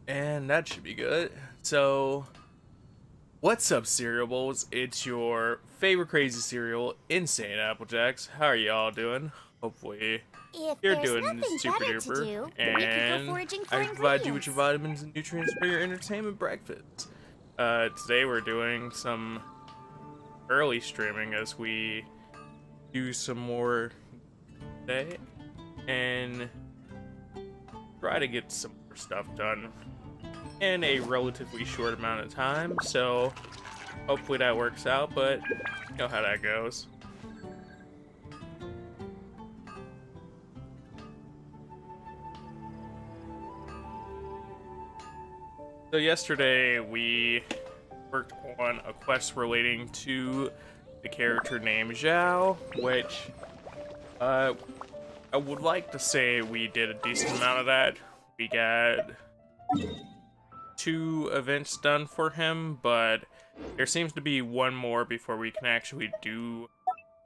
And that should be good. So, what's up, Cereal Bowls? It's your favorite crazy cereal, Insaneapplejackz. How are y'all doing? Hopefully, If you're there's doing nothing super better to duper. do, we could go And foraging for I can provide you with your ingredients. vitamins and nutrients for your entertainment breakfast. Today we're doing some early streaming as we do some more today and try to get some more stuff done in a relatively short amount of time, so hopefully that works out, but you know how that goes. So yesterday we worked on a quest relating to the character named Xiao, which I would like to say we did a decent amount of that. We got 2 events done for him, but there seems to be one more before we can actually do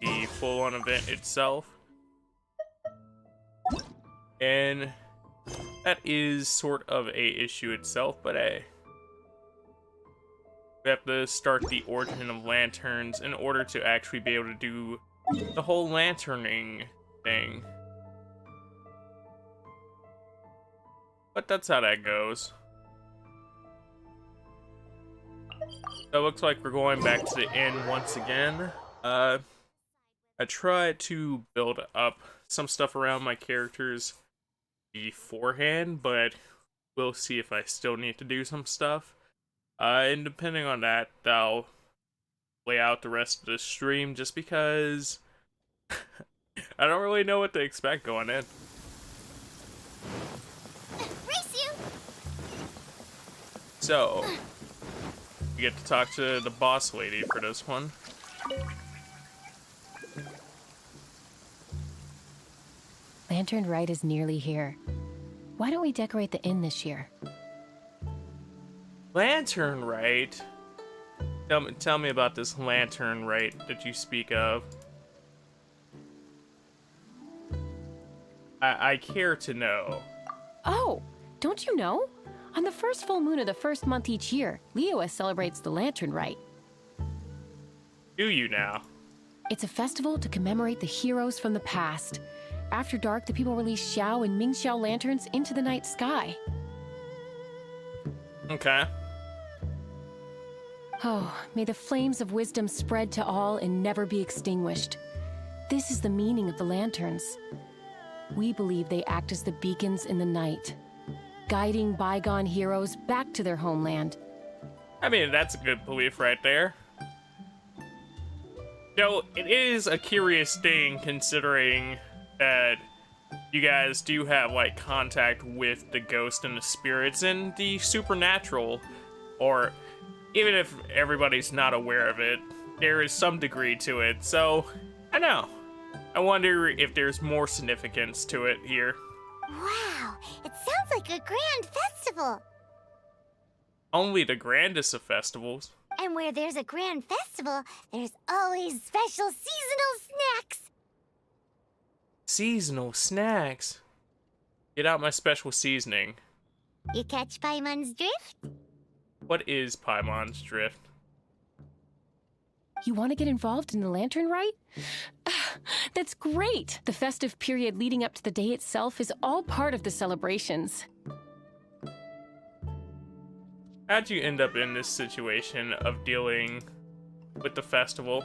the full-on event itself. And that is sort of a issue itself, but hey. We have to start the Origin of Lanterns in order to actually be able to do the whole lanterning thing. But that's how that goes. So it looks like we're going back to the inn once again. I tried to build up some stuff around my characters beforehand, but we'll see if I still need to do some stuff. And depending on that, I'll lay out the rest of the stream just because I don't really know what to expect going in. Race you! So, we get to talk to the boss lady for this one. Lantern Rite is nearly here. Why don't we decorate the inn this year? Lantern Rite? Tell me about this Lantern Rite that you speak of. I care to know. Oh, don't you know? On the first full moon of the first month each year, Liyue celebrates the Lantern Rite. Do you now? It's a festival to commemorate the heroes from the past. After dark, the people release Xiao and Mingxiao lanterns into the night sky. Okay. Oh, may the flames of wisdom spread to all and never be extinguished. This is the meaning of the lanterns. We believe they act as the beacons in the night, guiding bygone heroes back to their homeland. I mean, that's a good belief right there. So, it is a curious thing considering that you guys do have, like, contact with the ghost and the spirits and the supernatural, or even if everybody's not aware of it, there is some degree to it, so, I know. I wonder if there's more significance to it here. Wow, it sounds like a grand festival. Only the grandest of festivals. And where there's a grand festival, there's always special seasonal snacks. Seasonal snacks? Get out my special seasoning. You catch Paimon's drift? What is Paimon's Drift? You want to get involved in the Lantern Rite? That's great! The festive period leading up to the day itself is all part of the celebrations. How'd you end up in this situation of dealing with the festival?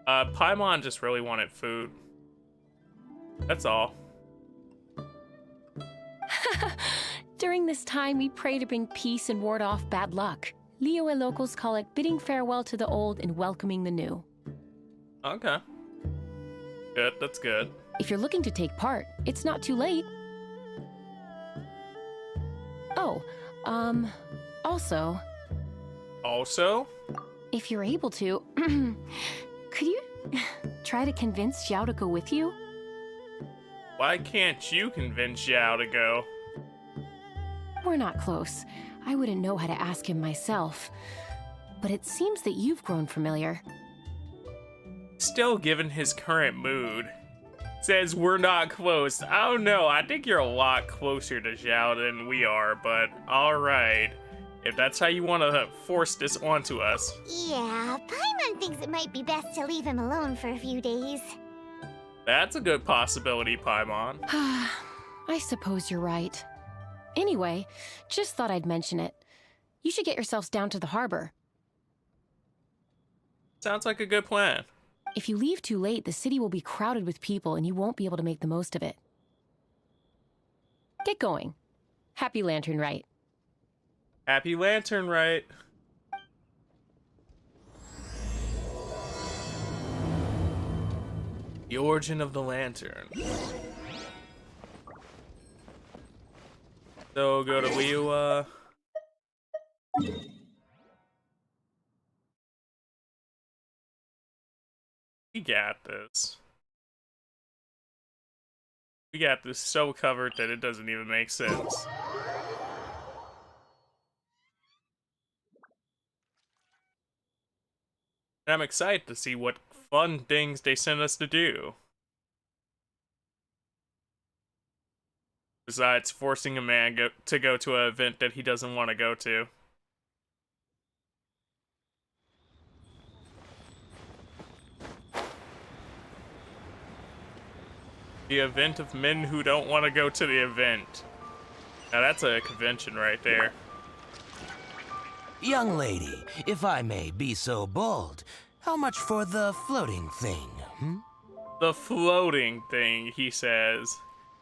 Paimon just really wanted food. That's all. During this time, we pray to bring peace and ward off bad luck. Liyue locals call it bidding farewell to the old and welcoming the new. Okay. Good, that's good. If you're looking to take part, it's not too late. Oh, also, Also? if you're able to, could you try to convince Xiao to go with you? Why can't you convince Xiao to go? We're not close. I wouldn't know how to ask him myself. But it seems that you've grown familiar. Still, given his current mood, says we're not close. Oh no, I think you're a lot closer to Xiao than we are, but alright. If that's how you want to force this onto us. Yeah, Paimon thinks it might be best to leave him alone for a few days. That's a good possibility, Paimon. I suppose you're right. Anyway, just thought I'd mention it. You should get yourselves down to the harbor. Sounds like a good plan. If you leave too late, the city will be crowded with people and you won't be able to make the most of it. Get going. Happy Lantern Rite. Happy Lantern Rite. The origin of the lantern. So go to Liyue. We got this. We got this so covered that it doesn't even make sense. And I'm excited to see what fun things they send us to do. Besides forcing a man to go to an event that he doesn't want to go to. The event of men who don't want to go to the event. Now that's a convention right there. Young lady, if I may be so bold, how much for the floating thing, The floating thing, he says.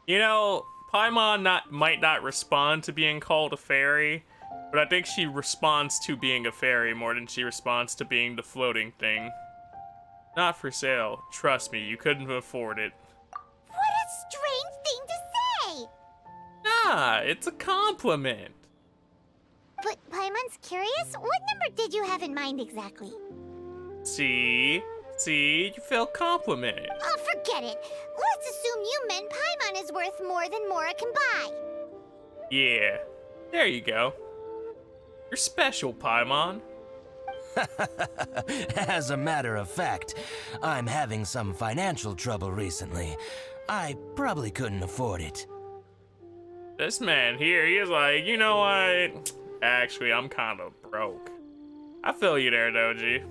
You know, Paimon might not respond to being called a fairy, but I think she responds to being a fairy more than she responds to being the floating thing. Not for sale. Trust me, you couldn't afford it. What a strange thing to say! Ah, it's a compliment. But Paimon's curious, what number did you have in mind exactly? See, you feel complimented. Oh, forget it. Let's assume you meant Paimon is worth more than Mora can buy. Yeah, there you go. You're special, Paimon. As a matter of fact, I'm having some financial trouble recently. I probably couldn't afford it. This man here, he is like, you know what? Actually, I'm kind of broke. I feel you there, Doji.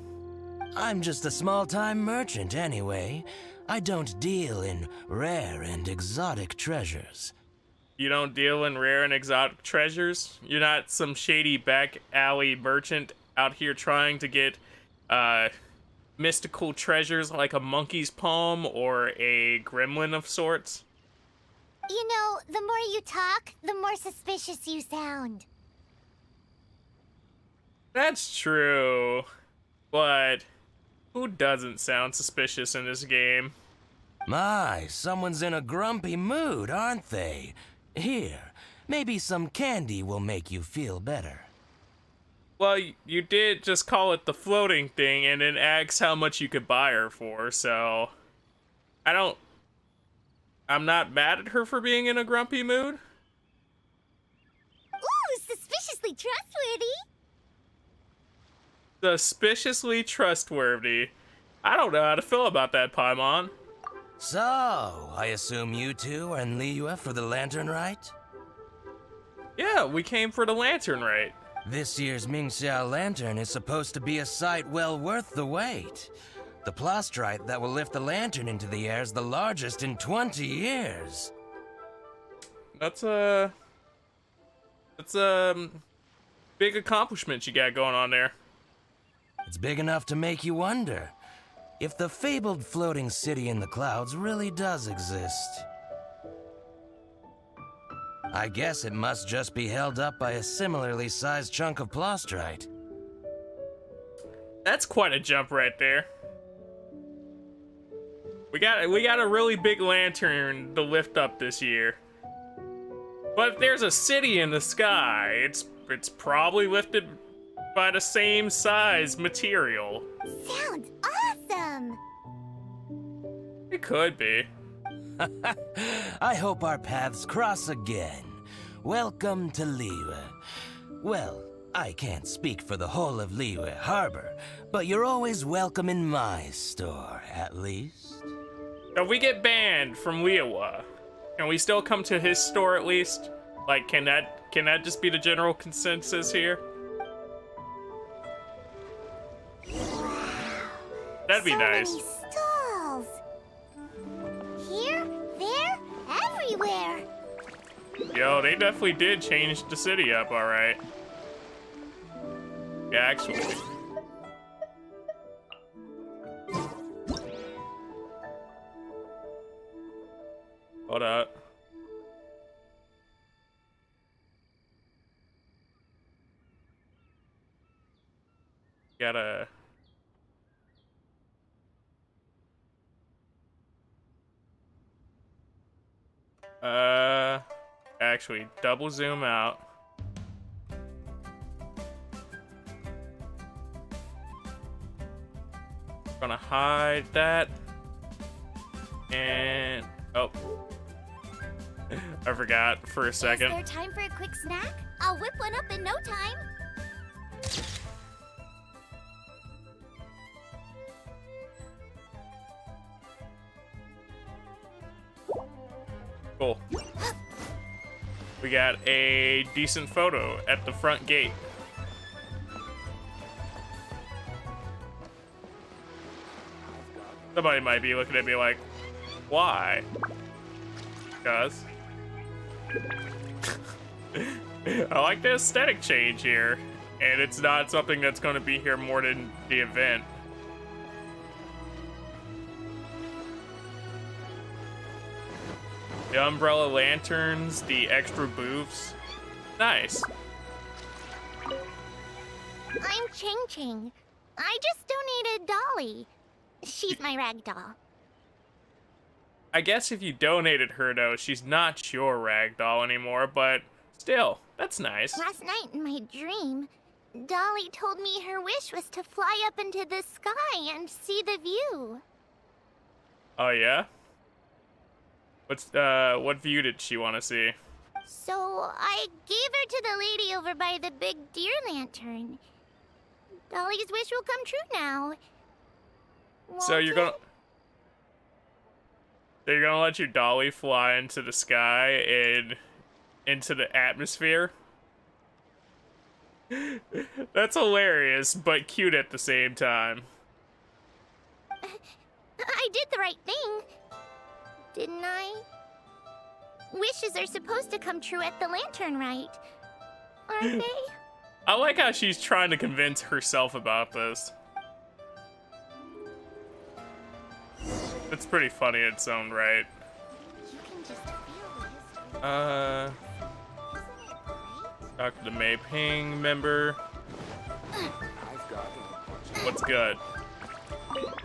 I'm just a small-time merchant anyway. I don't deal in rare and exotic treasures. You don't deal in rare and exotic treasures? You're not some shady back alley merchant out here trying to get mystical treasures like a monkey's palm or a gremlin of sorts? You know, the more you talk, the more suspicious you sound. That's true. But who doesn't sound suspicious in this game? My, someone's in a grumpy mood, aren't they? Here, maybe some candy will make you feel better. Well, you did just call it the floating thing and then ask how much you could buy her for, so... I'm not mad at her for being in a grumpy mood. Ooh, suspiciously trustworthy. Suspiciously trustworthy. I don't know how to feel about that, Paimon. So, I assume you two are in Liyue for the Lantern Rite? Yeah, we came for the Lantern Rite. This year's Mingxiao Lantern is supposed to be a sight well worth the wait. The plastrite that will lift the lantern into the air is the largest in 20 years. That's a big accomplishment you got going on there. It's big enough to make you wonder if the fabled floating city in the clouds really does exist. I guess it must just be held up by a similarly sized chunk of plastrite. That's quite a jump right there. We got a really big lantern to lift up this year. But if there's a city in the sky, it's probably lifted by the same size material. Sounds awesome. It could be. I hope our paths cross again. Welcome to Liyue. Well, I can't speak for the whole of Liyue Harbor, but you're always welcome in my store, at least. If we get banned from Liyue, can we still come to his store at least? Like, can that just be the general consensus here? That'd be nice. Many stalls. Here, there, everywhere. Yo, they definitely did change the city up, alright. Yeah, actually. Hold up. Gotta... Actually, double zoom out. Gonna hide that. And... oh. I forgot for a second. Is there time for a quick snack? I'll whip one up in no time. Cool. We got a decent photo at the front gate. Somebody might be looking at me like, why? Because I like the aesthetic change here, and it's not something that's going to be here more than the event. The umbrella lanterns, the extra booths. Nice. I'm Ching Ching. I just donated Dolly. She's my rag doll. I guess if you donated her, though, she's not your ragdoll anymore, but still, that's nice. Last night in my dream, Dolly told me her wish was to fly up into the sky and see the view. Oh, yeah? What view did she want to see? So I gave her to the lady over by the big deer lantern. Dolly's wish will come true now. So you're gonna let your dolly fly into the sky and into the atmosphere? That's hilarious, but cute at the same time. I did the right thing, didn't I? Wishes are supposed to come true at the lantern rite, aren't they? I like how she's trying to convince herself about this. It's pretty funny in its own right. You can just feel the history. Isn't it great? Talk to the Mei Ping member. What's good?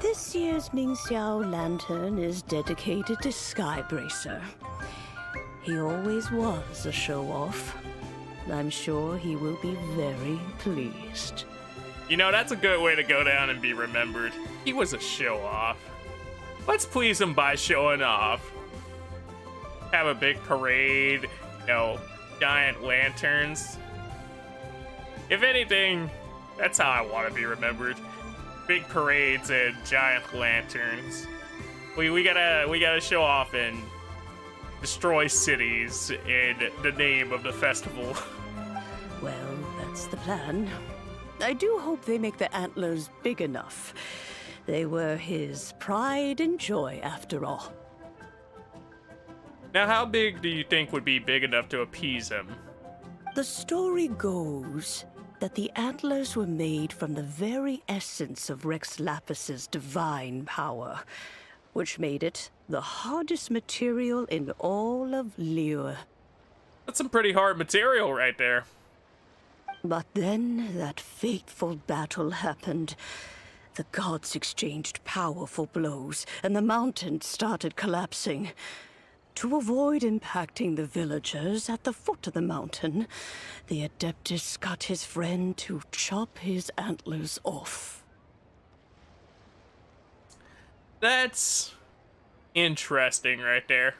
This year's Ming Xiao lantern is dedicated to Skybracer. He always was a show-off. I'm sure he will be very pleased. You know, that's a good way to go down and be remembered. He was a show-off. Let's please him by showing off. Have a big parade, you know, giant lanterns. If anything, that's how I want to be remembered. Big parades and giant lanterns. We gotta show off and destroy cities in the name of the festival. Well, that's the plan. I do hope they make the antlers big enough. They were his pride and joy, after all. Now, how big do you think would be big enough to appease him? The story goes that the antlers were made from the very essence of Rex Lapis's divine power, which made it the hardest material in all of Liyue. That's some pretty hard material right there. But then that fateful battle happened. The gods exchanged powerful blows, and the mountain started collapsing. To avoid impacting the villagers at the foot of the mountain, the Adeptus got his friend to chop his antlers off. That's interesting right there.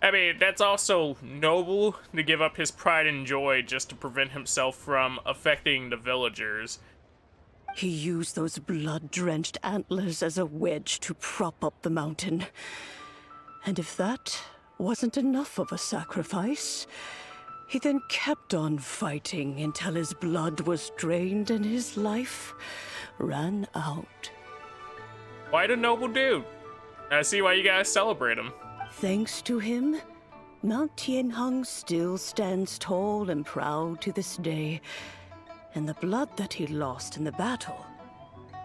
I mean, that's also noble to give up his pride and joy just to prevent himself from affecting the villagers. He used those blood-drenched antlers as a wedge to prop up the mountain. And if that wasn't enough of a sacrifice, he then kept on fighting until his blood was drained and his life ran out. Quite a noble dude. I see why you guys celebrate him. Thanks to him, Mount Tianheng still stands tall and proud to this day, and the blood that he lost in the battle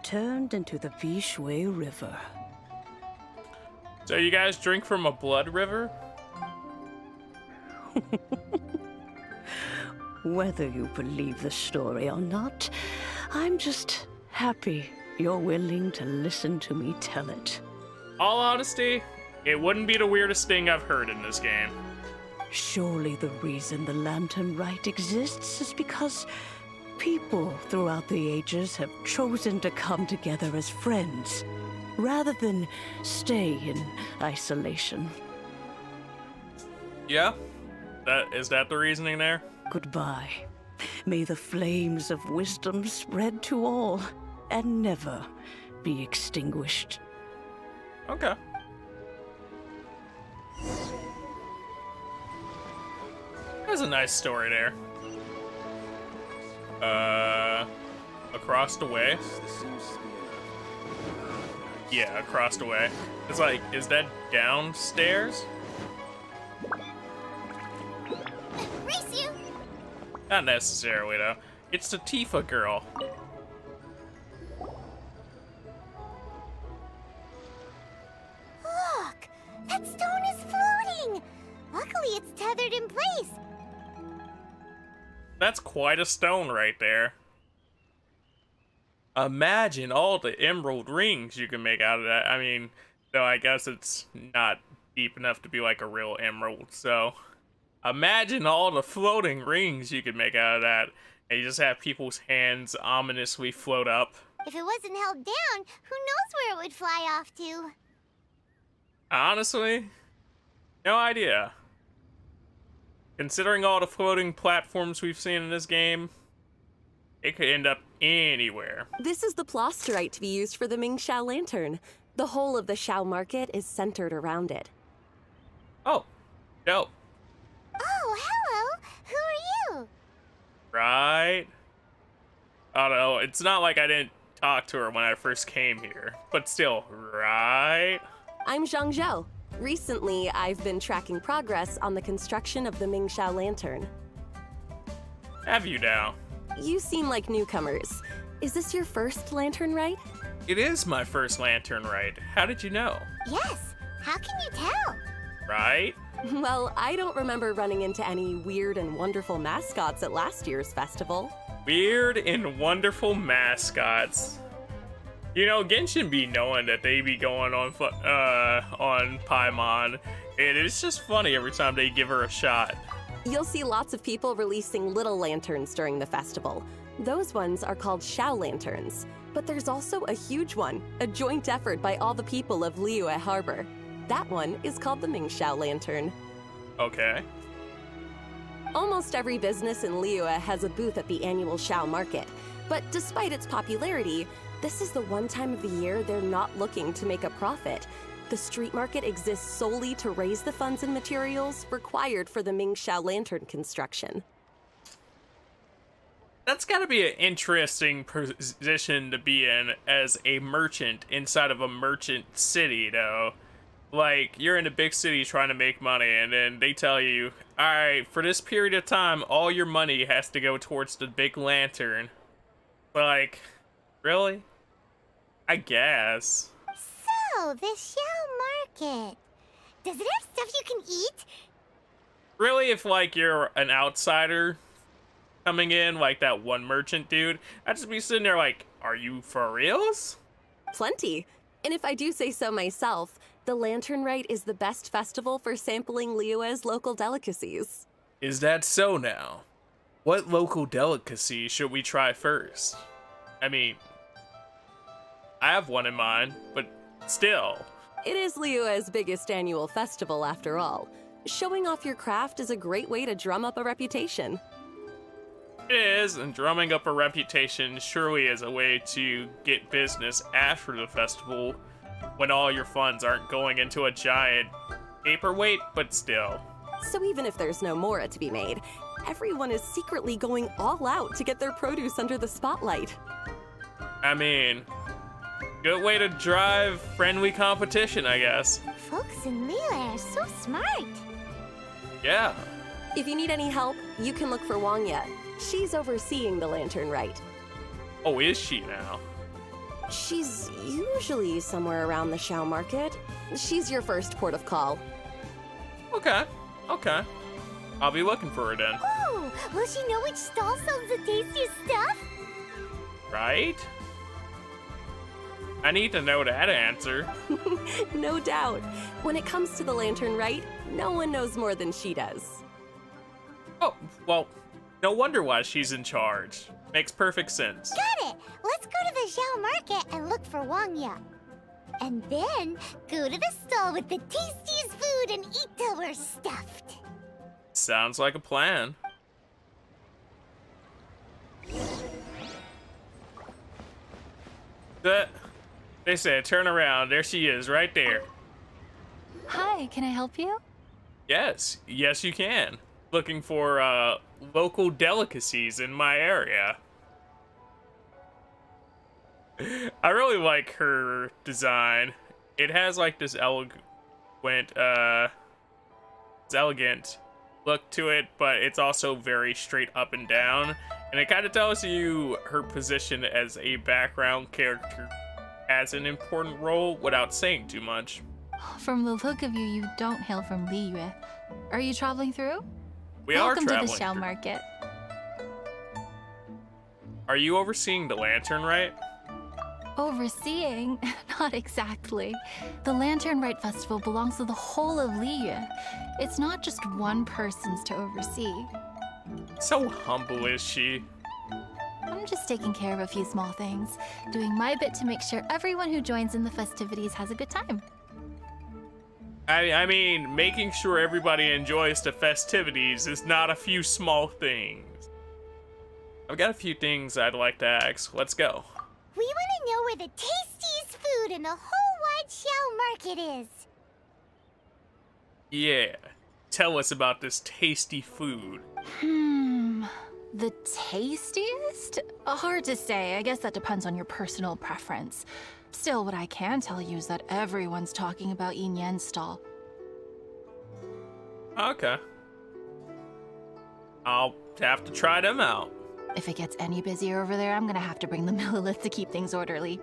turned into the Vishui River. So you guys drink from a blood river? Whether you believe the story or not, I'm just happy you're willing to listen to me tell it. All honesty, it wouldn't be the weirdest thing I've heard in this game. Surely the reason the Lantern Rite exists is because people throughout the ages have chosen to come together as friends, rather than stay in isolation. Yeah? Is that the reasoning there? Goodbye. May the flames of wisdom spread to all, and never be extinguished. Okay. That's a nice story there. Across the way? Yeah, across the way. It's like, is that downstairs? Race you! Not necessarily, though. It's the Tifa girl. Look! That stone is floating! Luckily, it's tethered in place. That's quite a stone right there. Imagine all the emerald rings you can make out of that. I mean, though I guess it's not deep enough to be like a real emerald, so imagine all the floating rings you could make out of that, and you just have people's hands ominously float up. If it wasn't held down, who knows where it would fly off to? Honestly, no idea. Considering all the floating platforms we've seen in this game, it could end up anywhere. This is the plasterite to be used for the Ming Xiao lantern. The whole of the Xiao market is centered around it. Oh, dope. Oh, hello! Who are you? Right? Oh no, it's not like I didn't talk to her when I first came here, but still, right? I'm Zhang Zhou. Recently, I've been tracking progress on the construction of the Ming Xiao lantern. Have you now? You seem like newcomers. Is this your first lantern rite? It is my first lantern rite. How did you know? Yes. How can you tell? Right? Well, I don't remember running into any weird and wonderful mascots at last year's festival. Weird and wonderful mascots. You know, Genshin be knowing that they be going on Paimon, and it's just funny every time they give her a shot. You'll see lots of people releasing little lanterns during the festival. Those ones are called Xiao lanterns. But there's also a huge one, a joint effort by all the people of Liyue Harbor. That one is called the Ming Xiao lantern. Okay. Almost every business in Liyue has a booth at the annual Xiao market. But despite its popularity, this is the one time of the year they're not looking to make a profit. The street market exists solely to raise the funds and materials required for the Ming Xiao lantern construction. That's gotta be an interesting position to be in as a merchant inside of a merchant city, though. Like, you're in a big city trying to make money, and then they tell you, alright, for this period of time, all your money has to go towards the big lantern. Like, really? I guess. So, the Xiao market. Does it have stuff you can eat? Really, if, like, you're an outsider coming in, like that one merchant dude, I'd just be sitting there like, are you for reals? Plenty. And if I do say so myself, the Lantern Rite is the best festival for sampling Liyue's local delicacies. Is that so now? What local delicacy should we try first? I mean, I have one in mind, but still. It is Liyue's biggest annual festival, after all. Showing off your craft is a great way to drum up a reputation. It is, and drumming up a reputation surely is a way to get business after the festival when all your funds aren't going into a giant paperweight, but still. So even if there's no mora to be made, everyone is secretly going all out to get their produce under the spotlight. I mean, good way to drive friendly competition, I guess. Folks in Liyue are so smart. Yeah. If you need any help, you can look for Wangya. She's overseeing the Lantern Rite. Oh, is she now? She's usually somewhere around the Xiao market. She's your first port of call. Okay. I'll be looking for her then. Oh, will she know which stall sells the tastiest stuff? Right? I need to know that answer. No doubt. When it comes to the Lantern Rite, no one knows more than she does. Oh, well, no wonder why she's in charge. Makes perfect sense. Got it! Let's go to the Xiao market and look for Wangya. And then go to the stall with the tastiest food and eat till we're stuffed. Sounds like a plan. They say turn around. There she is, right there. Hi, can I help you? Yes, you can. Looking for local delicacies in my area. I really like her design. It has like this elegant look to it, but it's also very straight up and down. And it kind of tells you her position as a background character has an important role without saying too much. From the look of you, you don't hail from Liyue. Are you traveling through? We are Welcome traveling to the Xiao through. market. Are you overseeing the lantern, right? Overseeing? Not exactly. The Lantern Rite Festival belongs to the whole of Liyue. It's not just one person's to oversee. So humble is she. I'm just taking care of a few small things, doing my bit to make sure everyone who joins in the festivities has a good time. I mean, making sure everybody enjoys the festivities is not a few small things. I've got a few things I'd like to ask. Let's go. We want to know where the tastiest food in the whole wide Xiao market is. Yeah. Tell us about this tasty food. The tastiest? Hard to say. I guess that depends on your personal preference. Still, what I can tell you is that everyone's talking about Yin Yan's stall. Okay. I'll have to try them out. If it gets any busier over there, I'm gonna have to bring the millilith to keep things orderly.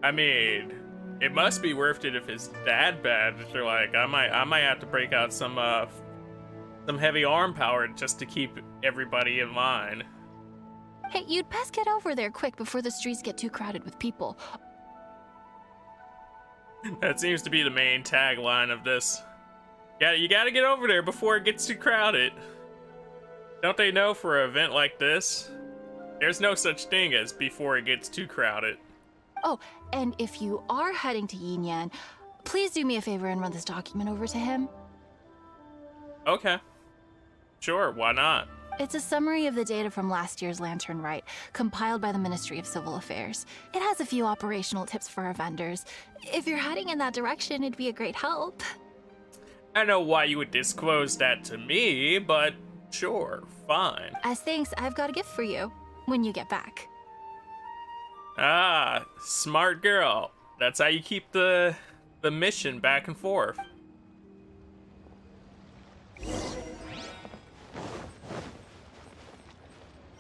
I mean, it must be worth it if it's that bad. If they're like, I might have to break out some heavy arm power just to keep everybody in line. Hey, you'd best get over there quick before the streets get too crowded with people. That seems to be the main tagline of this. Yeah, you gotta get over there before it gets too crowded. Don't they know for an event like this, there's no such thing as before it gets too crowded. Oh, and if you are heading to Yin Yan, please do me a favor and run this document over to him. Okay. Sure, why not? It's a summary of the data from last year's Lantern Rite, compiled by the Ministry of Civil Affairs. It has a few operational tips for our vendors. If you're heading in that direction, it'd be a great help. I know why you would disclose that to me, but sure, fine. As thanks, I've got a gift for you when you get back. Ah, smart girl. That's how you keep the mission back and forth.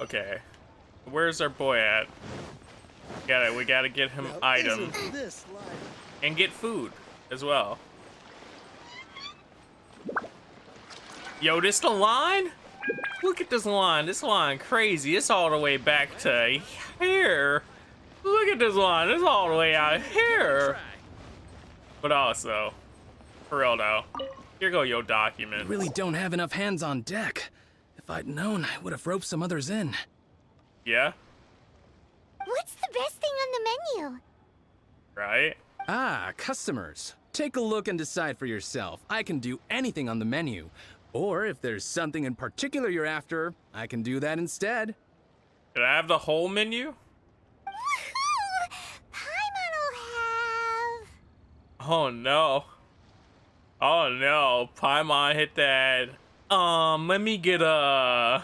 Okay, where's our boy at? We gotta get him items and get food as well. Yo, this the line? Look at this line. This line crazy. It's all the way back to here. Look at this line. It's all the way out here. But also, for real though, here go your document. Really don't have enough hands on deck. If I'd known, I would have roped some others in. Yeah? What's the best thing on the menu? Right? Ah, customers. Take a look and decide for yourself. I can do anything on the menu. Or if there's something in particular you're after, I can do that instead. Did I have the whole menu? Woohoo! Paimon will have... Oh no. Oh no. Paimon hit that. Let me get a...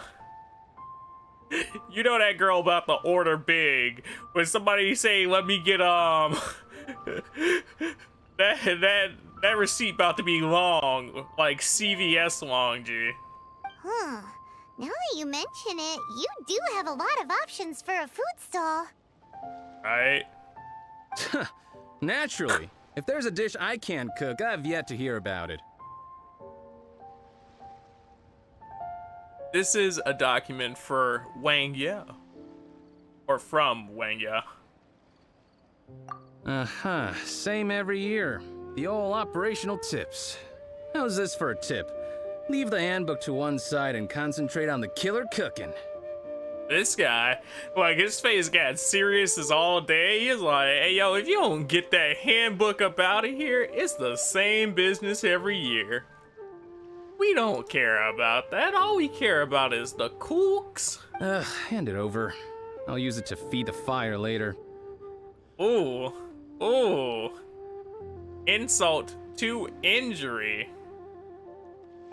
You know that girl about the order big. When somebody say, let me get, that receipt about to be long. Like CVS long, G. Huh. Now that you mention it, you do have a lot of options for a food stall. Right? Naturally. If there's a dish I can't cook, I've yet to hear about it. This is a document for Wang Ye. Or from Wang Ye. Uh-huh. Same every year. The old operational tips. How's this for a tip? Leave the handbook to one side and concentrate on the killer cooking. This guy, like, his face got serious as all day. He's like, hey, yo, if you don't get that handbook up out of here, it's the same business every year. We don't care about that. All we care about is the cooks. Hand it over. I'll use it to feed the fire later. Ooh. Ooh. Insult to injury.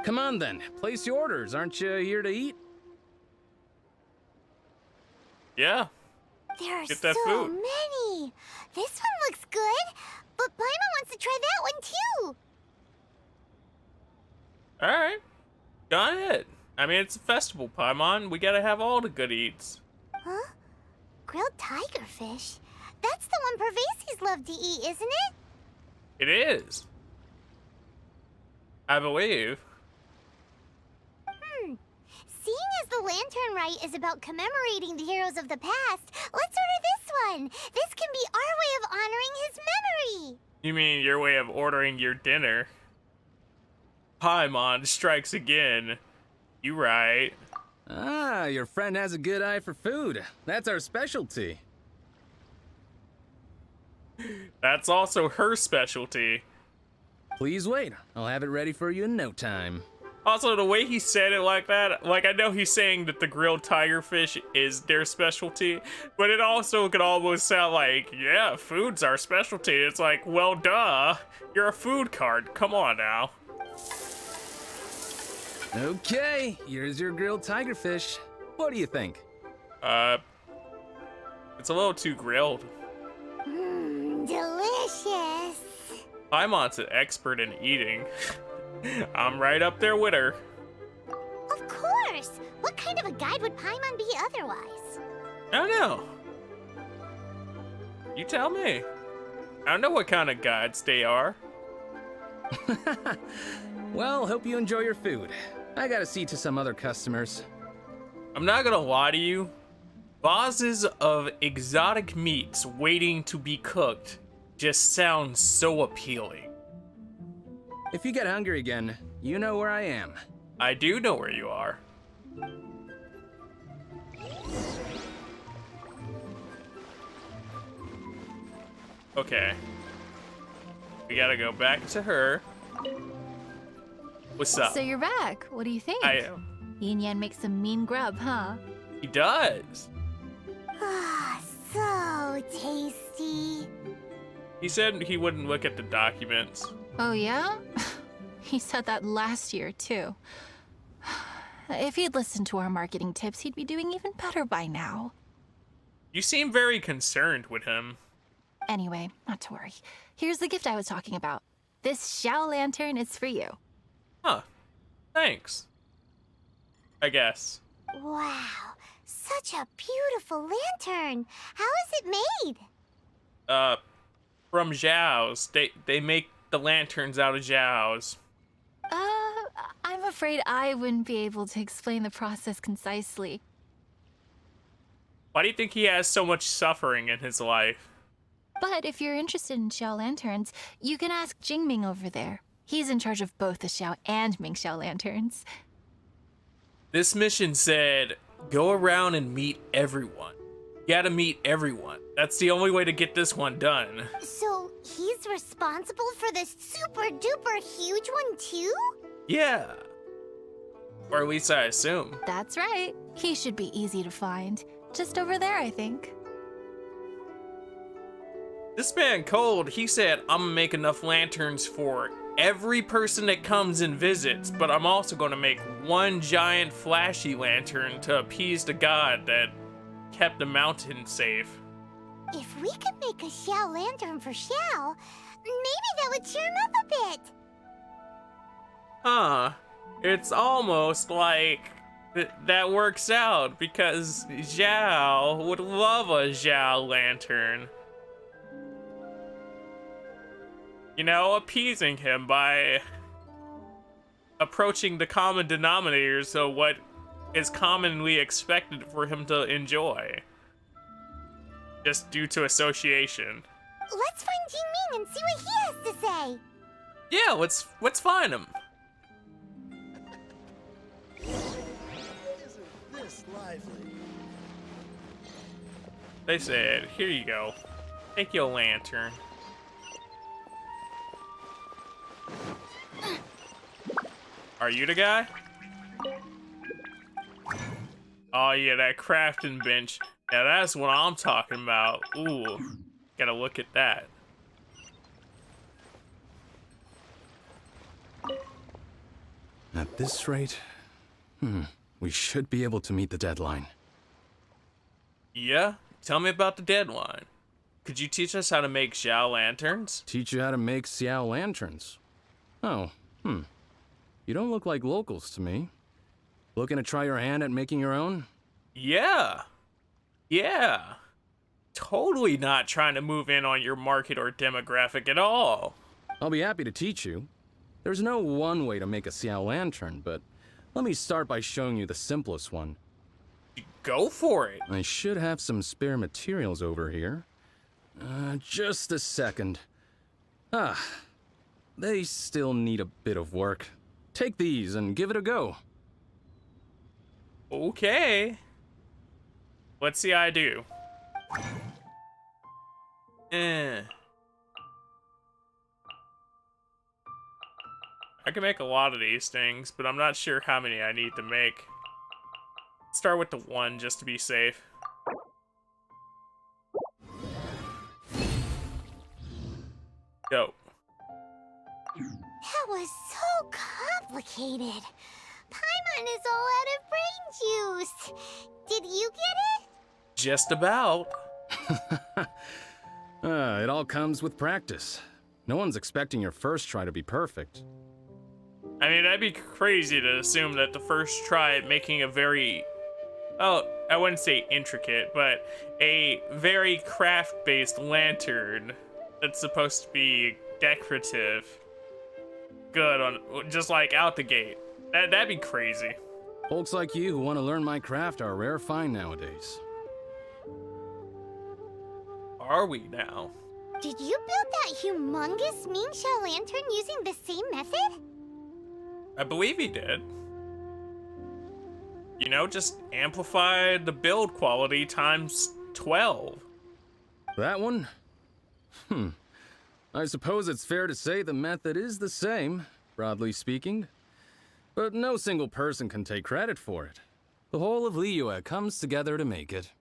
Come on then, place your orders. Aren't you here to eat? Yeah. There are Get so that food. many. This one looks good, but Paimon wants to try that one too. Alright. Go ahead. I mean, it's a festival, Paimon. We gotta have all the good eats. Huh? Grilled tiger fish? That's the one Pervasies love to eat, isn't it? It is. I believe. Seeing as the Lantern Rite is about commemorating the heroes of the past, let's order this one. This can be our way of honoring his memory. You mean your way of ordering your dinner? Paimon strikes again. You right. Ah, your friend has a good eye for food. That's our specialty. That's also her specialty. Please wait. I'll have it ready for you in no time. Also, the way he said it like that, like, I know he's saying that the grilled tiger fish is their specialty, but it also could almost sound like, yeah, food's our specialty. It's like, well, duh. You're a food cart. Come on now. Okay, here's your grilled tiger fish. What do you think? It's a little too grilled. Delicious. Paimon's an expert in eating. I'm right up there with her. Of course. What kind of a guide would Paimon be otherwise? I don't know. You tell me. I don't know what kind of guides they are. Well, hope you enjoy your food. I gotta see to some other customers. I'm not gonna lie to you. Vases of exotic meats waiting to be cooked just sounds so appealing. If you get hungry again, you know where I am. I do know where you are. Okay. We gotta go back to her. What's up? So you're back. What do you think? I am. Yin Yan makes some mean grub, huh? He does. Ah, so tasty. He said he wouldn't look at the documents. Oh, yeah? He said that last year, too. If he'd listened to our marketing tips, he'd be doing even better by now. You seem very concerned with him. Anyway, not to worry. Here's the gift I was talking about. This Xiao lantern is for you. Huh. Thanks. I guess. Wow, such a beautiful lantern. How is it made? From Xiao's. They make the lanterns out of Xiao's. I'm afraid I wouldn't be able to explain the process concisely. Why do you think he has so much suffering in his life? But if you're interested in Xiao lanterns, you can ask Jingming over there. He's in charge of both the Xiao and Mingxiao lanterns. This mission said, go around and meet everyone. You gotta meet everyone. That's the only way to get this one done. So he's responsible for this super duper huge one too? Yeah. Or at least I assume. That's right. He should be easy to find. Just over there, I think. This man Cold, he said, I'm gonna make enough lanterns for every person that comes and visits, but I'm also gonna make one giant flashy lantern to appease the god that kept the mountain safe. If we could make a Xiao lantern for Xiao, maybe that would cheer him up a bit. Huh. It's almost like that works out because Xiao would love a Xiao lantern. You know, appeasing him by approaching the common denominators of what is commonly expected for him to enjoy. Just due to association. Let's find Jingming and see what he has to say. Yeah, let's find him. Isn't this lively? They said, here you go. Take your lantern. Are you the guy? Oh yeah, that crafting bench. Now that's what I'm talking about. Ooh, gotta look at that. At this rate, we should be able to meet the deadline. Yeah? Tell me about the deadline. Could you teach us how to make Xiao lanterns? Teach you how to make Xiao lanterns. Oh, You don't look like locals to me. Looking to try your hand at making your own? Yeah. Yeah. Totally not trying to move in on your market or demographic at all. I'll be happy to teach you. There's no one way to make a Xiao lantern, but let me start by showing you the simplest one. Go for it. I should have some spare materials over here. Just a second. They still need a bit of work. Take these and give it a go. Okay. Let's see how I do. I can make a lot of these things, but I'm not sure how many I need to make. Start with the one just to be safe. Go. That was so complicated. Paimon is all out of brain juice. Did you get it? Just about. It all comes with practice. No one's expecting your first try to be perfect. I mean, that'd be crazy to assume that the first try at making a very, I wouldn't say intricate, but a very craft-based lantern that's supposed to be decorative, good on, just like out the gate. That'd be crazy. Folks like you who want to learn my craft are a rare find nowadays. Are we now? Did you build that humongous Ming Xiao lantern using the same method? I believe he did. You know, just amplify the build quality times 12. That one? I suppose it's fair to say the method is the same, broadly speaking. But no single person can take credit for it. The whole of Liyue comes together to make it.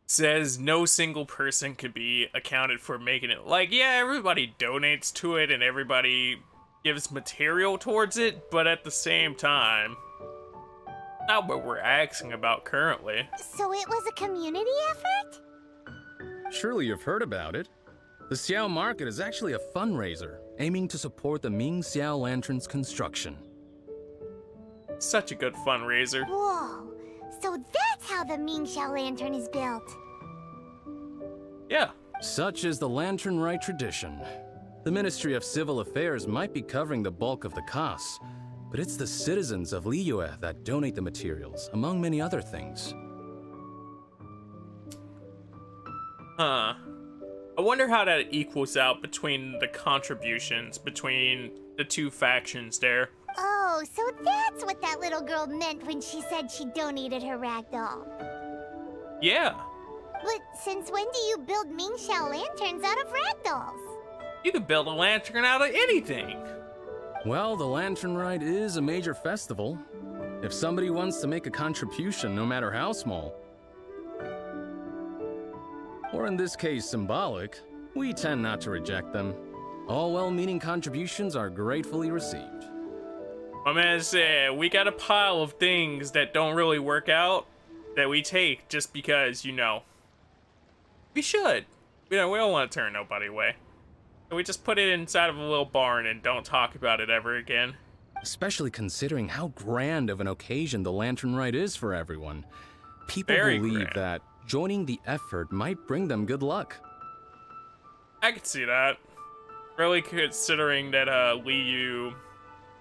Says no single person could be accounted for making it. Like, yeah, everybody donates to it and everybody gives material towards it, but at the same time, not what we're asking about currently. So it was a community effort? Surely you've heard about it. The Xiao Market is actually a fundraiser aiming to support the Ming Xiao Lantern's construction. Such a good fundraiser. Whoa, so that's how the Ming Xiao lantern is built. Yeah. Such is the Lantern Rite tradition. The Ministry of Civil Affairs might be covering the bulk of the costs, but it's the citizens of Liyue that donate the materials, among many other things. Huh. I wonder how that equals out between the contributions between the two factions there. Oh, so that's what that little girl meant when she said she donated her ragdoll. Yeah. But since when do you build Ming Xiao lanterns out of ragdolls? You could build a lantern out of anything. Well, the Lantern Rite is a major festival. If somebody wants to make a contribution, no matter how small, or in this case symbolic, we tend not to reject them. All well-meaning contributions are gratefully received. My man said, we got a pile of things that don't really work out that we take just because, you know, we should. You know, we don't want to turn nobody away. So we just put it inside of a little barn and don't talk about it ever again. Especially considering how grand of an occasion the Lantern Rite is for everyone. People Very believe grand. that joining the effort might bring them good luck. I could see that. Really considering that Liu,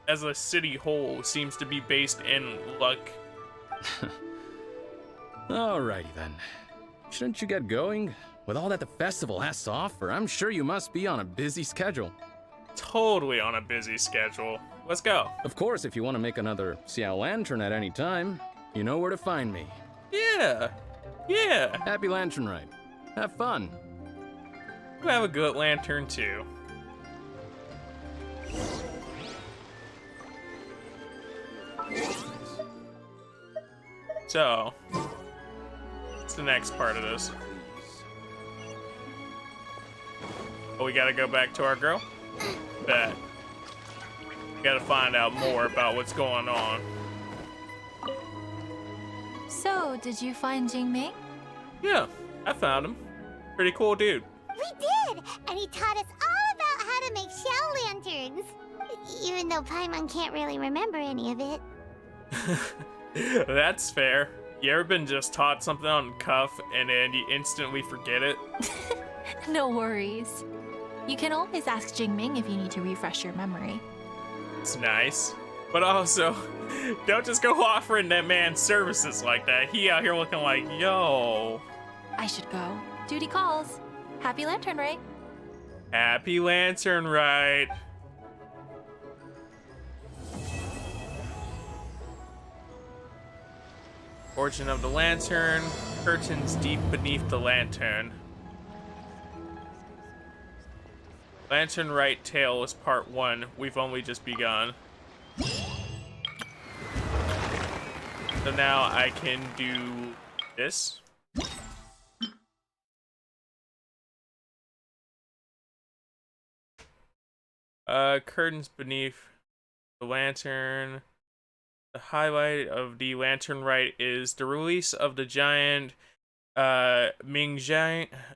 as a city whole, seems to be based in luck. Alrighty then. Shouldn't you get going? With all that the festival has to offer, I'm sure you must be on a busy schedule. Totally on a busy schedule. Let's go. Of course, if you want to make another Xiao Lantern at any time, you know where to find me. Yeah. Yeah. Happy Lantern Rite. Have fun. You have a good lantern too. So, what's the next part of this? Oh, we gotta go back to our girl? Bet. We gotta find out more about what's going on. So, did you find Jingming? Yeah, I found him. Pretty cool dude. We did! And he taught us all about how to make Xiao lanterns. Even though Paimon can't really remember any of it. That's fair. You ever been just taught something on cuff and then you instantly forget it? No worries. You can always ask Jingming if you need to refresh your memory. It's nice. But also, don't just go offering that man services like that. He out here looking like, yo. I should go. Duty calls. Happy Lantern Rite. Happy Lantern Rite. Origin of the Lantern. Curtains deep beneath the lantern. Lantern Rite Tale is part 1. We've only just begun. So now I can do this. Curtains beneath the lantern. The highlight of the Lantern Rite is the release of the giant Ming Zhao,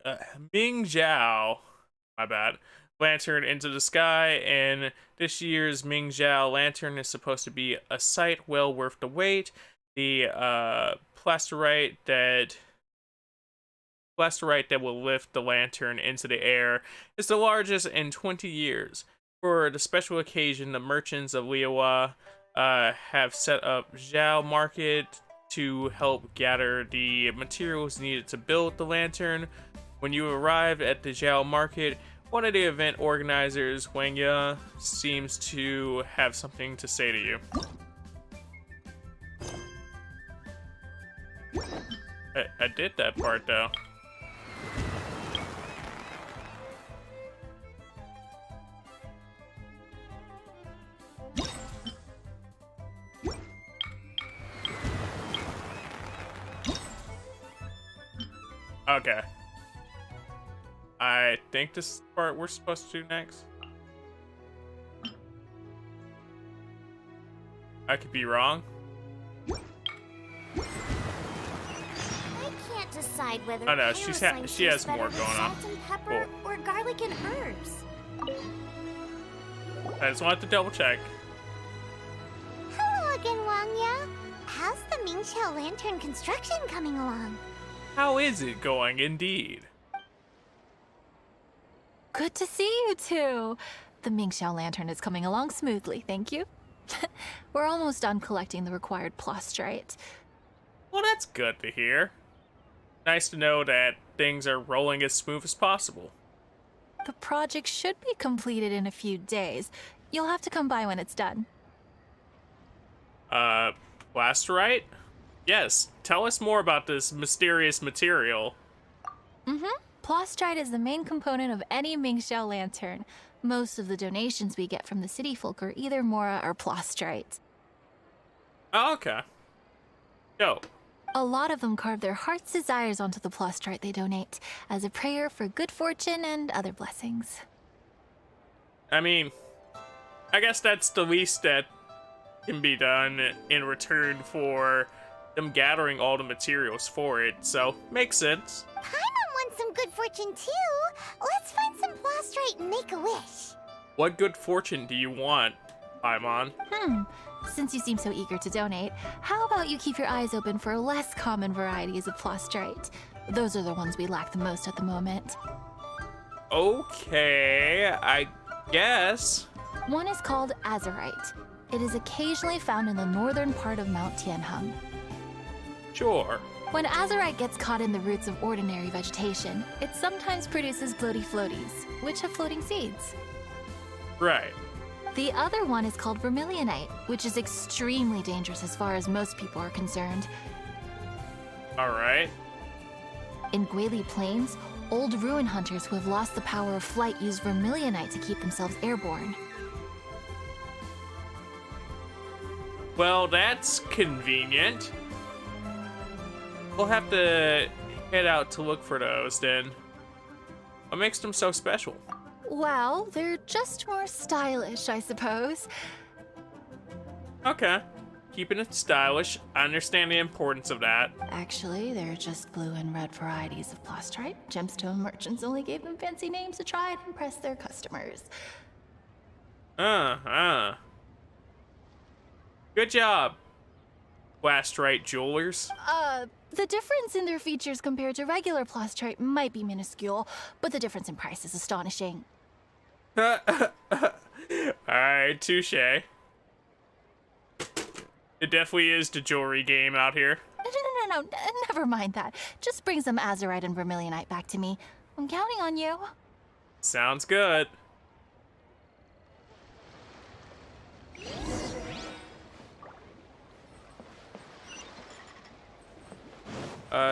my bad, lantern into the sky, and this year's Ming Zhao lantern is supposed to be a sight well worth the wait. The plasterite that will lift the lantern into the air is the largest in 20 years. For the special occasion, the merchants of Liyue have set up Xiao Market to help gather the materials needed to build the lantern. When you arrive at the Xiao Market, one of the event organizers, Wang Ye, seems to have something to say to you. I did that part though. Okay. I think this is the part we're supposed to do next. I could be wrong. I can't decide whether Oh no, Paraslime she has tastes better more with going on. salt and pepper or garlic and herbs. I just wanted to double check. Hello again, Wang Ye. How's the Ming Xiao lantern construction coming along? How is it going indeed? Good to see you two. The Mingxiao lantern is coming along smoothly, thank you. We're almost done collecting the required plastrite. Well, that's good to hear. Nice to know that things are rolling as smooth as possible. The project should be completed in a few days. You'll have to come by when it's done. Plasterite? Yes, tell us more about this mysterious material. Plostrite is the main component of any Mingxiao lantern. Most of the donations we get from the city folk are either Mora or Plostrite. Oh, okay. Yo. A lot of them carve their heart's desires onto the Plostrite they donate, as a prayer for good fortune and other blessings. I mean, I guess that's the least that can be done in return for them gathering all the materials for it, so makes sense. Paimon wants some good fortune too. Let's find some Plostrite and make a wish. What good fortune do you want, Paimon? Since you seem so eager to donate, how about you keep your eyes open for less common varieties of Plostrite? Those are the ones we lack the most at the moment. Okay, I guess. One is called Azurite. It is occasionally found in the northern part of Mount Tianheng. Sure. When Azurite gets caught in the roots of ordinary vegetation, it sometimes produces bloaty floaties, which have floating seeds. Right. The other one is called Vermilionite, which is extremely dangerous as far as most people are concerned. Alright. In Guili Plains, old ruin hunters who have lost the power of flight use Vermilionite to keep themselves airborne. Well, that's convenient. We'll have to head out to look for those then. What makes them so special? Well, they're just more stylish, I suppose. Okay. Keeping it stylish. I understand the importance of that. Actually, they're just blue and red varieties of Plostrite. Gemstone merchants only gave them fancy names to try and impress their customers. Good job, Plastrite jewelers. The difference in their features compared to regular Plostrite might be minuscule, but the difference in price is astonishing. Alright, touche. It definitely is the jewelry game out here. No, never mind that. Just bring some Azurite and Vermilionite back to me. I'm counting on you. Sounds good.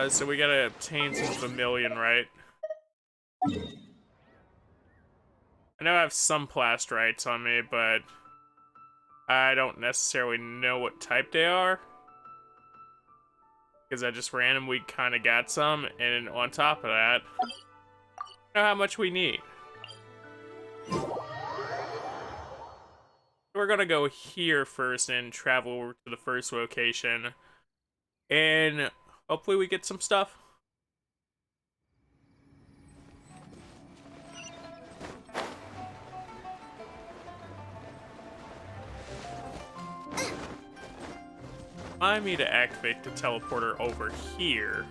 So we gotta obtain some vermilion, right? I know I have some plastrites on me, but I don't necessarily know what type they are. Because I just randomly kind of got some, and on top of that, I know how much we need. We're gonna go here first and travel to the first location. And hopefully we get some stuff. Remind me to activate the teleporter over here.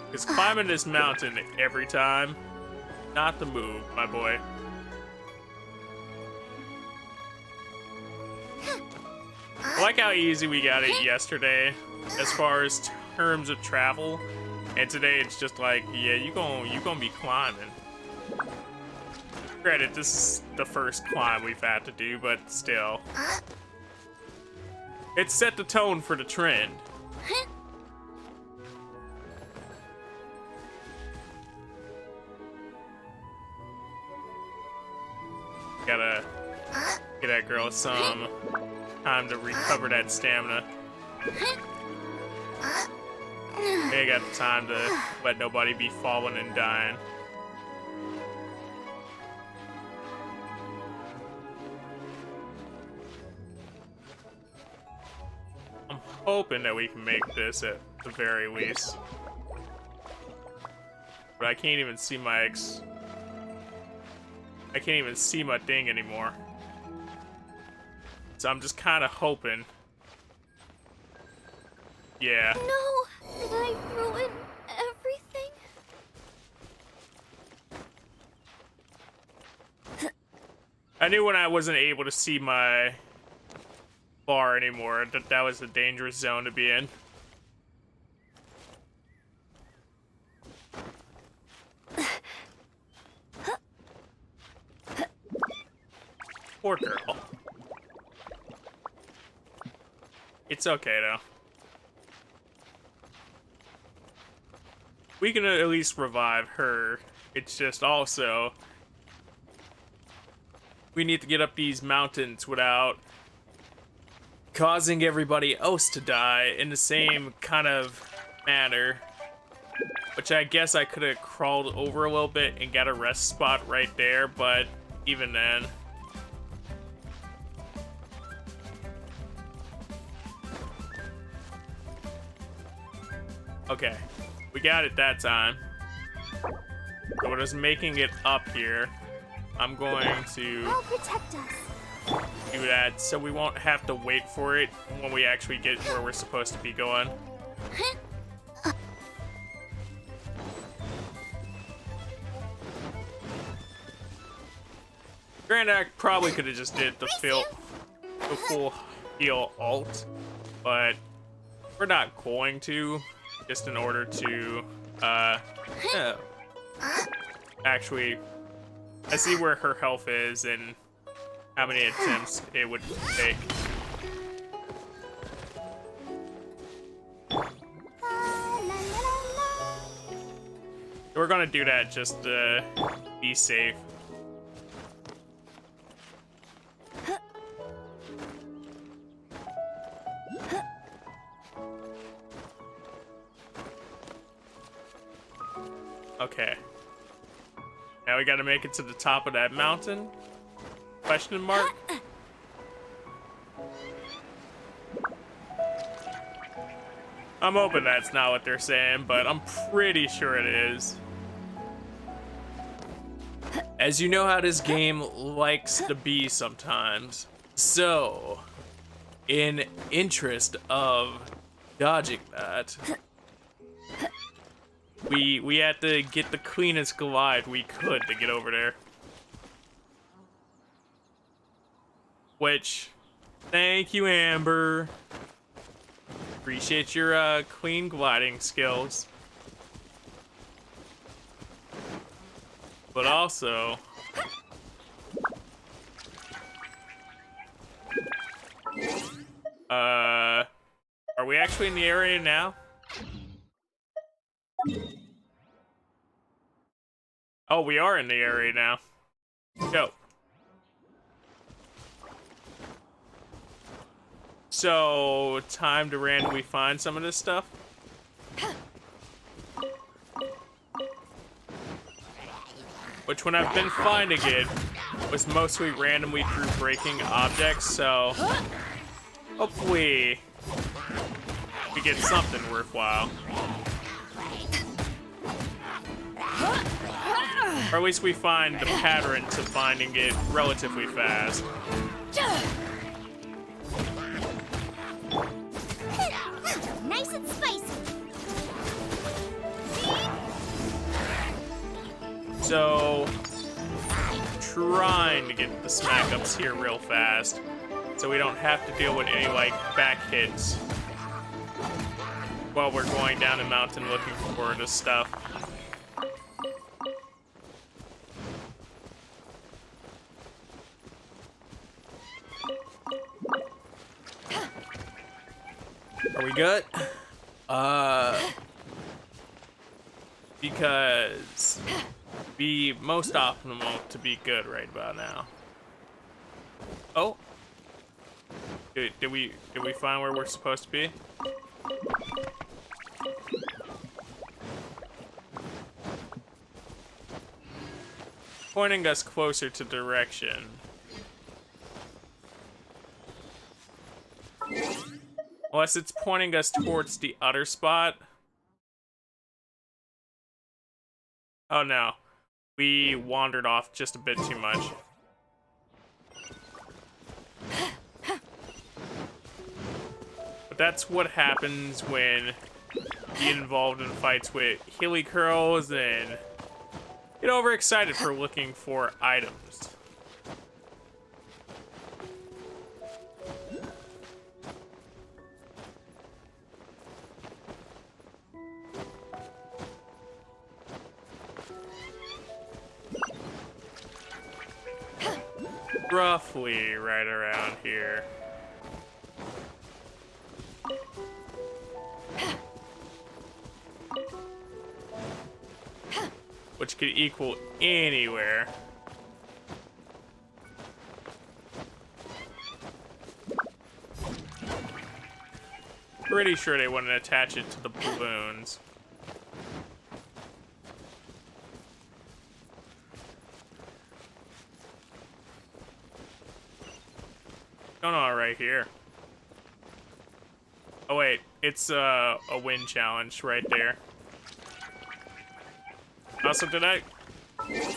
Because climbing this mountain every time, not the move, my boy. I like how easy we got it yesterday as far as terms of travel, and today it's just like, yeah, you gonna be climbing. Granted, this is the first climb we've had to do, but still. It set the tone for the trend. Gotta get that girl some time to recover that stamina. Ain't got the time to let nobody be falling and dying. I'm hoping that we can make this at the very least. But I can't even see my I can't even see my thing anymore. So I'm just kind of hoping. Yeah. No! Did I ruin everything? I knew when I wasn't able to see my bar anymore that was a dangerous zone to be in. Poor girl. It's okay though. we can at least revive her. It's just also we need to get up these mountains without causing everybody else to die in the same kind of manner. Which I guess I could have crawled over a little bit and got a rest spot right there, but even then. Okay, we got it that time. So we're just making it up here. I'm going to I'll protect us. do that so we won't have to wait for it when we actually get where we're supposed to be going. Granted, I probably could have just did the full heal alt, but we're not going to, just in order to, actually, I see where her health is and how many attempts it would take. We're gonna do that just to be safe. Okay. Now we gotta make it to the top of that mountain? Question mark? I'm hoping that's not what they're saying, but I'm pretty sure it is. As you know how this game likes to be sometimes. So, in interest of dodging that, we had to get the cleanest glide we could to get over there. Which, thank you, Amber. Appreciate your clean gliding skills. But also, are we actually in the area now? Oh, we are in the area now. Go. So, time to randomly find some of this stuff. Which, when I've been finding it, was mostly randomly through breaking objects, so hopefully we get something worthwhile. Or at least we find the pattern to finding it relatively fast. Nice and spicy. So, trying to get the smack ups here real fast, so we don't have to deal with any like back hits while we're going down the mountain looking for this stuff. Are we good? Because be most optimal to be good right about now. Oh, did we find where we're supposed to be? Pointing us closer to direction. Unless it's pointing us towards the other spot. Oh no, we wandered off just a bit too much. But that's what happens when you get involved in fights with hilly curls and get overexcited for looking for items. Roughly right around here. which could equal anywhere. Pretty sure they wouldn't attach it to the balloons. Going on right here. Oh wait, it's a win challenge right there. Also, did I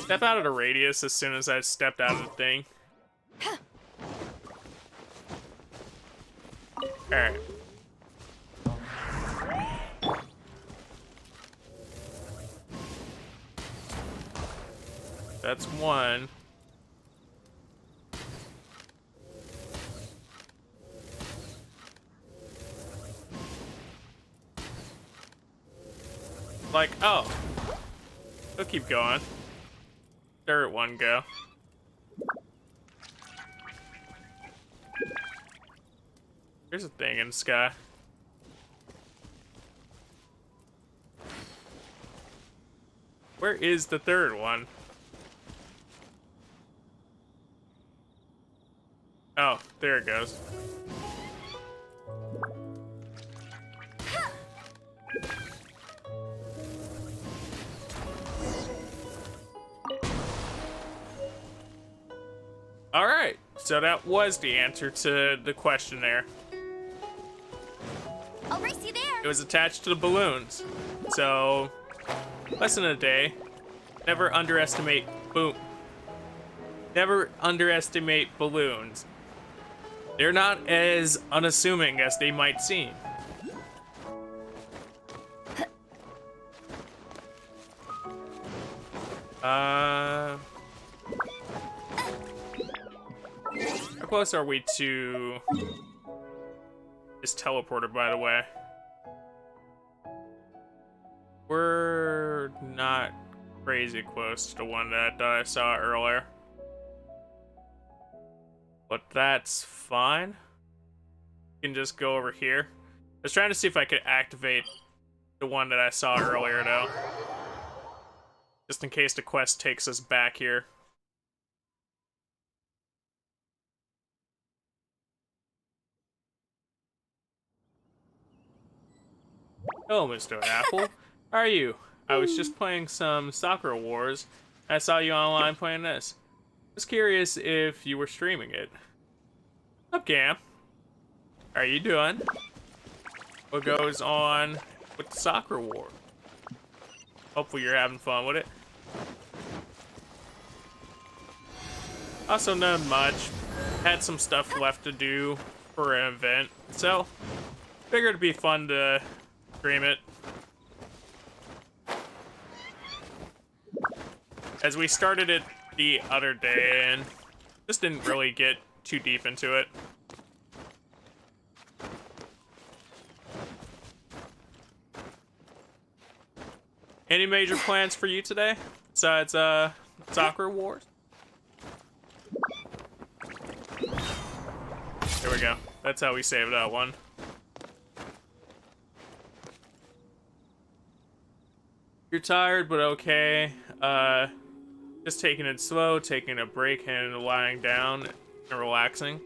step out of the radius as soon as I stepped out of the thing? Alright. That's one. Like, oh. He'll keep going. Third one go. There's a thing in the sky. Where is the third one? Oh, there it goes. All right, so that was the answer to the question there. I'll race you there. It was attached to the balloons. So, lesson of the day: never underestimate Never underestimate balloons. They're not as unassuming as they might seem. How close are we to this teleporter, by the way? We're not crazy close to the one that I saw earlier. But that's fine. You can just go over here. I was trying to see if I could activate the one that I saw earlier, though. Just in case the quest takes us back here. Hello, Mr. Apple. How are you? I was just playing some Soccer Wars. I saw you online playing this. I was curious if you were streaming it. Up, Cam. How are you doing? What goes on with the Soccer War? Hopefully you're having fun with it. Also, not much. Had some stuff left to do for an event, so figured it'd be fun to stream it. As we started it the other day and just didn't really get too deep into it. Any major plans for you today besides Soccer Wars? There we go. That's how we saved that one. You're tired, but okay. Just taking it slow, taking a break, and lying down and relaxing.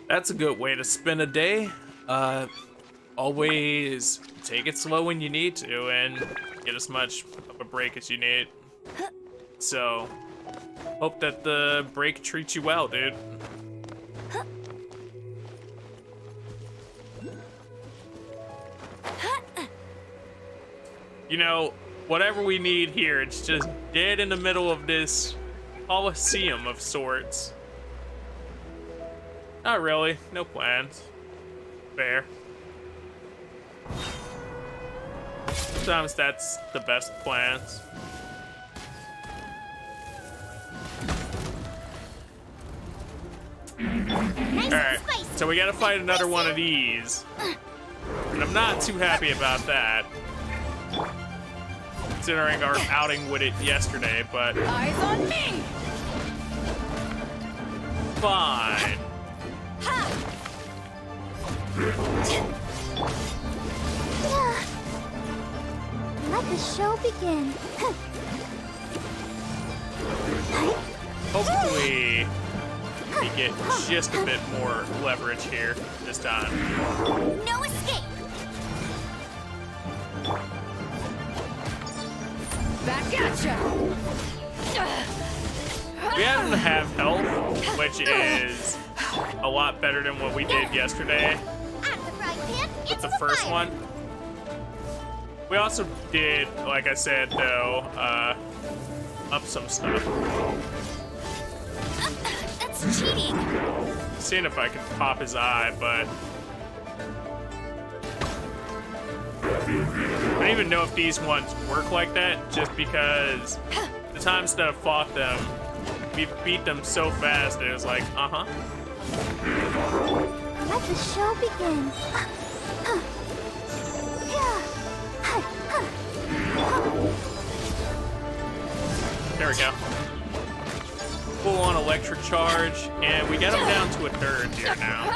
That's a good way to spend a day. Always take it slow when you need to and get as much of a break as you need. So, hope that the break treats you well, dude. You know, whatever we need here, it's just dead in the middle of this coliseum of sorts. Not really, no plans. Fair. Sometimes that's the best plans. Alright, so we gotta fight another one of these. And I'm not too happy about that, considering our outing with it yesterday, but Eyes on me! fine. Let's Let the show begin. Hopefully, we get just a bit more leverage here this time. No escape. Back at ya! We happen to have health, which is a lot better than what we did yesterday Out of the frying pan, with into the first fire. one. We also did, like I said, though, up some stuff. That's cheating. Seeing if I can pop his eye, but I don't even know if these ones work like that, just because the times that I've fought them, we beat them so fast that it was like, Let the show begin. There we go. Full on electric charge, and we get him down to a third here now.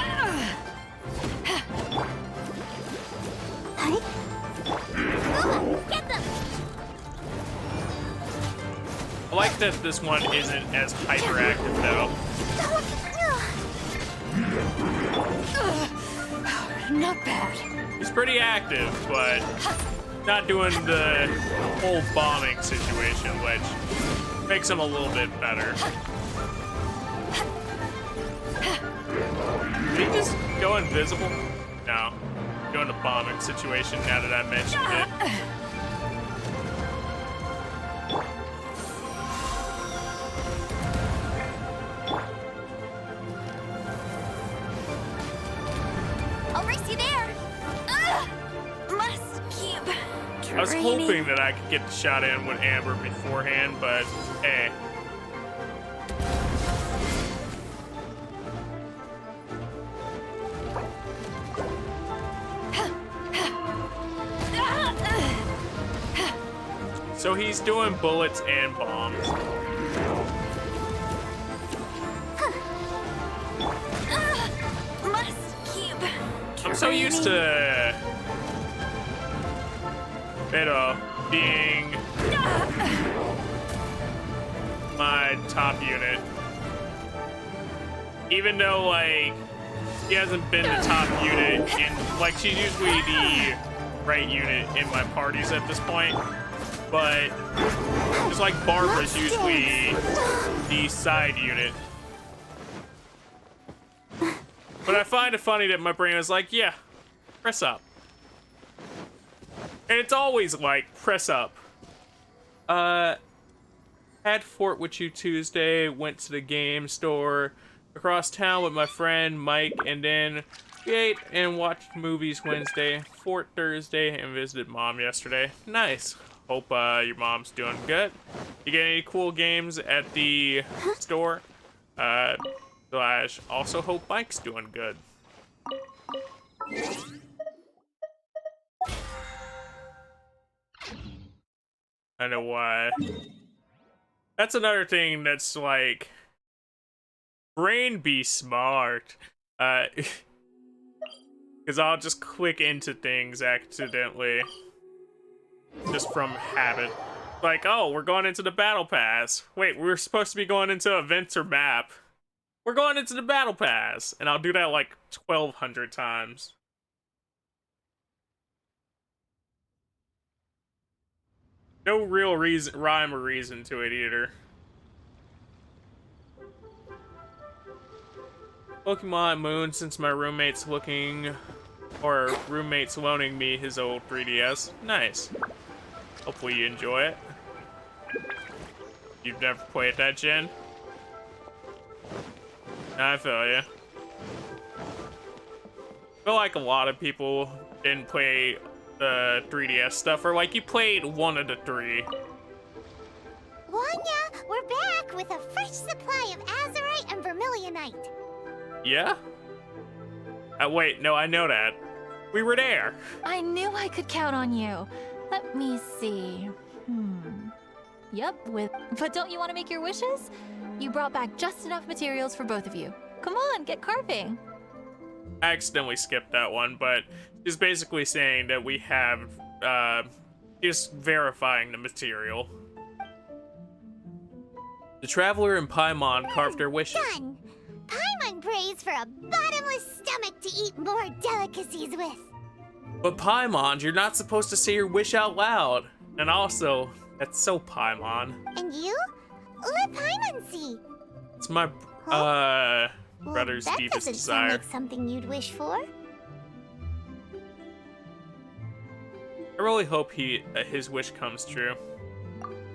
Get them. I like that this one isn't as hyperactive though. Not bad. He's pretty active, but not doing the whole bombing situation, which makes him a little bit better. Did he just go invisible? No. Doing the bombing situation now that I mentioned it. I'll race you there. Must keep I was hoping that I could get the shot in with Amber beforehand, but hey. So he's doing bullets and bombs. Must keep. I'm so used to being my top unit. Even though, like, he hasn't been the top unit, and, like, she's usually the right unit in my parties at this point. But, just like Barbara's usually the side unit. But I find it funny that my brain is like, yeah, press up. And it's always like, press up. Had Fort with you Tuesday, went to the game store, across town with my friend Mike, and then we ate and watched movies Wednesday, Fort Thursday, and visited Mom yesterday. Nice. Hope your mom's doing good. You get any cool games at the store? Slash, also hope Mike's doing good. I know why. That's another thing that's like, brain be smart. Because I'll just click into things accidentally. Just from habit. Like, oh, we're going into the battle pass. Wait, we were supposed to be going into events or map. We're going into the battle pass. And I'll do that like 1,200 times. No real reason, rhyme or reason to it either. Pokemon Moon, since my roommate's loaning me his old 3DS. Nice. Hopefully you enjoy it. You've never played that gen? I feel ya. I feel like a lot of people didn't play the 3DS stuff, or like you played one of the three. Wanya, we're back with a fresh supply of azurite and vermilionite. Yeah? Wait, no, I know that. We were there. I knew I could count on you. Let me see. Yep, but don't you want to make your wishes? You brought back just enough materials for both of you. Come on, get carving. I accidentally skipped that one, but she's basically saying that we have Just verifying the material. The traveler and Paimon carved their wishes. Done. Paimon prays for a bottomless stomach to eat more delicacies with. But Paimon, you're not supposed to say your wish out loud. And also, that's so Paimon. And you? Let Paimon see. It's my, brother's that deepest doesn't desire. sound like something you'd wish for. I really hope his wish comes true.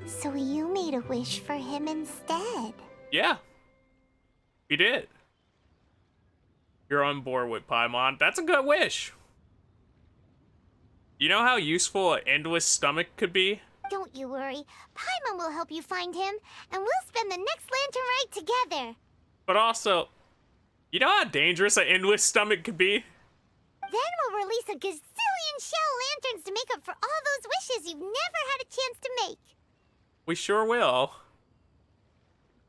So you made a wish for him instead. Yeah. We did. You're on board with Paimon. That's a good wish. You know how useful an endless stomach could be? Don't you worry. Paimon will help you find him, and we'll spend the next lantern rite together. But also, you know how dangerous an endless stomach could be? Then we'll release a gazillion shell lanterns to make up for all those wishes you've never had a chance to make. We sure will.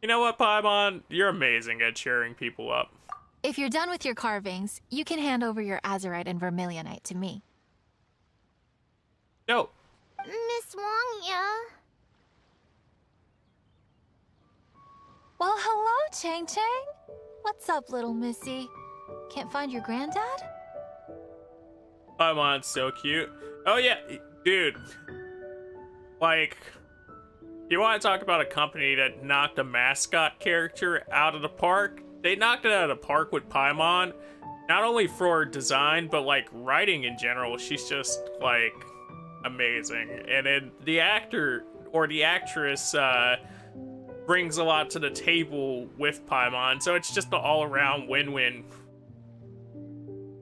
You know what, Paimon? You're amazing at cheering people up. If you're done with your carvings, you can hand over your azurite and vermilionite to me. Dope. Miss Wangya. Well, hello, Chang Chang. What's up, little missy? Can't find your granddad? Paimon's so cute. Oh yeah, dude. Like, you want to talk about a company that knocked a mascot character out of the park? They knocked it out of the park with Paimon. Not only for design, but like writing in general. She's just like amazing. And then the actor or the actress brings a lot to the table with Paimon. So it's just an all-around win-win.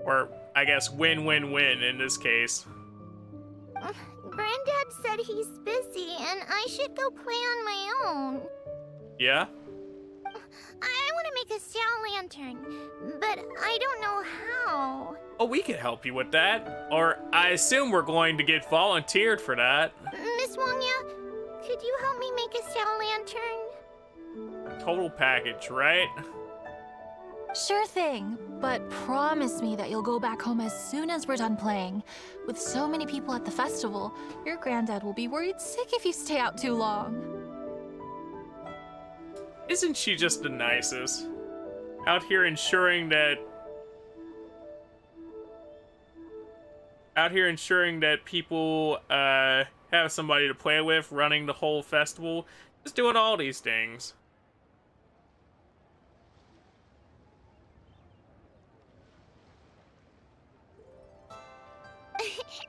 Or I guess win-win-win in this case. Granddad said he's busy and I should go play on my own. Yeah? I want to make a Xiao lantern, but I don't know how. Oh, we can help you with that. Or I assume we're going to get volunteered for that. Miss Wangya, could you help me make a Xiao lantern? Total package, right? Sure thing, but promise me that you'll go back home as soon as we're done playing. With so many people at the festival, your granddad will be worried sick if you stay out too long. Isn't she just the nicest? Out here ensuring that people have somebody to play with, running the whole festival, just doing all these things.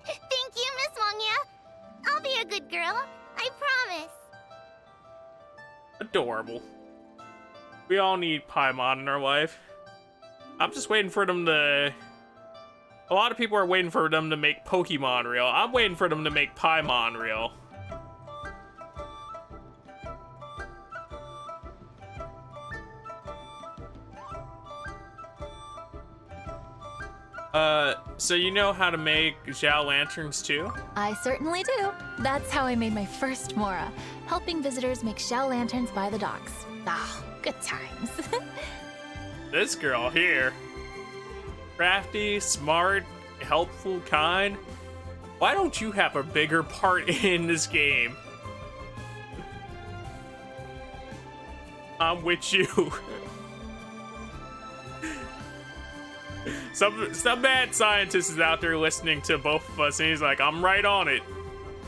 Thank you, Miss Wangya. I'll be a good girl. I promise. Adorable. We all need Paimon in our life. I'm just waiting for them to... A lot of people are waiting for them to make Pokemon real. I'm waiting for them to make Paimon real. So you know how to make Xiao lanterns too? I certainly do. That's how I made my first Mora, helping visitors make shell lanterns by the docks. Ah, good times. This girl here. Crafty, smart, helpful, kind. Why don't you have a bigger part in this game? I'm with you. Some mad scientist is out there listening to both of us, and he's like, I'm right on it.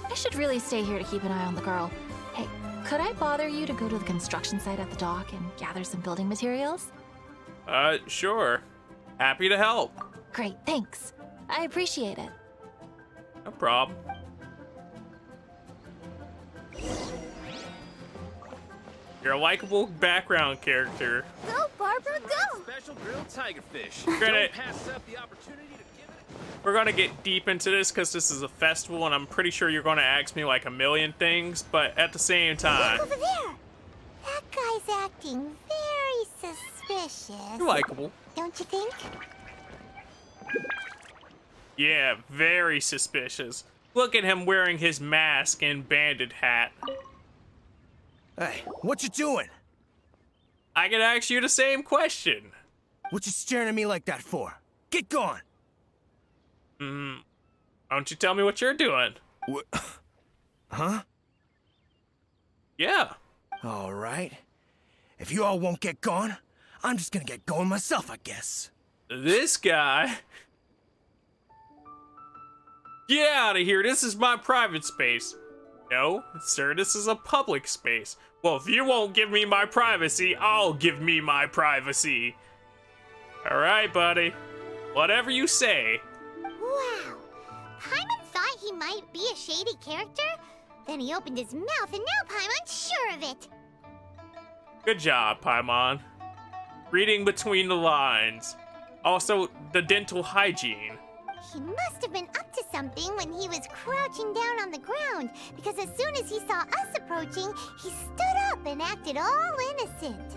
I should really stay here to keep an eye on the girl. Hey, could I bother you to go to the construction site at the dock and gather some building materials? Sure. Happy to help. Great, thanks. I appreciate it. No problem. You're a likable background character. Go, Barbara, go! Special grilled tigerfish. We're gonna, Don't pass up the opportunity to give it. we're gonna get deep into this because this is a festival, and I'm pretty sure you're gonna ask me like a million things, but at the same time, Look over there! That guy's acting very suspicious. you're likable. Don't you think? Yeah, very suspicious. Look at him wearing his mask and bandit hat. Hey, what you doing? I could ask you the same question. What you staring at me like that for? Get gone! Why don't you tell me what you're doing? Huh? Yeah. All right. If you all won't get gone, I'm just gonna get going myself, I guess. This guy. Get out of here. This is my private space. No, sir, this is a public space. Well, if you won't give me my privacy, I'll give me my privacy. All right, buddy. Whatever you say. Wow. Paimon thought he might be a shady character. Then he opened his mouth and now Paimon's sure of it. Good job, Paimon. Reading between the lines. Also, the dental hygiene. He must have been up to something when he was crouching down on the ground, because as soon as he saw us approaching, he stood up and acted all innocent.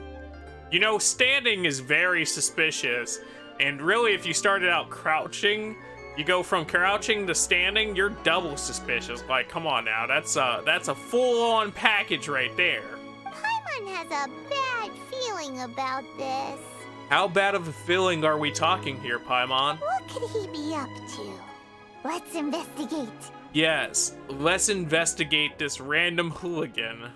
You know, standing is very suspicious. And really, if you started out crouching, you go from crouching to standing, you're double suspicious. Like, come on now, that's a full-on package right there. Paimon has a bad feeling about this. How bad of a feeling are we talking here, Paimon? What could he be up to? Let's investigate. Yes, let's investigate this random hooligan.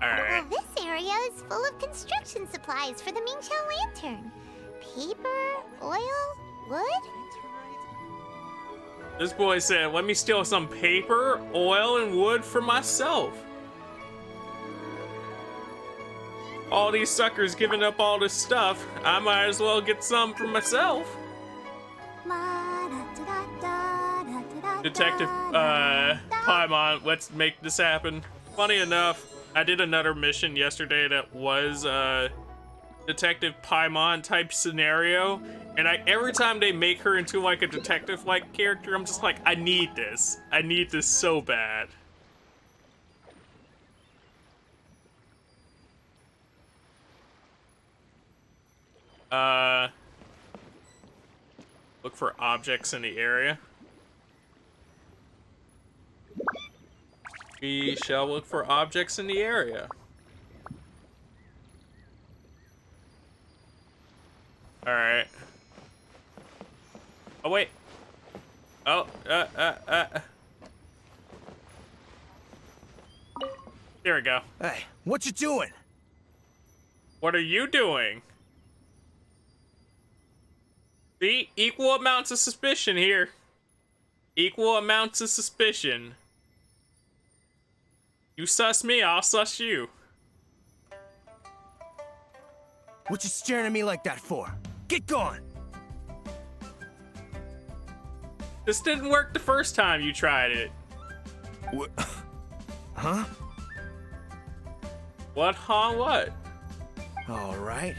Alright. Well, this area is full of construction supplies for the Mingqiao lantern. Paper, oil, wood. This boy said, let me steal some paper, oil, and wood for myself. All these suckers giving up all this stuff, I might as well get some for myself. Detective, Paimon, let's make this happen. Funny enough, I did another mission yesterday that was Detective Paimon type scenario, and every time they make her into like a detective-like character, I'm just like, I need this. I need this so bad. Look for objects in the area. We shall look for objects in the area. Alright. Oh, wait. Oh, Here we go. Hey, what you doing? What are you doing? See? Equal amounts of suspicion here. Equal amounts of suspicion. You sus me, I'll sus you. What you staring at me like that for? Get gone! This didn't work the first time you tried it. What? Huh? What, huh, what? All right.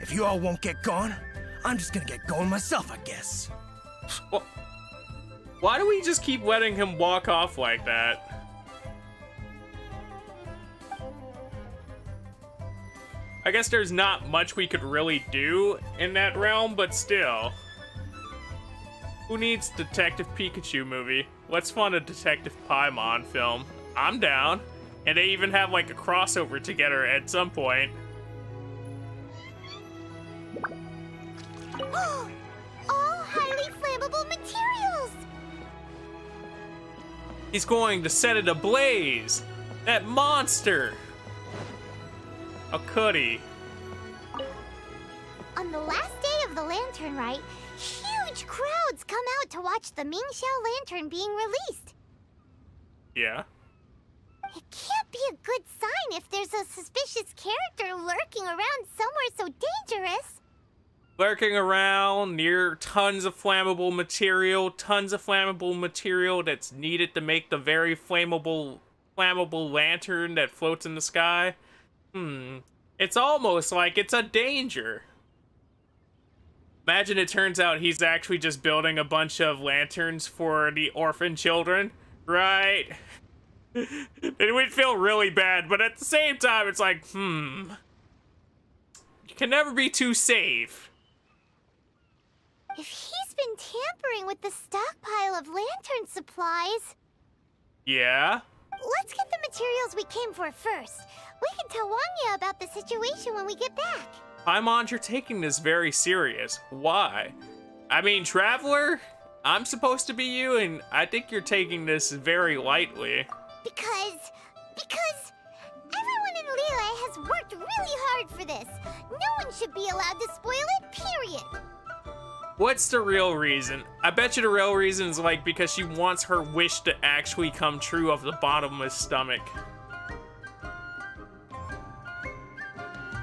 If you all won't get gone, I'm just gonna get going myself, I guess. Well, why do we just keep letting him walk off like that? I guess there's not much we could really do in that realm, but still. Who needs Detective Pikachu movie? Let's fund a Detective Paimon film. I'm down. And they even have like a crossover together at some point. All highly flammable materials! He's going to set it ablaze! That monster! How could he? On the last day of the Lantern Rite, huge crowds come out to watch the Mingqiao lantern being released. Yeah. It can't be a good sign if there's a suspicious character lurking around somewhere so dangerous. Lurking around near tons of flammable material that's needed to make the very flammable lantern that floats in the sky. It's almost like it's a danger. Imagine it turns out he's actually just building a bunch of lanterns for the orphan children, right? It would feel really bad, but at the same time, it's like, you can never be too safe. If he's been tampering with the stockpile of lantern supplies... Yeah? Let's get the materials we came for first. We can tell Wangya about the situation when we get back. Paimon, you're taking this very serious. Why? I mean, Traveler, I'm supposed to be you, and I think you're taking this very lightly. Because everyone in Liyue has worked really hard for this. No one should be allowed to spoil it, period. What's the real reason? I bet you the real reason is like because she wants her wish to actually come true of the bottomless stomach.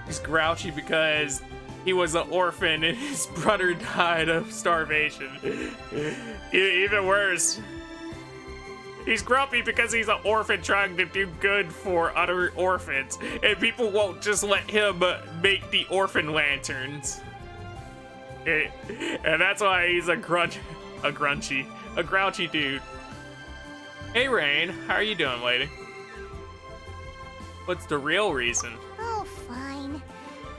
He's grouchy because he was an orphan and his brother died of starvation. Even worse. He's grumpy because he's an orphan trying to do good for other orphans, and people won't just let him make the orphan lanterns. And that's why he's a grouchy dude. Hey Rain, how are you doing, lady? What's the real reason? Oh, fine.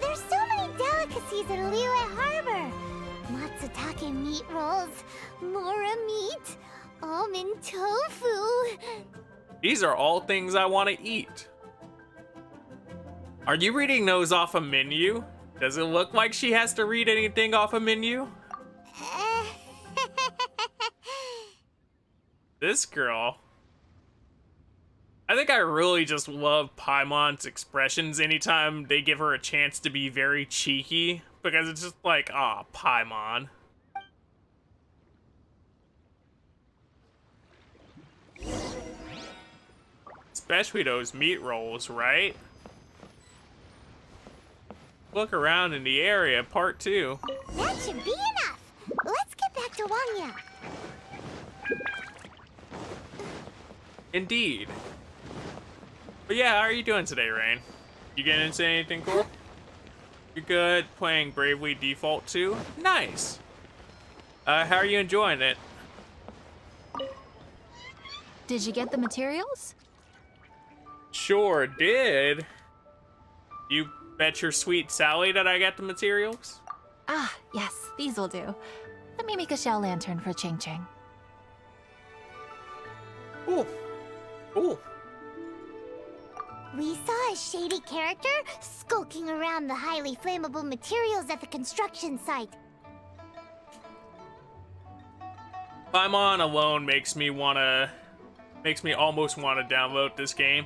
There's so many delicacies in Liyue Harbor. Matsutake meat rolls, mora meat, almond tofu. These are all things I want to eat. Are you reading those off a menu? Does it look like she has to read anything off a menu? This girl. I think I really just love Paimon's expressions anytime they give her a chance to be very cheeky, because it's just like, ah, oh, Paimon. Especially those meat rolls, right? Look around in the area, part 2. That should be enough. Let's get back to Wangya. Indeed. But yeah, how are you doing today, Rain? You getting into anything cool? You're good playing Bravely Default 2? Nice. How are you enjoying it? Did you get the materials? Sure did. You bet your sweet Sally that I got the materials? Ah, yes, these will do. Let me make a Xiao lantern for Ching Ching. Ooh. Ooh. We saw a shady character skulking around the highly flammable materials at the construction site. Paimon alone makes me almost want to download this game.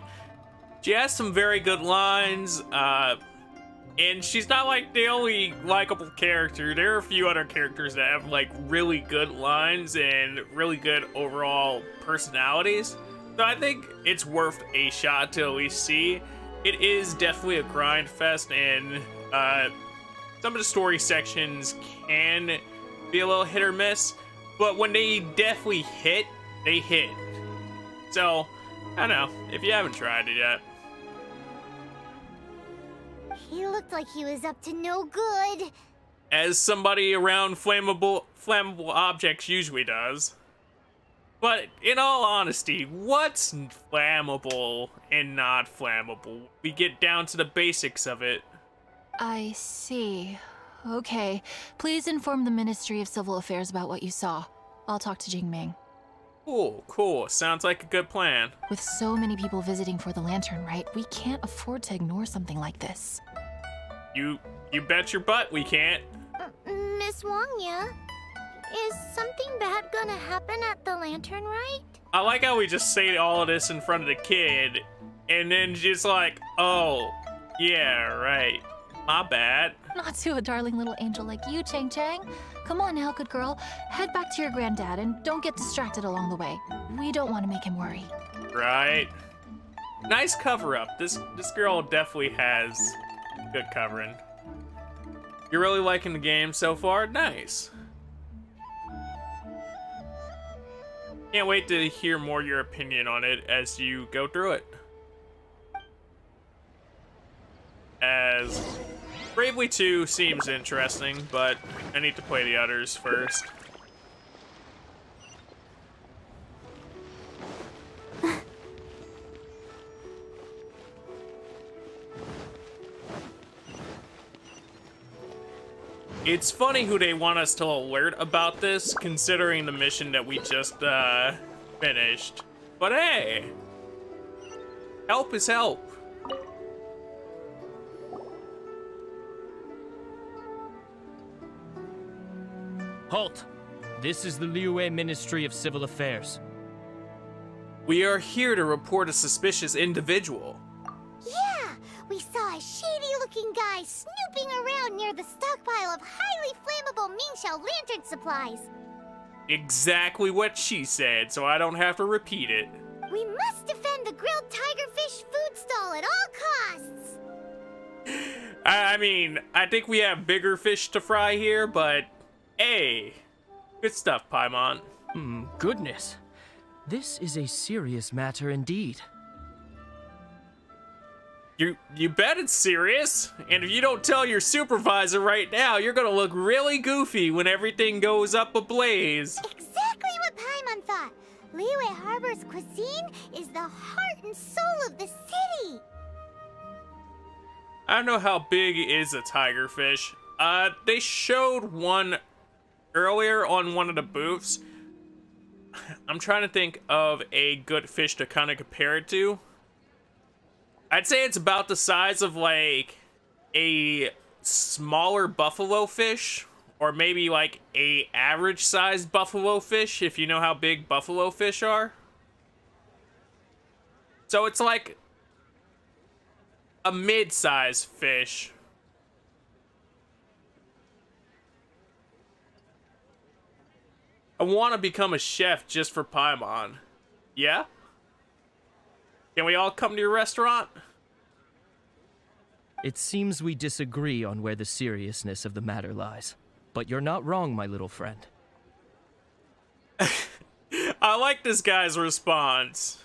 She has some very good lines, and she's not like the only likable character. There are a few other characters that have like really good lines and really good overall personalities. So I think it's worth a shot to at least see. It is definitely a grind fest, and some of the story sections can be a little hit or miss, but when they definitely hit, they hit. So, I don't know, if you haven't tried it yet. He looked like he was up to no good. As somebody around flammable objects usually does. But in all honesty, what's flammable and not flammable? We get down to the basics of it. I see. Okay. Please inform the Ministry of Civil Affairs about what you saw. I'll talk to Jingming. Cool. Sounds like a good plan. With so many people visiting for the lantern, right? We can't afford to ignore something like this. You bet your butt we can't. Miss Wangya, is something bad gonna happen at the lantern, right? I like how we just say all of this in front of the kid, and then just like, oh, yeah, right. My bad. Not to a darling little angel like you, Chang Chang. Come on now, good girl. Head back to your granddad and don't get distracted along the way. We don't want to make him worry. Right. Nice cover-up. This girl definitely has good covering. You're really liking the game so far? Nice. Can't wait to hear more your opinion on it as you go through it. As Bravely 2 seems interesting, but I need to play the others first. It's funny who they want us to alert about this, considering the mission that we just finished. But hey, help is help. Halt! This is the Liyue Ministry of Civil Affairs. We are here to report a suspicious individual. Yeah, we saw a shady-looking guy snooping around near the stockpile of highly flammable Mingxiao lantern supplies. Exactly what she said, so I don't have to repeat it. We must defend the grilled tigerfish food stall at all costs. I mean, I think we have bigger fish to fry here, but hey, good stuff, Paimon. Goodness. This is a serious matter indeed. You bet it's serious. And if you don't tell your supervisor right now, you're gonna look really goofy when everything goes up ablaze. Exactly what Paimon thought. Liyue Harbor's cuisine is the heart and soul of the city. I don't know how big is a tigerfish. They showed one earlier on one of the booths. I'm trying to think of a good fish to kind of compare it to. I'd say it's about the size of like a smaller buffalo fish, or maybe like a average sized buffalo fish, if you know how big buffalo fish are. So it's like a mid-sized fish. I want to become a chef just for Paimon. Yeah? Can we all come to your restaurant? It seems we disagree on where the seriousness of the matter lies. But you're not wrong, my little friend. I like this guy's response.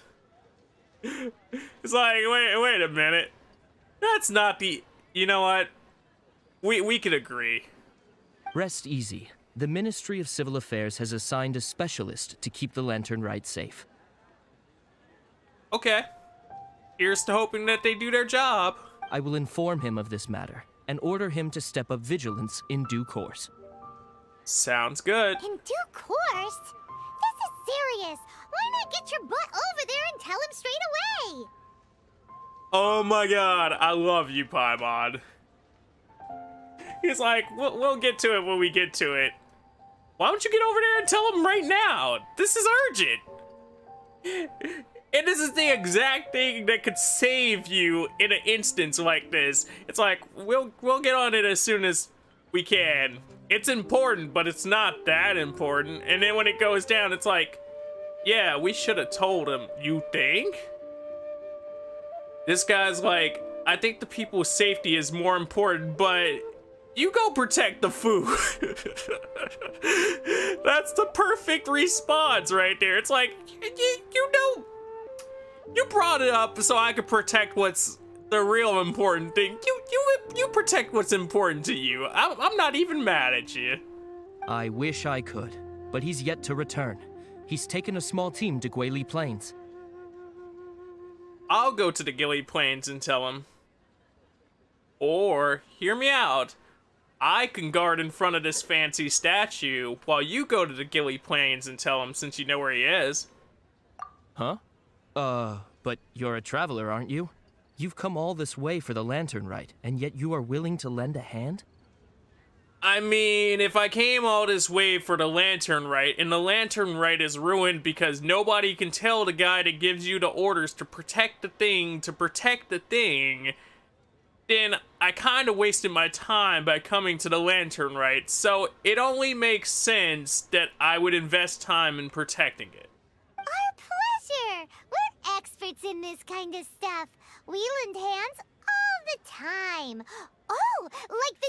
It's like, wait a minute. That's not the... You know what? We could agree. Rest easy. The Ministry of Civil Affairs has assigned a specialist to keep the Lantern Rite safe. Okay. Here's to hoping that they do their job. I will inform him of this matter and order him to step up vigilance in due course. Sounds good. In due course? This is serious. Why not get your butt over there and tell him straight away? Oh my god, I love you, Paimon. He's like, we'll get to it when we get to it. Why don't you get over there and tell him right now? This is urgent. And this is the exact thing that could save you in an instance like this. It's like, we'll get on it as soon as we can. It's important, but it's not that important. And then when it goes down, it's like, yeah, we should have told him. You think? This guy's like, I think the people's safety is more important, but you go protect the food. That's the perfect response right there. It's like, you know, you brought it up so I could protect what's the real important thing. You protect what's important to you. I'm not even mad at you. I wish I could, but he's yet to return. He's taken a small team to Guili Plains. I'll go to the Gilly Plains and tell him. Or, hear me out, I can guard in front of this fancy statue while you go to the Gilly Plains and tell him, since you know where he is. Huh? But you're a traveler, aren't you? You've come all this way for the Lantern Rite, and yet you are willing to lend a hand? I mean, if I came all this way for the Lantern Rite, and the Lantern Rite is ruined because nobody can tell the guy that gives you the orders to protect the thing, then I kind of wasted my time by coming to the Lantern Rite, so it only makes sense that I would invest time in protecting it. Our pleasure! We're experts in this kind of stuff. We lend hands all the time. Oh, like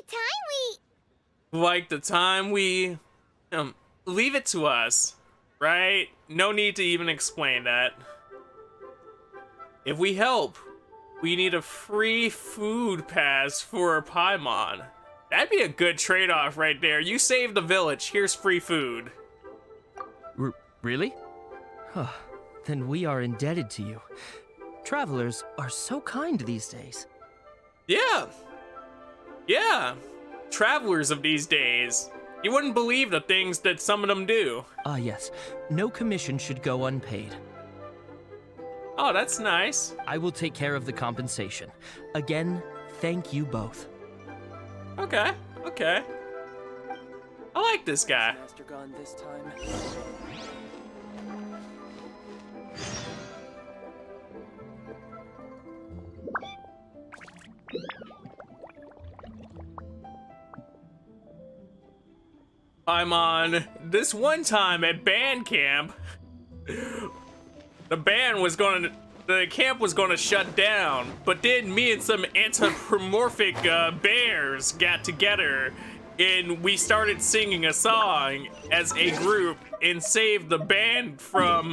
the time we... leave it to us, right? No need to even explain that. If we help, we need a free food pass for Paimon. That'd be a good trade-off right there. You save the village, here's free food. Really? Huh. Then we are indebted to you. Travelers are so kind these days. Yeah. Travelers of these days. You wouldn't believe the things that some of them do. Ah, yes. No commission should go unpaid. Oh, that's nice. I will take care of the compensation. Again, thank you both. Okay. I like this guy. Master gone this time. I'm on this one time at band camp. The camp was gonna shut down, but then me and some anthropomorphic bears got together and we started singing a song as a group and saved the band from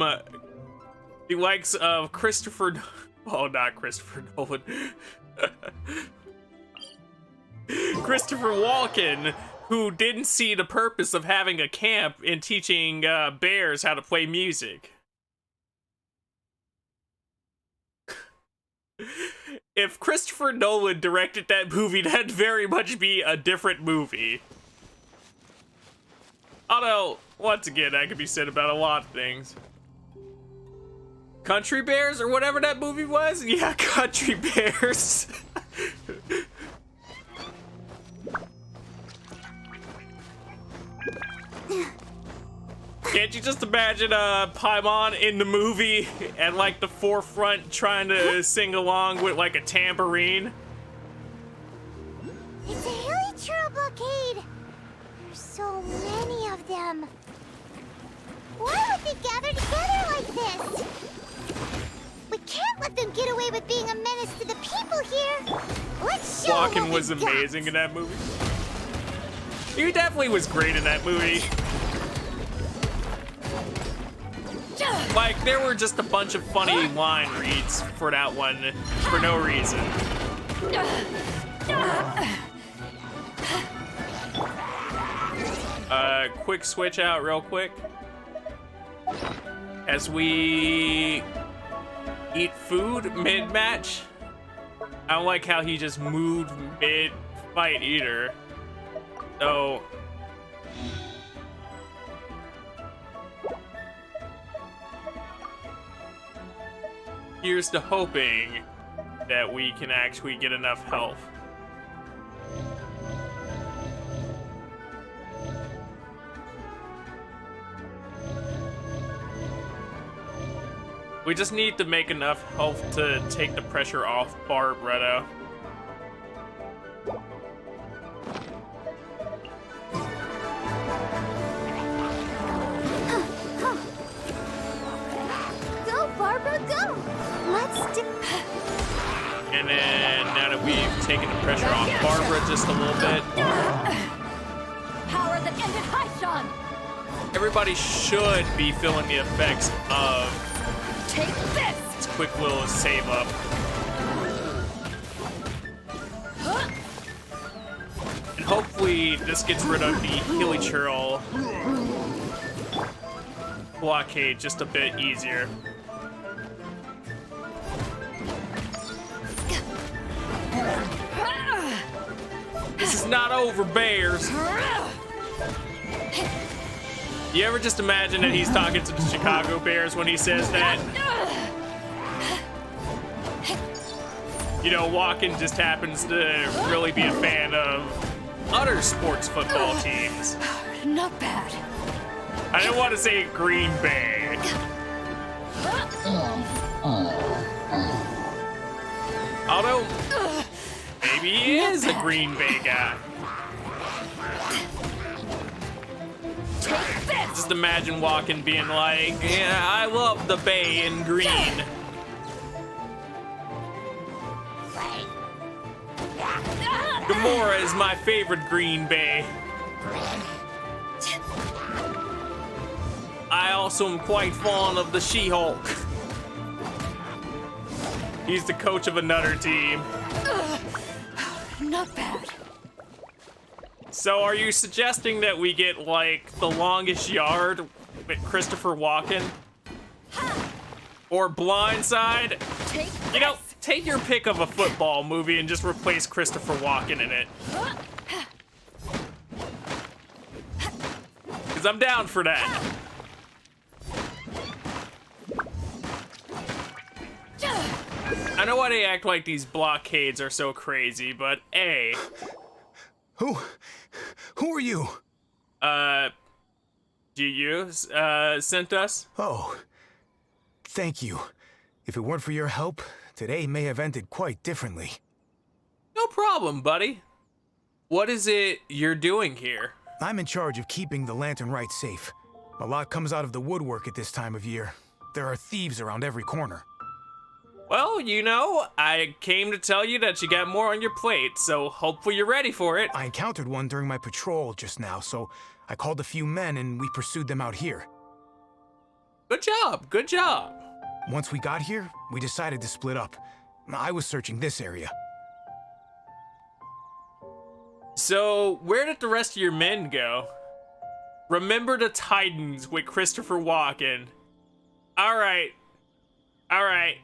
the likes of Christopher Nolan. Christopher Walken, who didn't see the purpose of having a camp and teaching bears how to play music. If Christopher Nolan directed that movie, that'd very much be a different movie. Although, once again, that could be said about a lot of things. Country Bears, or whatever that movie was? Yeah, Country Bears. Can't you just imagine Paimon in the movie at like the forefront trying to sing along with like a tambourine? It's a Heyo Cereal blockade. There's so many of them. Why would they gather together like this? We can't let them get away with being a menace to the people here. Let's show Walken what was we got. amazing in that movie. He definitely was great in that movie. Like, there were just a bunch of funny line reads for that one for no reason. Quick switch out real quick. As we eat food mid-match. I don't like how he just moved mid-fight either. So... here's to hoping that we can actually get enough health. We just need to make enough health to take the pressure off Barbretto. Go, Barbara, go! Let's do... And then, now that we've taken the pressure off Barbara just a little bit, Power that ended Haishan! everybody should be feeling the effects of Take this! this quick little save up. And hopefully this gets rid of the Heyo Cereal blockade just a bit easier. This is not over, Bears. You ever just imagine that he's talking to the Chicago Bears when he says that? You know, Walken just happens to really be a fan of other sports football teams. Not bad. I didn't want to say Green Bay. Although, maybe he is a Green Bay guy. Just imagine Walken being like, yeah, I love the Bay in green. Gamora is my favorite Green Bay. I also am quite fond of the She-Hulk. He's the coach of another team. Not bad. So are you suggesting that we get, like, The Longest Yard with Christopher Walken? Or Blindside? You know, take your pick of a football movie and just replace Christopher Walken in it. Because I'm down for that. I know why they act like these blockades are so crazy, but A. Who are you? you sent us. Oh, thank you. If it weren't for your help, today may have ended quite differently. No problem, buddy. What is it you're doing here? I'm in charge of keeping the Lantern Rite safe. A lot comes out of the woodwork at this time of year. There are thieves around every corner. Well, you know, I came to tell you that you got more on your plate, so hopefully you're ready for it. I encountered one during my patrol just now, so I called a few men and we pursued them out here. Good job, good job. Once we got here, we decided to split up. I was searching this area. So, where did the rest of your men go? Remember the Titans with Christopher Walken. Alright,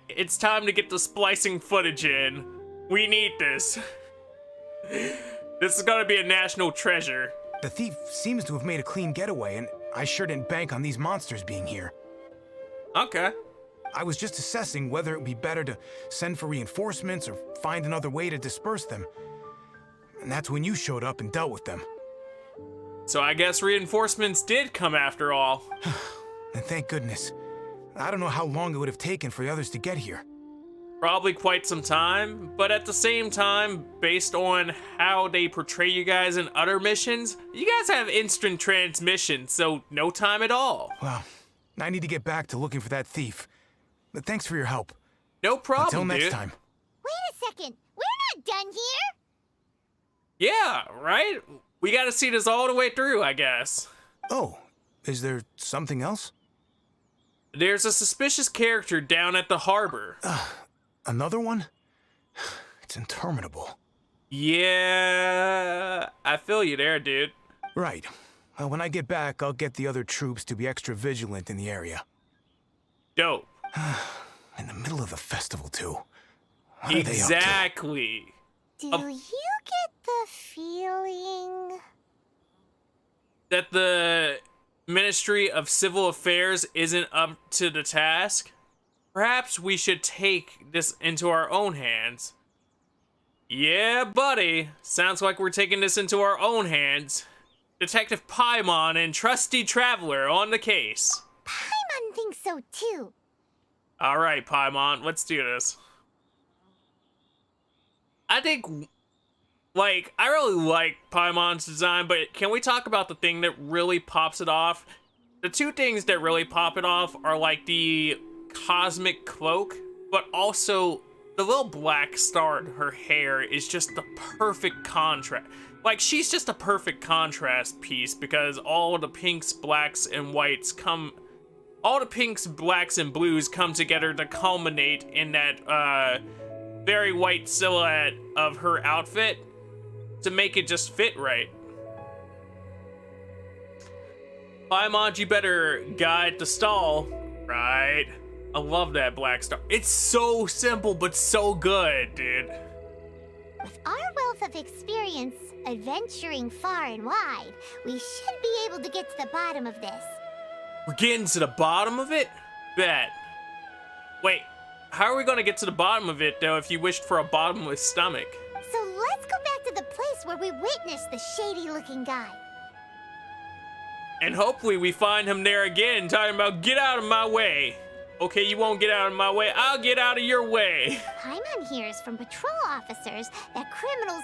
it's time to get the splicing footage in. We need this. This is gonna be a national treasure. The thief seems to have made a clean getaway, and I sure didn't bank on these monsters being here. Okay. I was just assessing whether it would be better to send for reinforcements or find another way to disperse them. And that's when you showed up and dealt with them. So I guess reinforcements did come after all. And thank goodness. I don't know how long it would have taken for the others to get here. Probably quite some time, but at the same time, based on how they portray you guys in other missions, you guys have instant transmission, so no time at all. Well, I need to get back to looking for that thief. But thanks for your help. No problem, Until next dude. time. Wait a second. We're not done here. Yeah, right? We gotta see this all the way through, I guess. Oh, is there something else? There's a suspicious character down at the harbor. Another one? It's interminable. Yeah, I feel you there, dude. Right. Well, when I get back, I'll get the other troops to be extra vigilant in the area. Dope. In the middle of the festival, too. What are they up to? Exactly. Do you get the feeling? That the Ministry of Civil Affairs isn't up to the task? Perhaps we should take this into our own hands. Yeah, buddy. Sounds like we're taking this into our own hands. Detective Paimon and Trusty Traveler on the case. Paimon thinks so too. Alright, Paimon, let's do this. I think, like, I really like Paimon's design, but can we talk about the thing that really pops it off? The two things that really pop it off are, like, the cosmic cloak, but also the little black star in her hair is just the perfect contrast. Like, she's just a perfect contrast piece because all the pinks, blacks, and whites come... All the pinks, blacks, and blues come together to culminate in that, very white silhouette of her outfit to make it just fit right. Paimon, you better guide the stall. Right. I love that black star. It's so simple, but so good, dude. With our wealth of experience adventuring far and wide, we should be able to get to the bottom of this. We're getting to the bottom of it? Bet. Wait, how are we gonna get to the bottom of it, though, if you wished for a bottomless stomach? So let's go back to the place where we witnessed the shady-looking guy. And hopefully we find him there again, talking about, get out of my way. Okay, you won't get out of my way, I'll get out of your way. Paimon hears from patrol officers that criminals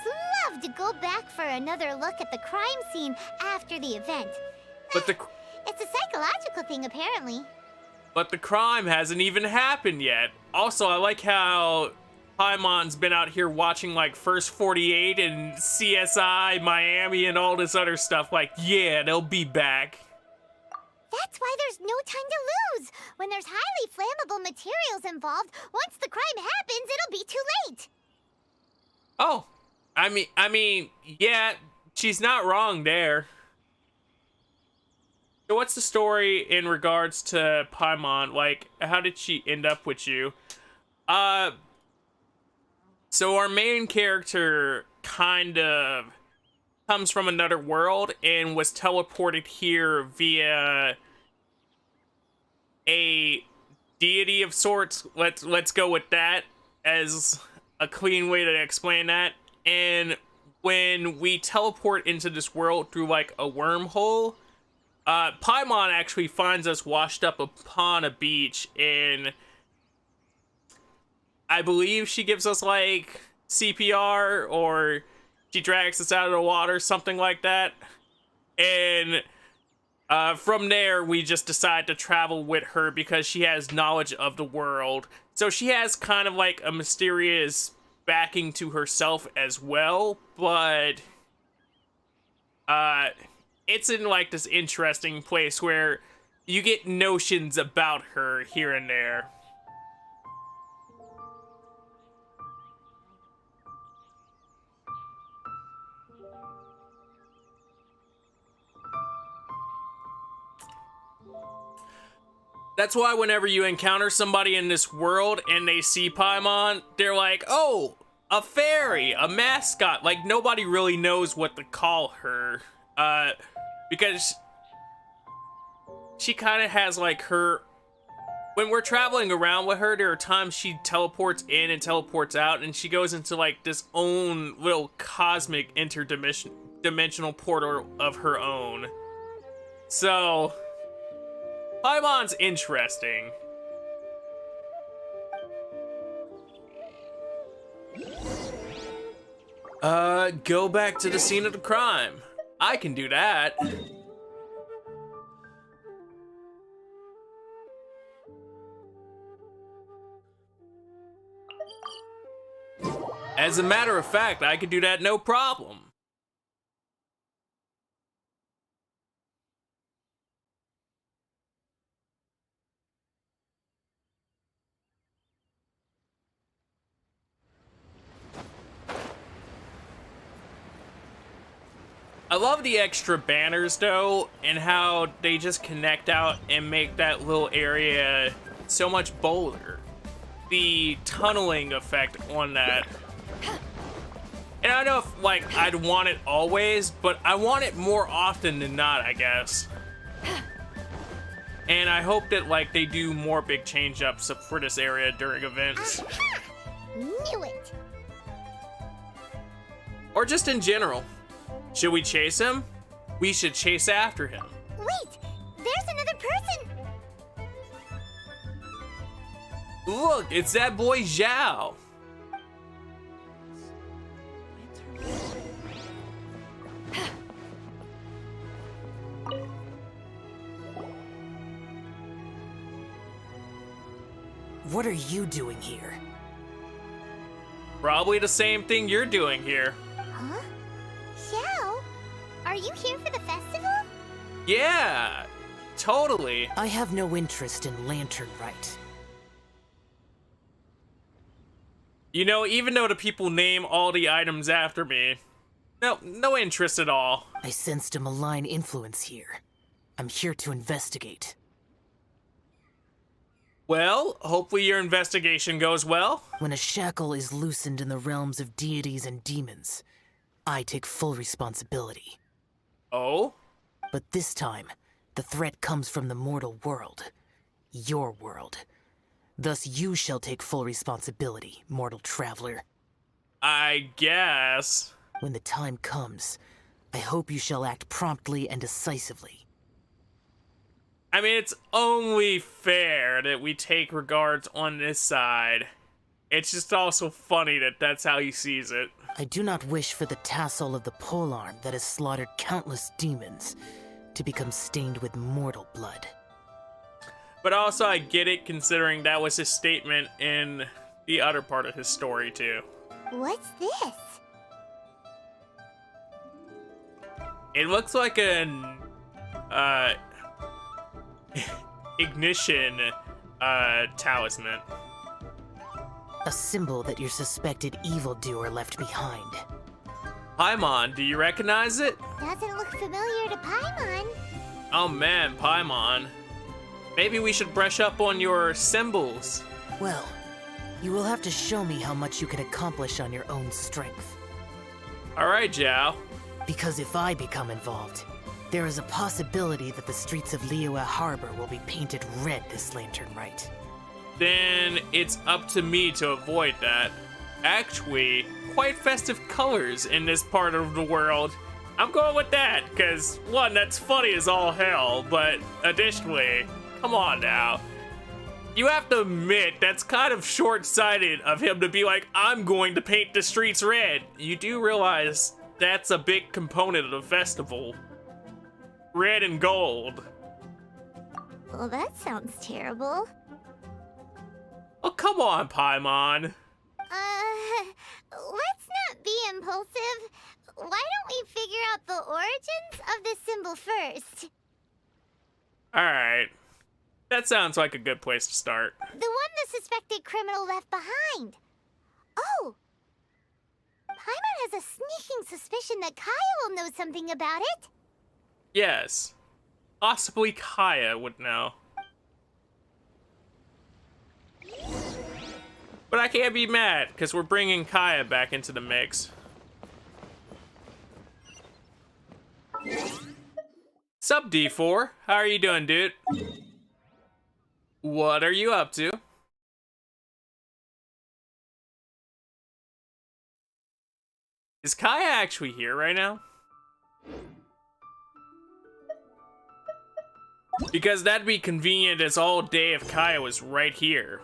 love to go back for another look at the crime scene after the event. But It's a psychological thing, apparently. But the crime hasn't even happened yet. Also, I like how Paimon's been out here watching, like, First 48 and CSI Miami and all this other stuff. Like, yeah, they'll be back. That's why there's no time to lose. When there's highly flammable materials involved, once the crime happens, it'll be too late. Oh, I mean, yeah, she's not wrong there. So what's the story in regards to Paimon? Like, how did she end up with you? So our main character kind of comes from another world and was teleported here via a deity of sorts. Let's go with that as a clean way to explain that. And when we teleport into this world through like a wormhole, Paimon actually finds us washed up upon a beach, and I believe she gives us like CPR, or she drags us out of the water, something like that. And from there, we just decide to travel with her because she has knowledge of the world. So she has kind of like a mysterious backing to herself as well, but it's in like this interesting place where you get notions about her here and there. That's why whenever you encounter somebody in this world and they see Paimon, they're like, oh, a fairy, a mascot. Like, nobody really knows what to call her. Because she kind of has like her... When we're traveling around with her, there are times she teleports in and teleports out, and she goes into like this own little cosmic interdimensional portal of her own. So... Paimon's interesting. Go back to the scene of the crime. I can do that. As a matter of fact, I could do that no problem. I love the extra banners though, and how they just connect out and make that little area so much bolder. The tunneling effect on that. And I don't know if like I'd want it always, but I want it more often than not, I guess. And I hope that like they do more big change-ups for this area during events. Knew it. Or just in general. Should we chase him? We should chase after him. Wait, there's another person. Look, it's that boy Xiao. What are you doing here? Probably the same thing you're doing here. Huh? Xiao, are you here for the festival? Yeah, totally. I have no interest in Lantern Rite. You know, even though the people name all the items after me, no interest at all. I sensed a malign influence here. I'm here to investigate. Well, hopefully your investigation goes well. When a shackle is loosened in the realms of deities and demons, I take full responsibility. Oh? But this time, the threat comes from the mortal world. Your world. Thus you shall take full responsibility, mortal traveler. I guess. When the time comes, I hope you shall act promptly and decisively. I mean, it's only fair that we take regards on this side. It's just also funny that that's how he sees it. I do not wish for the tassel of the polearm that has slaughtered countless demons to become stained with mortal blood. But also, I get it, considering that was his statement in the other part of his story, too. What's this? It looks like an, ignition, talisman. A symbol that your suspected evildoer left behind. Paimon, do you recognize it? Doesn't look familiar to Paimon. Oh man, Paimon. Maybe we should brush up on your symbols. Well, you will have to show me how much you can accomplish on your own strength. Alright, Xiao. Because if I become involved, there is a possibility that the streets of Liyue Harbor will be painted red this Lantern Rite. Then it's up to me to avoid that. actually quite festive colors in this part of the world. I'm going with that, because one, that's funny as all hell, but additionally, come on now. You have to admit, that's kind of short-sighted of him to be like, I'm going to paint the streets red. You do realize that's a big component of the festival. Red and gold. Well, that sounds terrible. Oh, come on, Paimon. Let's not be impulsive. Why don't we figure out the origins of the symbol first? Alright. That sounds like a good place to start. The one the suspected criminal left behind. Oh! Paimon has a sneaking suspicion that Kaya will know something about it. Yes. Possibly Kaya would know. But I can't be mad, because we're bringing Kaya back into the mix. Sup, D4? How are you doing, dude? What are you up to? Is Kaya actually here right now? Because that'd be convenient as all day if Kaya was right here.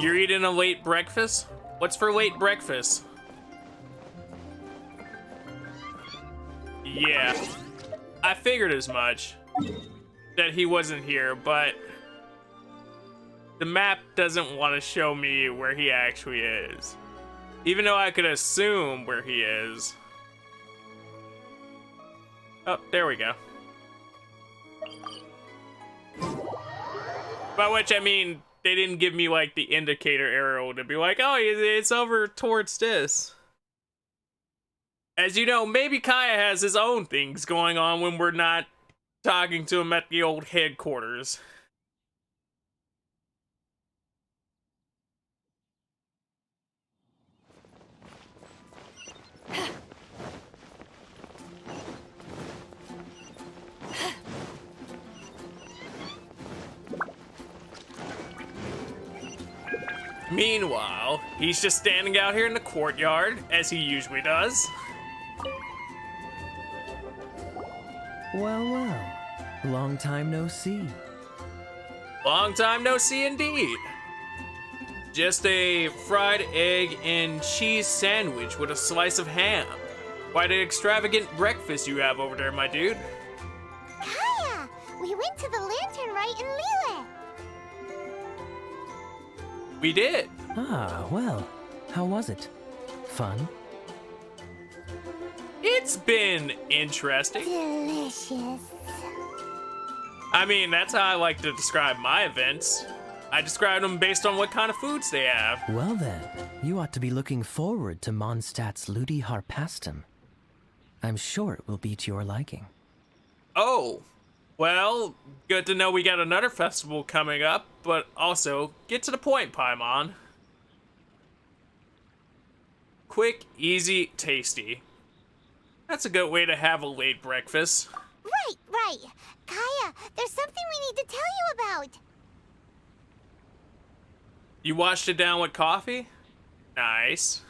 You're eating a late breakfast? What's for late breakfast? Yeah, I figured as much, that he wasn't here, but the map doesn't want to show me where he actually is. Even though I could assume where he is. Oh, there we go. By which I mean, they didn't give me like the indicator arrow to be like, oh, it's over towards this. As you know, maybe Kaya has his own things going on when we're not talking to him at the old headquarters. Meanwhile, he's just standing out here in the courtyard, as he usually does. Well, well. Long time no see. Long time no see indeed. Just a fried egg and cheese sandwich with a slice of ham. Quite an extravagant breakfast you have over there, my dude. Kaya! We went to the lantern rite in Liyue. We did. Ah, well. How was it? Fun? It's been interesting. Delicious. I mean, that's how I like to describe my events. I describe them based on what kind of foods they have. Well then, you ought to be looking forward to Mondstadt's Ludi Harpastum. I'm sure it will be to your liking. Oh, well, good to know we got another festival coming up, but also, get to the point, Paimon. Quick, easy, tasty. That's a good way to have a late breakfast. Right. Kaya, there's something we need to tell you about. You washed it down with coffee? Nice.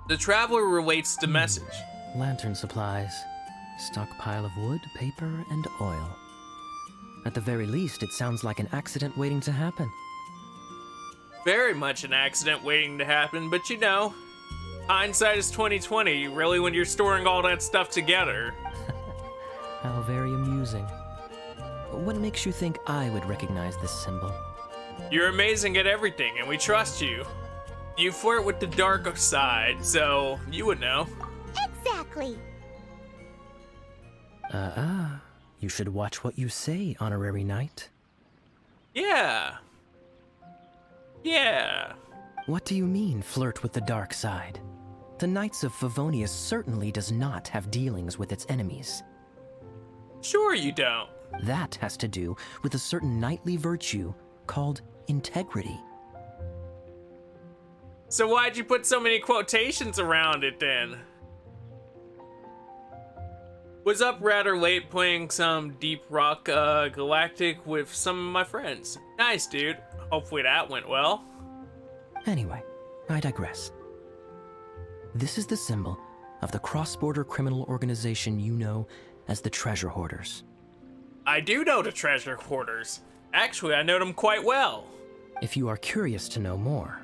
The traveler relates the message. Lantern supplies. Stockpile of wood, paper, and oil. At the very least, it sounds like an accident waiting to happen. Very much an accident waiting to happen, but you know, hindsight is 20/20, really, when you're storing all that stuff together. How very amusing. What makes you think I would recognize this symbol? You're amazing at everything, and we trust you. You flirt with the dark side, so you would know. Exactly. You should watch what you say, honorary knight. Yeah. Yeah. What do you mean, flirt with the dark side? The Knights of Favonius certainly does not have dealings with its enemies. Sure you don't. That has to do with a certain knightly virtue called integrity. So why'd you put so many quotations around it then? Was up rather late playing some Deep Rock Galactic with some of my friends. Nice, dude. Hopefully that went well. Anyway, I digress. This is the symbol of the cross-border criminal organization you know as the Treasure Hoarders. I do know the Treasure Hoarders. Actually, I know them quite well. If you are curious to know more,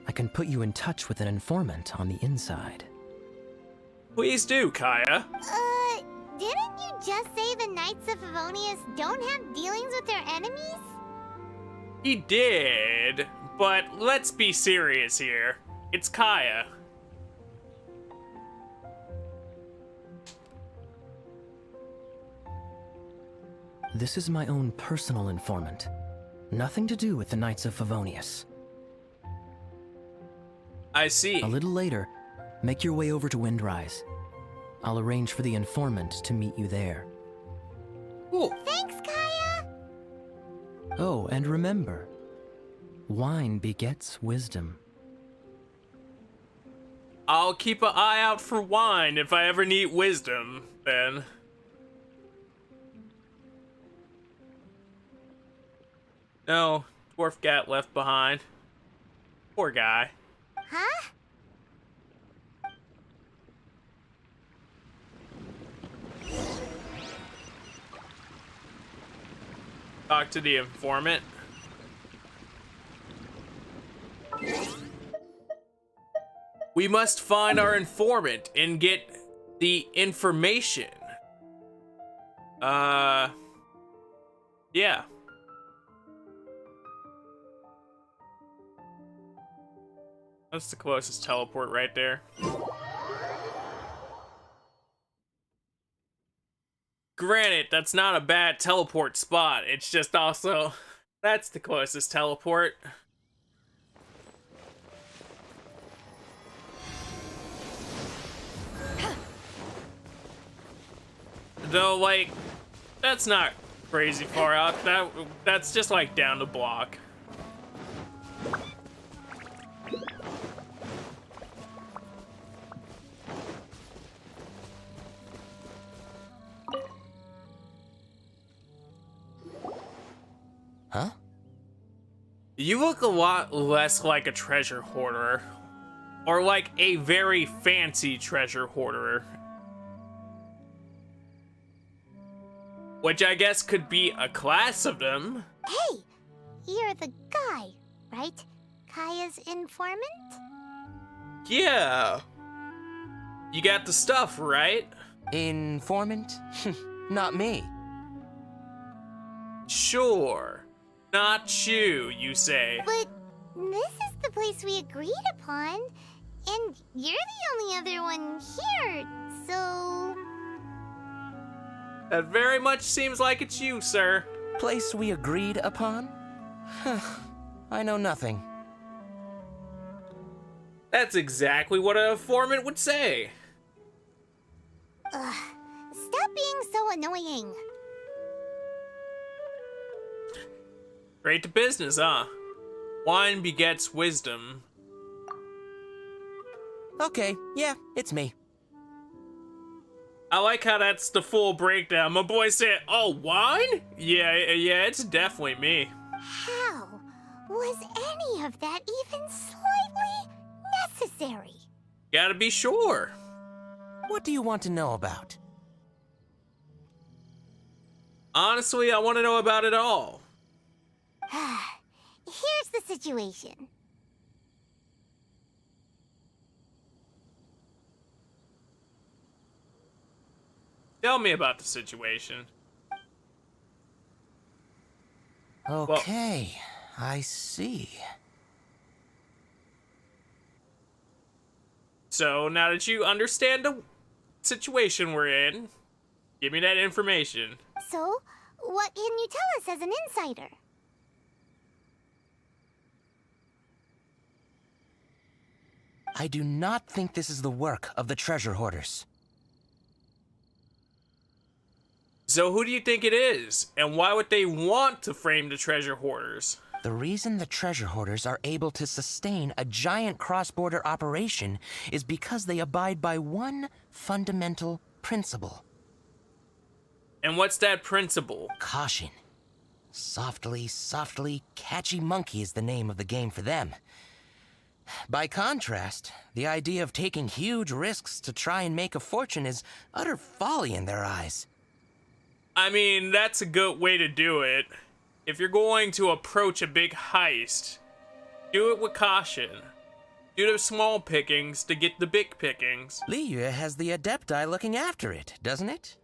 I can put you in touch with an informant on the inside. Please do, Kaya. Didn't you just say the Knights of Favonius don't have dealings with their enemies? He did, but let's be serious here. It's Kaya. This is my own personal informant. Nothing to do with the Knights of Favonius. I see. A little later, make your way over to Windrise. I'll arrange for the informant to meet you there. Cool. Thanks, Kaya! Oh, and remember, wine begets wisdom. I'll keep an eye out for wine if I ever need wisdom, then. No, dwarf got left behind. Poor guy. Huh? Talk to the informant. We must find our informant and get the information. Yeah. That's the closest teleport right there. Granted, that's not a bad teleport spot. It's just also, that's the closest teleport. Though, like, that's not crazy far out. That's just like down the block. Huh? You look a lot less like a treasure hoarder. Or like a very fancy treasure hoarder. Which I guess could be a class of them. Hey, you're the guy, right? Kaya's informant? Yeah. You got the stuff, right? Informant? Not me. Sure. Not you, you say. But this is the place we agreed upon, and you're the only other one here, so... That very much seems like it's you, sir. Place we agreed upon? I know nothing. That's exactly what an informant would say. Ugh, stop being so annoying. Straight to business, huh? Wine begets wisdom. Okay, yeah, it's me. I like how that's the full breakdown. My boy said, oh, wine? Yeah, it's definitely me. How was any of that even slightly necessary? Gotta be sure. What do you want to know about? Honestly, I want to know about it all. Here's the situation. Tell me about the situation. Okay, I see. So, now that you understand the situation we're in, give me that information. So, what can you tell us as an insider? I do not think this is the work of the treasure hoarders. So who do you think it is? And why would they want to frame the treasure hoarders? The reason the treasure hoarders are able to sustain a giant cross-border operation is because they abide by one fundamental principle. And what's that principle? Caution. Softly, softly, catchy monkey is the name of the game for them. By contrast, the idea of taking huge risks to try and make a fortune is utter folly in their eyes. I mean, that's a good way to do it. If you're going to approach a big heist, do it with caution. Do the small pickings to get the big pickings. Liyue has the Adepti looking after it, doesn't it?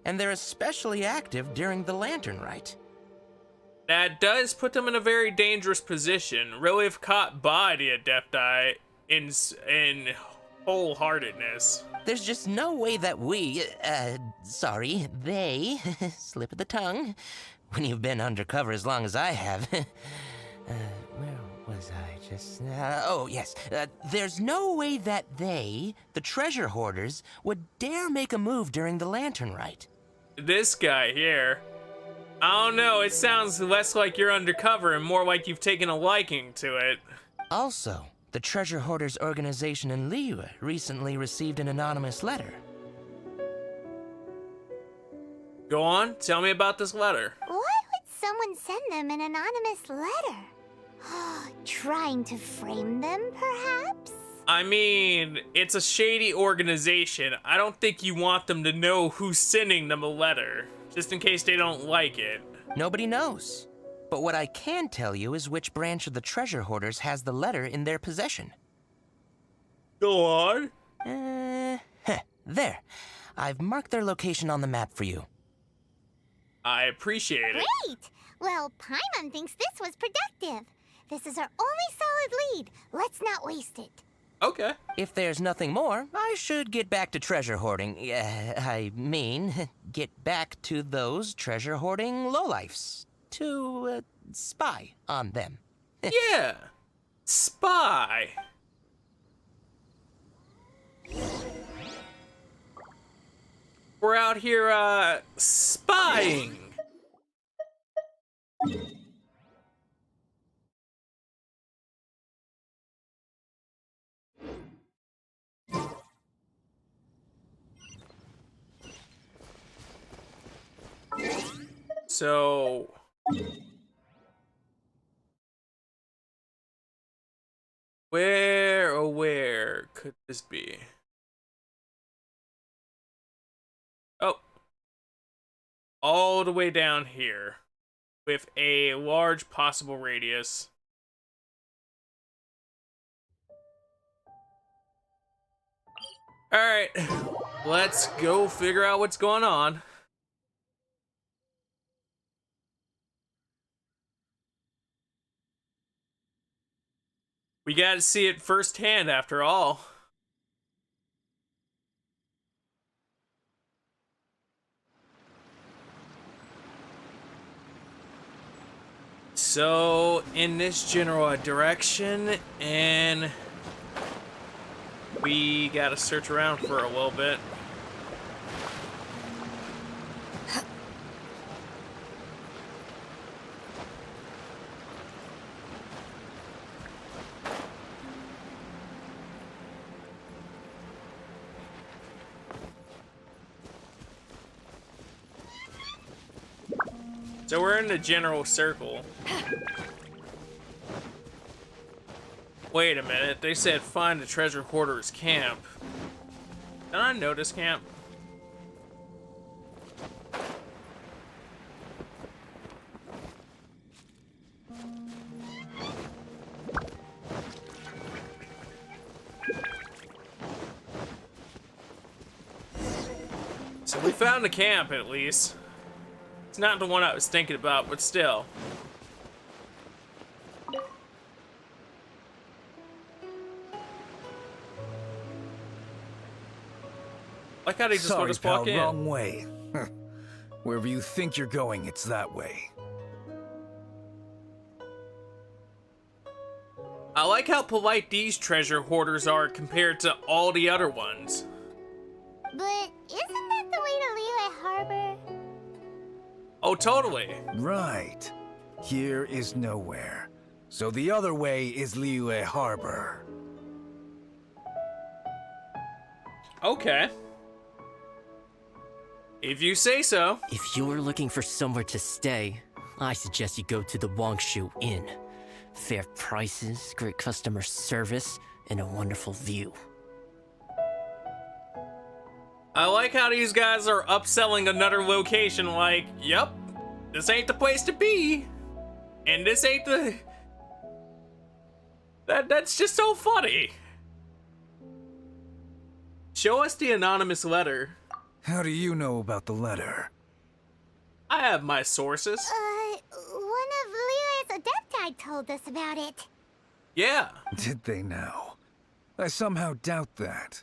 And they're especially active during the Lantern Rite. That does put them in a very dangerous position, really if caught by the Adepti in wholeheartedness. There's just no way that they, slip of the tongue, when you've been undercover as long as I have. Where was I just... there's no way that they, the treasure hoarders, would dare make a move during the Lantern Rite. This guy here, I don't know, it sounds less like you're undercover and more like you've taken a liking to it. Also, the treasure hoarders organization in Liyue recently received an anonymous letter. Go on, tell me about this letter. Why would someone send them an anonymous letter? Trying to frame them, perhaps? I mean, it's a shady organization. I don't think you want them to know who's sending them a letter, just in case they don't like it. Nobody knows. But what I can tell you is which branch of the treasure hoarders has the letter in their possession. Go on. There. I've marked their location on the map for you. I appreciate it. Great! Well, Paimon thinks this was productive. This is our only solid lead. Let's not waste it. Okay. If there's nothing more, I should get back to treasure hoarding. Get back to those treasure hoarding lowlifes. To, spy on them. Yeah. Spy. We're out here, spying. So... where could this be? Oh. All the way down here. With a large possible radius. Alright. Let's go figure out what's going on. We gotta see it firsthand after all. So, in this general direction, and we gotta search around for a little bit. So we're in the general circle. Wait a minute, they said find the treasure hoarder's camp. Did I notice camp? So we found the camp at least. It's not the one I was thinking about, but still. Like how they just let us walk in. Wrong way. Wherever you think you're going, it's that way. I like like how polite these treasure hoarders are compared to all the other ones. But isn't that the way to Liyue Harbor? Oh, totally. Right. Here is nowhere. So the other way is Liyue Harbor. Okay. If you say so. If you're looking for somewhere to stay, I suggest you go to the Wangshu Inn. Fair prices, great customer service, and a wonderful view. I like how these guys are upselling another location like, yep, this ain't the place to be. And this ain't the... That's just so funny. Show us the anonymous letter. How do you know about the letter? I have my sources. One of Liyue's Adepti told us about it. Yeah. Did they now? I somehow doubt that.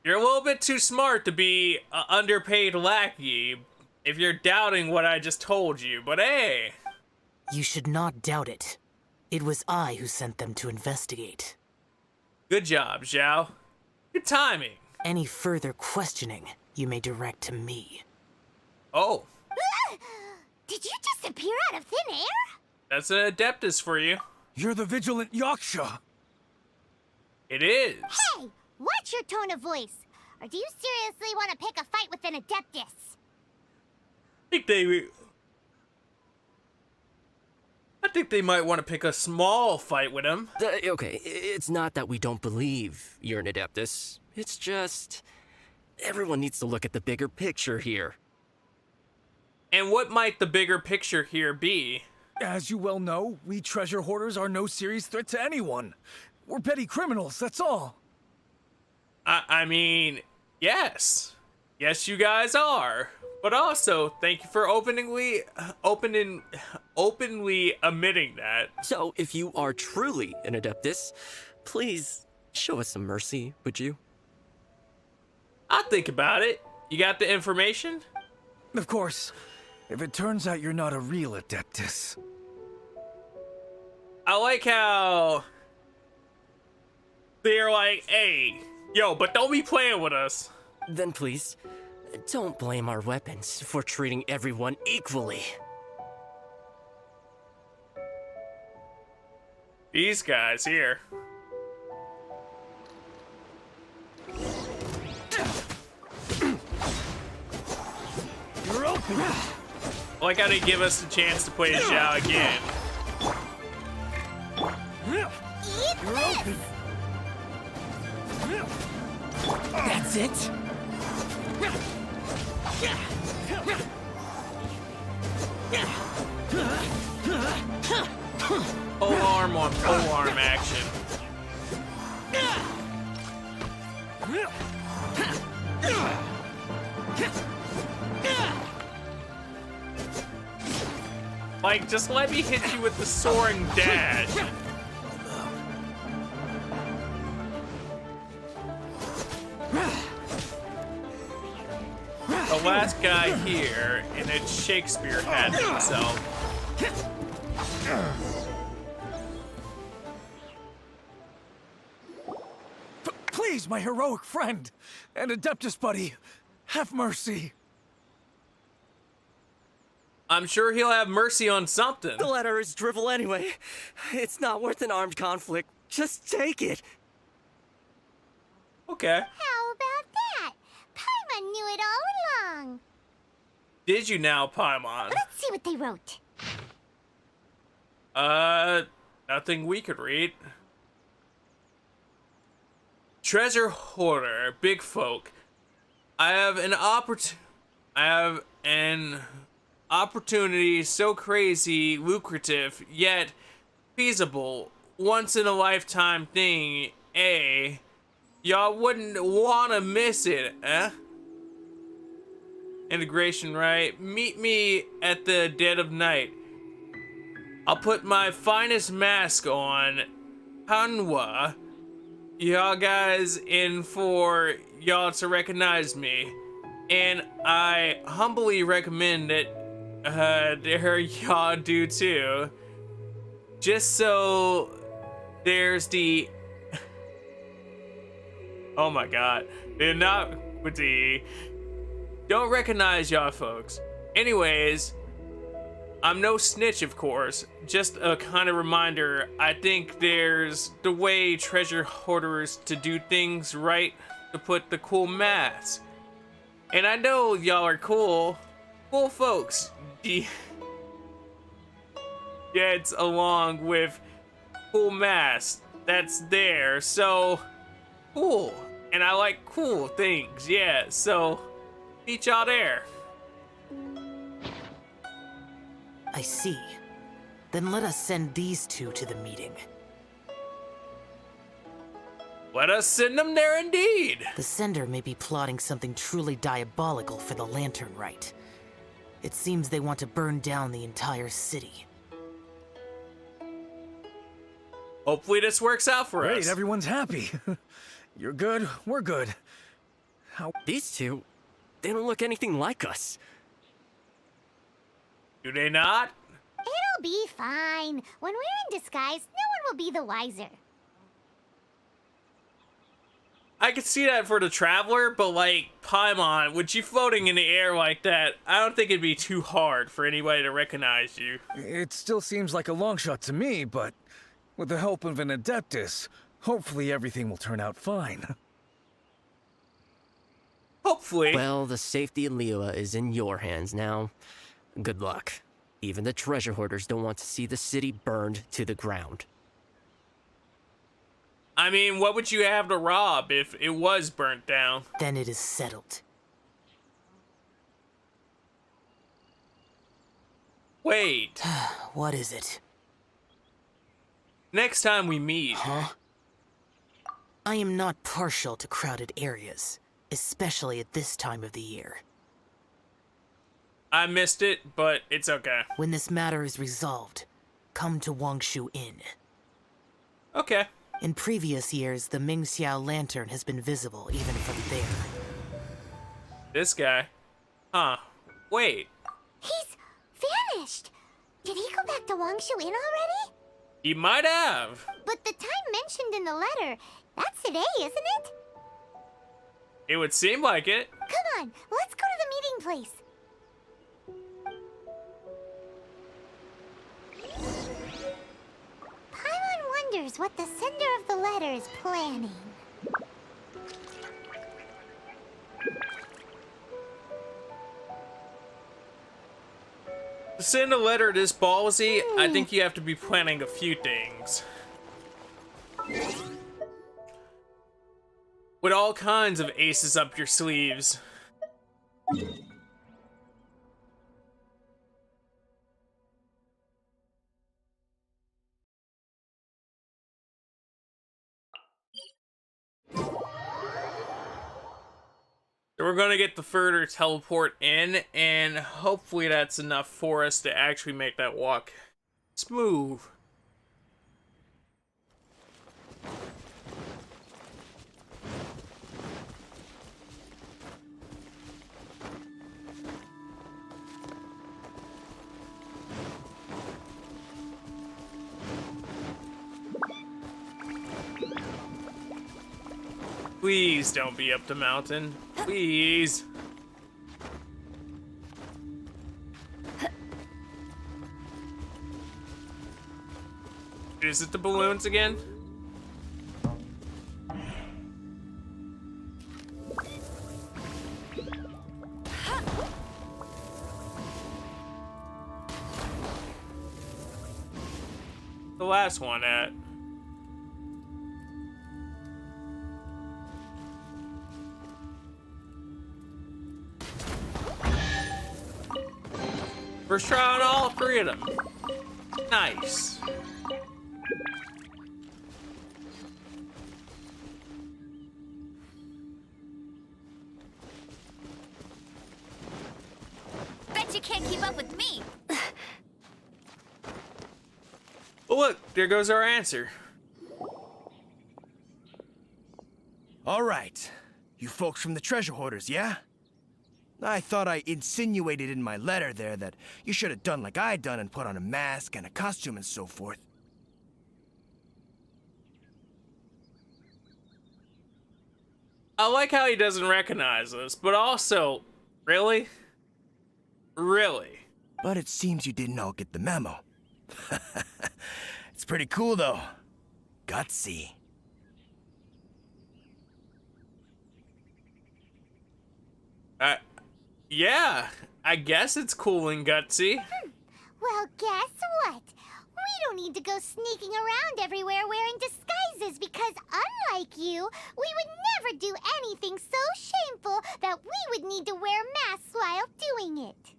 You're a little bit too smart to be an underpaid lackey if you're doubting what I just told you, but hey. You should not doubt it. It was I who sent them to investigate. Good job, Xiao. Good timing. Any further questioning, you may direct to me. Oh. Did you just appear out of thin air? That's an Adeptus for you. You're the vigilant Yaksha. It is. Hey, watch your tone of voice. Or do you seriously want to pick a fight with an Adeptus? I think they might want to pick a small fight with him. Okay, it's not that we don't believe you're an Adeptus. It's just... everyone needs to look at the bigger picture here. And what might the bigger picture here be? As you well know, we treasure hoarders are no serious threat to anyone. We're petty criminals, that's all. I mean, yes. Yes, you guys are. But also, thank you for openly admitting that. So, if you are truly an Adeptus, please show us some mercy, would you? I'll think about it. You got the information? Of course. If it turns out you're not a real Adeptus. I like how they're like, hey, yo, but don't be playing with us. Then please, don't blame our weapons for treating everyone equally. These guys here. You're open. I like how they give us the chance to play Xiao again. You're open. That's it? Pole arm on pole arm action. Like, just let me hit you with the soaring dash. The last guy here, and it's Shakespeare had himself. Please, my heroic friend and Adeptus buddy, have mercy. I'm sure he'll have mercy on something. The letter is drivel anyway. It's not worth an armed conflict. Just take it. Okay. How about that? Paimon knew it all along. Did you now, Paimon? Let's see what they wrote. Nothing we could read. Treasure hoarder, big folk. I have an opportunity so crazy, lucrative, yet feasible, once in a lifetime thing, eh? Y'all wouldn't wanna miss it, eh? Integration, right? Meet me at the dead of night. I'll put my finest mask on. Hanwha. Y'all guys in for y'all to recognize me. And I humbly recommend that y'all do too. Just so there's the... Oh my god. They're not with the... Don't recognize y'all folks. Anyways, I'm no snitch, of course. Just a kind of reminder, I think there's the way treasure hoarders to do things right, to put the cool masks. And I know y'all are cool folks. Gets along with cool masks that's there, so cool. And I like cool things, yeah, so meet y'all there. I see. Then let us send these two to the meeting. Let us send them there indeed. The sender may be plotting something truly diabolical for the Lantern Rite. It seems they want to burn down the entire city. Hopefully this works out for us. Great, everyone's happy. You're good, we're good. These two, they don't look anything like us. Do they not? It'll be fine. When we're in disguise, no one will be the wiser. I could see that for the Traveler, but like, Paimon, with you floating in the air like that, I don't think it'd be too hard for anybody to recognize you. It still seems like a long shot to me, but with the help of an Adeptus, hopefully everything will turn out fine. Hopefully. Well, the safety of Liyue is in your hands now. Good luck. Even the treasure hoarders don't want to see the city burned to the ground. I mean, what would you have to rob if it was burnt down? Then it is settled. Wait. What is it? Next time we meet... Huh? I am not partial to crowded areas, especially at this time of the year. I missed it, but it's okay. When this matter is resolved, come to Wangshu Inn. Okay. In previous years, the Ming Xiao lantern has been visible even from there. This guy. Huh. Wait. He's vanished. Did he go back to Wangshu Inn already? He might have. But the time mentioned in the letter, that's today, isn't it? It would seem like it. Come on, let's go to the meeting place. Paimon wonders what the sender of the letter is planning. To send a letter this ballsy, I think you have to be planning a few things. With all kinds of aces up your sleeves. So we're gonna get the further teleport in, and hopefully that's enough for us to actually make that walk smooth. Please don't be up the mountain. Please. Is it the balloons again? The last one at. First try on all three of them. Nice. Bet you can't keep up with me. Well, look, there goes our answer. All right. You folks from the treasure hoarders, yeah? I thought I insinuated in my letter there that you should have done like I done and put on a mask and a costume and so forth. I like how he doesn't recognize us, but also, really? Really? But it seems you didn't all get the memo. It's pretty cool, though. Gutsy. Yeah, I guess it's cool and gutsy. Well, guess what? We don't need to go sneaking around everywhere wearing disguises because, unlike you, we would never do anything so shameful that we would need to wear masks while doing it.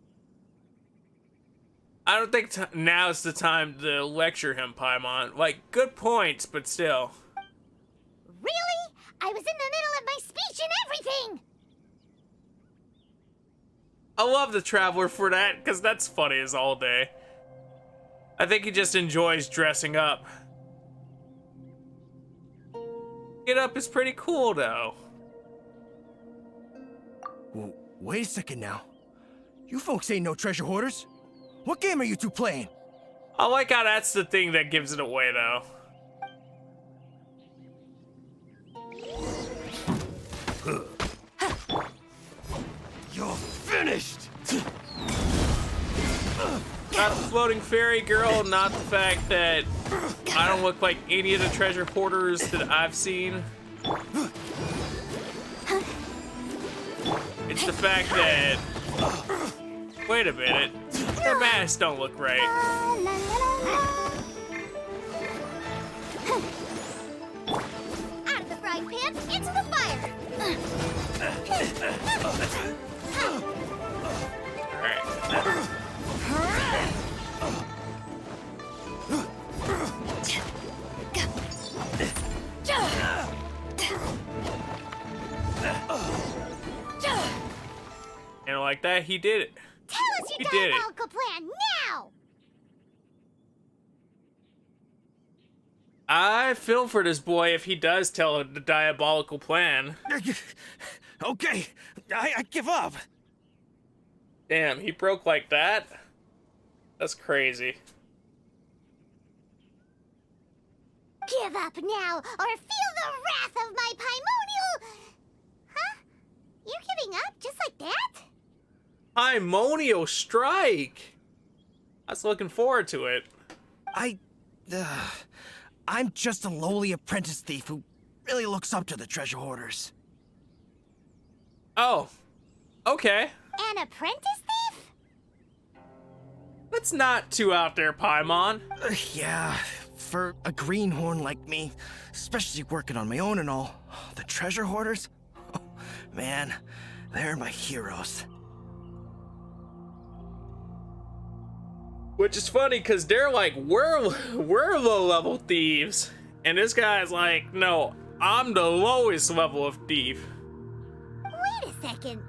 I don't think now's the time to lecture him, Paimon. Like, good points, but still. Really? I was in the middle of my speech and everything! I love the Traveler for that, because that's funny as all day. I think he just enjoys dressing up. Get up is pretty cool, though. Well, wait a second now. You folks ain't no treasure hoarders. What game are you two playing? I like how that's the thing that gives it away, though. You're finished! Not the floating fairy girl, not the fact that I don't look like any of the treasure hoarders that I've seen. It's the fact that... Wait a minute. Their masks don't look right. Out of the frying pan, into the fire! Alright. And like that, he did it. Tell us your diabolical plan now! I feel for this boy if he does tell the diabolical plan. Okay, I give up. Damn, he broke like that? That's crazy. Give up now, or feel the wrath of my Paimonial... Huh? You're giving up just like that? Paimonial strike! I was looking forward to it. I'm just a lowly apprentice thief who really looks up to the treasure hoarders. Oh, okay. An apprentice thief? That's not too out there, Paimon. Yeah, for a greenhorn like me, especially working on my own and all, the treasure hoarders, oh, man, they're my heroes. Which is funny, because they're like, we're low-level thieves. And this guy's like, no, I'm the lowest level of thief. Wait a second.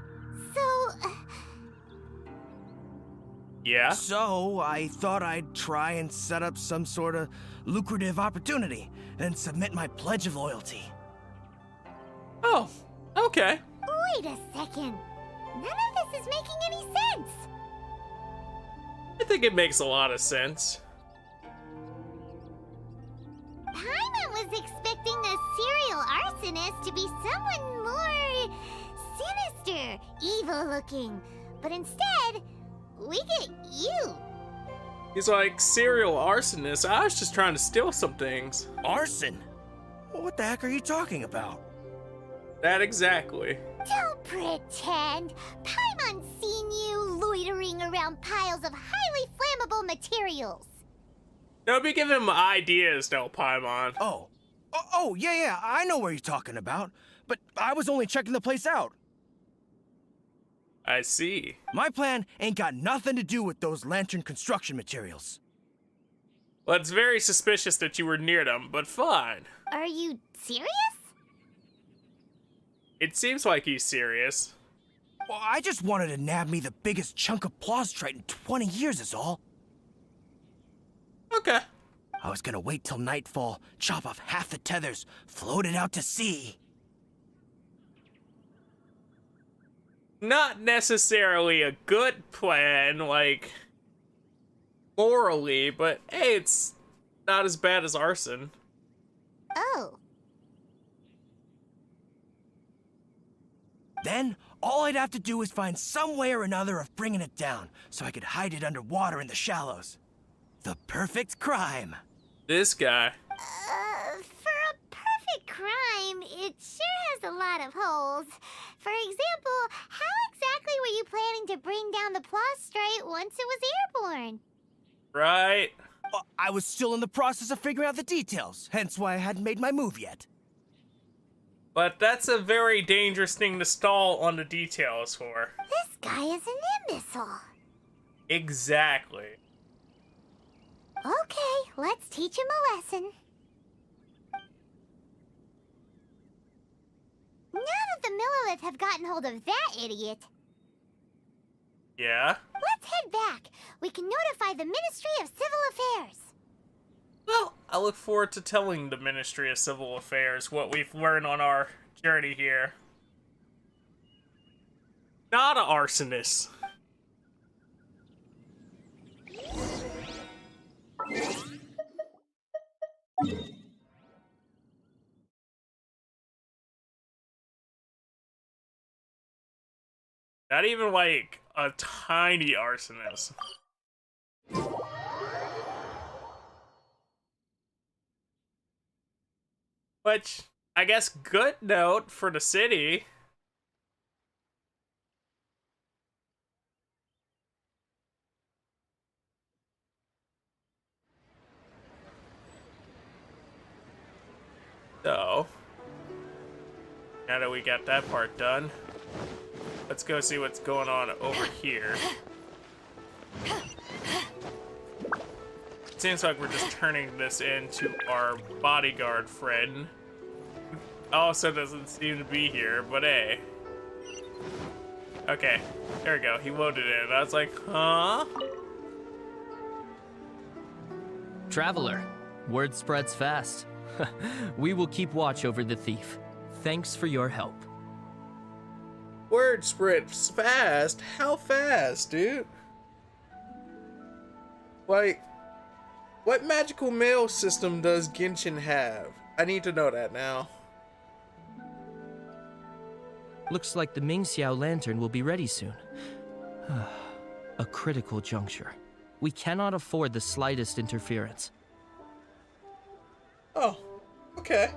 So... Yeah? So, I thought I'd try and set up some sort of lucrative opportunity and submit my pledge of loyalty. Oh, okay. Wait a second. None of this is making any sense. I think it makes a lot of sense. Paimon was expecting the serial arsonist to be someone more sinister, evil-looking. But instead, we get you. He's like, serial arsonist. I was just trying to steal some things. Arson? What the heck are you talking about? That exactly. Don't pretend. Paimon's seen you loitering around piles of highly flammable materials. Don't be giving him ideas, though, Paimon. Oh, yeah, I know what you're talking about. But I was only checking the place out. I see. My plan ain't got nothing to do with those lantern construction materials. Well, it's very suspicious that you were near them, but fine. Are you serious? It seems like he's serious. Well, I just wanted to nab me the biggest chunk of plaustrite in 20 years is all. Okay. I was gonna wait till nightfall, chop off half the tethers, float it out to sea. Not necessarily a good plan, like, morally, but hey, it's not as bad as arson. Oh. Then, all I'd have to do is find some way or another of bringing it down, so I could hide it underwater in the shallows. The perfect crime. This guy. For a perfect crime, it sure has a lot of holes. For example, how exactly were you planning to bring down the prostrate once it was airborne? Right. Well, I was still in the process of figuring out the details, hence why I hadn't made my move yet. But that's a very dangerous thing to stall on the details for. This guy is an imbecile. Exactly. Okay, let's teach him a lesson. Now that the Millilith have gotten hold of that idiot, Yeah? let's head back. We can notify the Ministry of Civil Affairs. Well, I look forward to telling the Ministry of Civil Affairs what we've learned on our journey here. Not an arsonist. Not even like a tiny arsonist. Which, I guess, good note for the city. So, now that we got that part done, let's go see what's going on over here. Seems like we're just turning this into our bodyguard friend. Also doesn't seem to be here, but hey. Okay, there we go. He loaded in. I was like, huh? Traveler, word spreads fast. We will keep watch over the thief. Thanks for your help. Word spreads fast? How fast, dude? Like, what magical mail system does Genshin have? I need to know that now. Looks like the Xiao lantern will be ready soon. A critical juncture. We cannot afford the slightest interference. Oh, okay.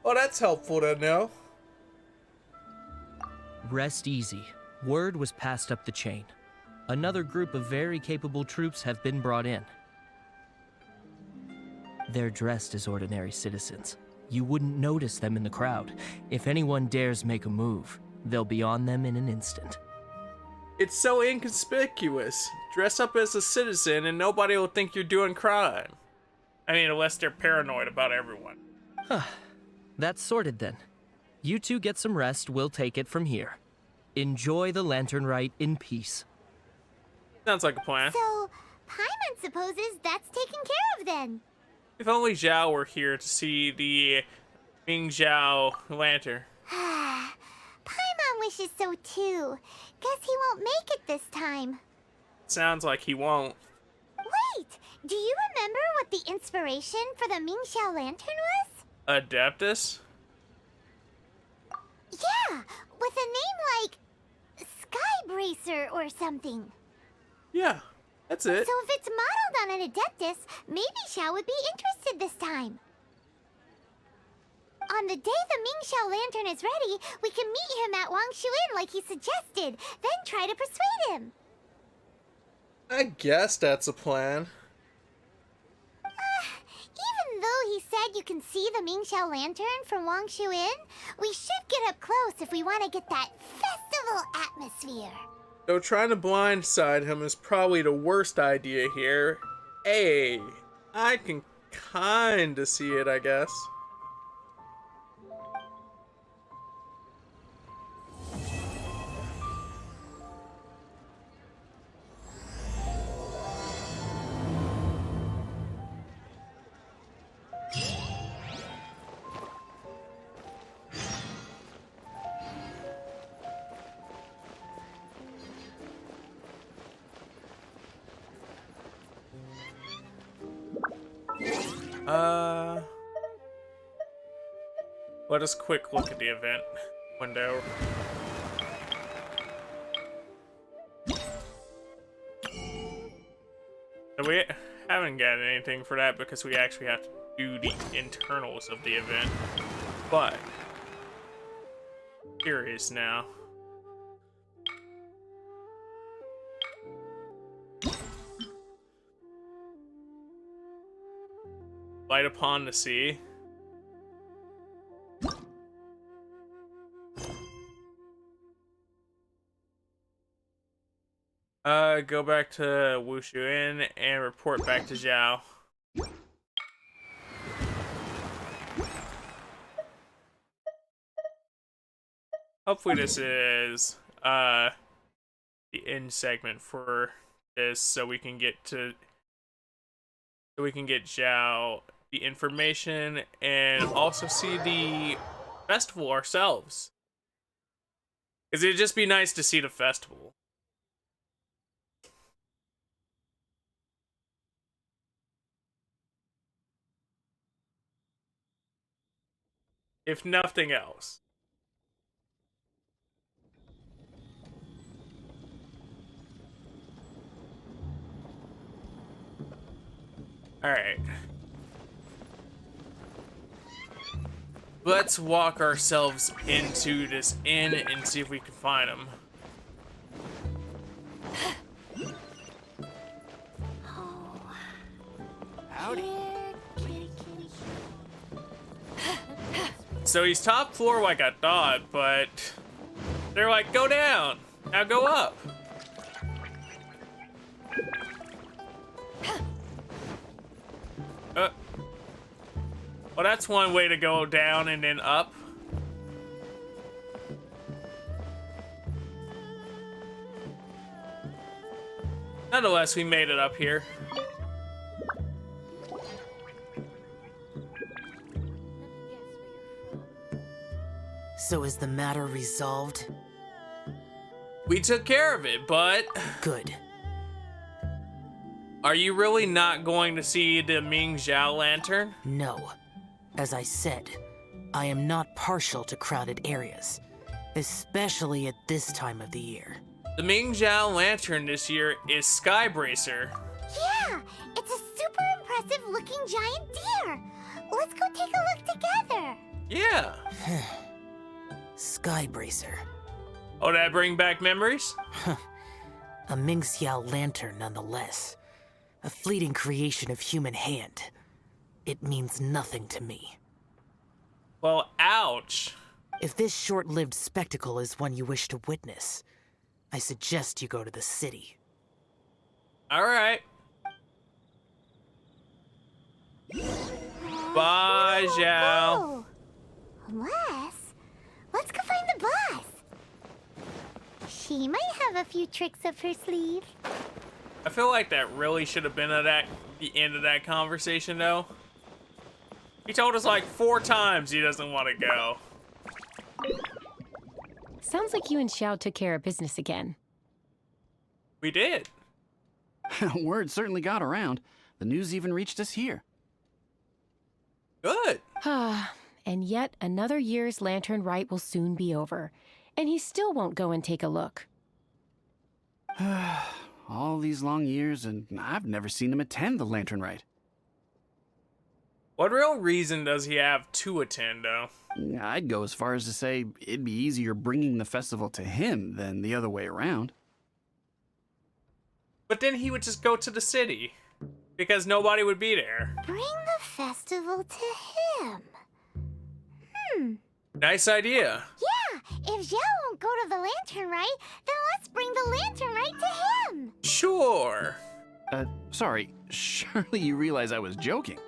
Well, that's helpful to know. Rest easy. Word was passed up the chain. Another group of very capable troops have been brought in. They're dressed as ordinary citizens. You wouldn't notice them in the crowd. If anyone dares make a move, they'll be on them in an instant. It's so inconspicuous. Dress up as a citizen and nobody will think you're doing crime. I mean, unless they're paranoid about everyone. Huh. That's sorted then. You two get some rest, we'll take it from here. Enjoy the lantern rite in peace. Sounds like a plan. So, Paimon supposes that's taken care of then. If only Xiao were here to see the Xiao lantern. Paimon wishes so too. Guess he won't make it this time. Sounds like he won't. Wait, do you remember what the inspiration for the Xiao lantern was? Adeptus? Yeah, with a name like Sky Bracer or something. Yeah, that's it. So if it's modeled on an Adeptus, maybe Xiao would be interested this time. On the day the Xiao lantern is ready, we can meet him at Wangshu Inn like he suggested, then try to persuade him. I guess that's a plan. Even though he said you can see the Xiao lantern from Wangshu Inn, we should get up close if we want to get that festival atmosphere. Though trying to blindside him is probably the worst idea here. Hey, I can kinda see it, I guess. Let us quick look at the event window. So we haven't gotten anything for that because we actually have to do the internals of the event. But curious now. Light upon the sea. Go back to Wushu Inn and report back to Xiao. Hopefully this is the end segment for this, so we can get Xiao the information and also see the festival ourselves. Because it'd just be nice to see the festival. If nothing else. Alright. Let's walk ourselves into this inn and see if we can find him. Howdy. So he's top floor like I thought, but they're like, go down. Now go up. Well, that's one way to go down and then up. Nonetheless, we made it up here. So is the matter resolved? We took care of it, but... Good. Are you really not going to see the Ming Xiao lantern? No. As I said, I am not partial to crowded areas, especially at this time of the year. The Ming Xiao lantern this year is Skybracer. Yeah, it's a super impressive looking giant deer. Let's go take a look together. Yeah. Skybracer. Oh, that bring back memories? A Ming Xiao lantern nonetheless. A fleeting creation of human hand. It means nothing to me. Well, ouch. If this short-lived spectacle is one you wish to witness, I suggest you go to the city. All right. Bye, Xiao. Unless, let's go find the boss. She might have a few tricks up her sleeve. I feel like that really should have been at the end of that conversation, though. He told us like 4 times he doesn't want to go. Sounds like you and Xiao took care of business again. We did. Word certainly got around. The news even reached us here. Good. And yet another year's lantern rite will soon be over. And he still won't go and take a look. All these long years, and I've never seen him attend the lantern rite. What real reason does he have to attend, though? I'd go as far as to say it'd be easier bringing the festival to him than the other way around. But then he would just go to the city, because nobody would be there. Bring the festival to him. Nice idea. Yeah, if Xiao won't go to the lantern rite, then let's bring the lantern rite to him. Sure. Sorry, surely you realize I was joking.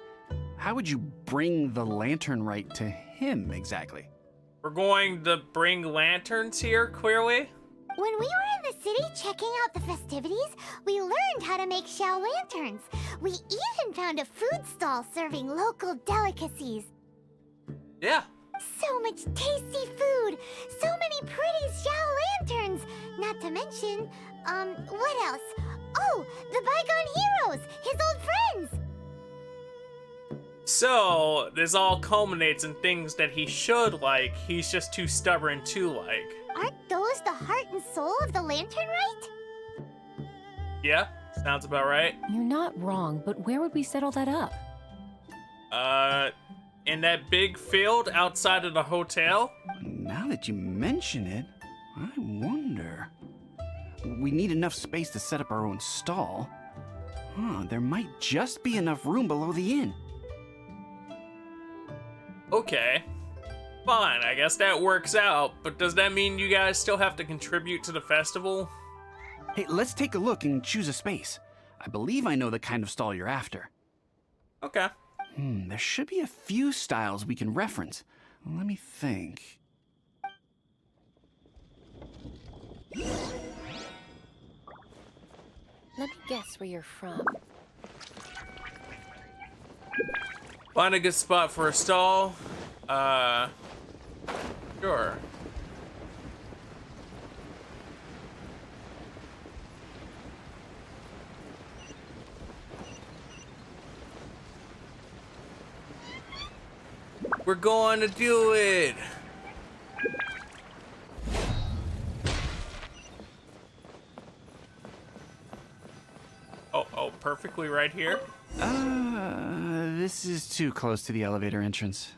How would you bring the lantern rite to him exactly? We're going to bring lanterns here, clearly? When we were in the city checking out the festivities, we learned how to make Xiao lanterns. We even found a food stall serving local delicacies. Yeah. So much tasty food! So many pretty Xiao lanterns! Not to mention, what else? Oh, the bygone heroes! His old friends! So, this all culminates in things that he should like, he's just too stubborn to like. Aren't those the heart and soul of the lantern rite? Yeah? Sounds about right. You're not wrong, but where would we settle that up? In that big field outside of the hotel? Now that you mention it, I wonder. We need enough space to set up our own stall. There might just be enough room below the inn. Okay. Fine, I guess that works out, but does that mean you guys still have to contribute to the festival? Hey, let's take a look and choose a space. I believe I know the kind of stall you're after. Okay. There should be a few styles we can reference. Let me think. Let me guess where you're from. Find a good spot for a stall. Sure. We're going to do it. Oh, perfectly right here. This is too close to the elevator entrance.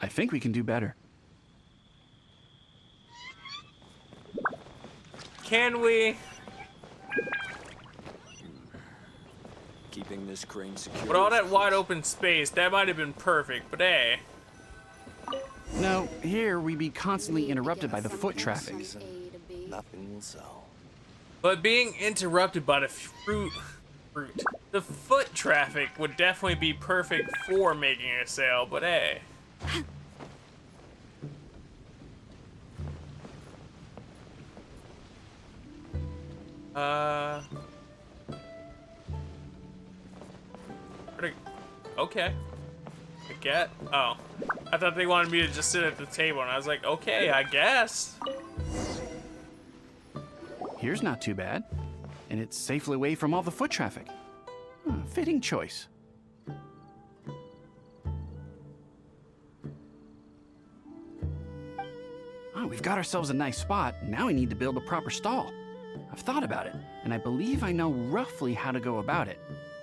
I think we can do better. Can we? Keeping this crane secure. With all that wide open space, that might have been perfect, but hey. No, here we'd be constantly interrupted by the foot traffic. Nothing will sell. But being interrupted by the the foot traffic would definitely be perfect for making a sale, but hey. Okay. Oh. I thought they wanted me to just sit at the table, and I was like, okay, I guess. Here's not too bad. And it's safely away from all the foot traffic. Fitting choice. We've got ourselves a nice spot. Now we need to build a proper stall. I've thought about it, and I believe I know roughly how to go about it.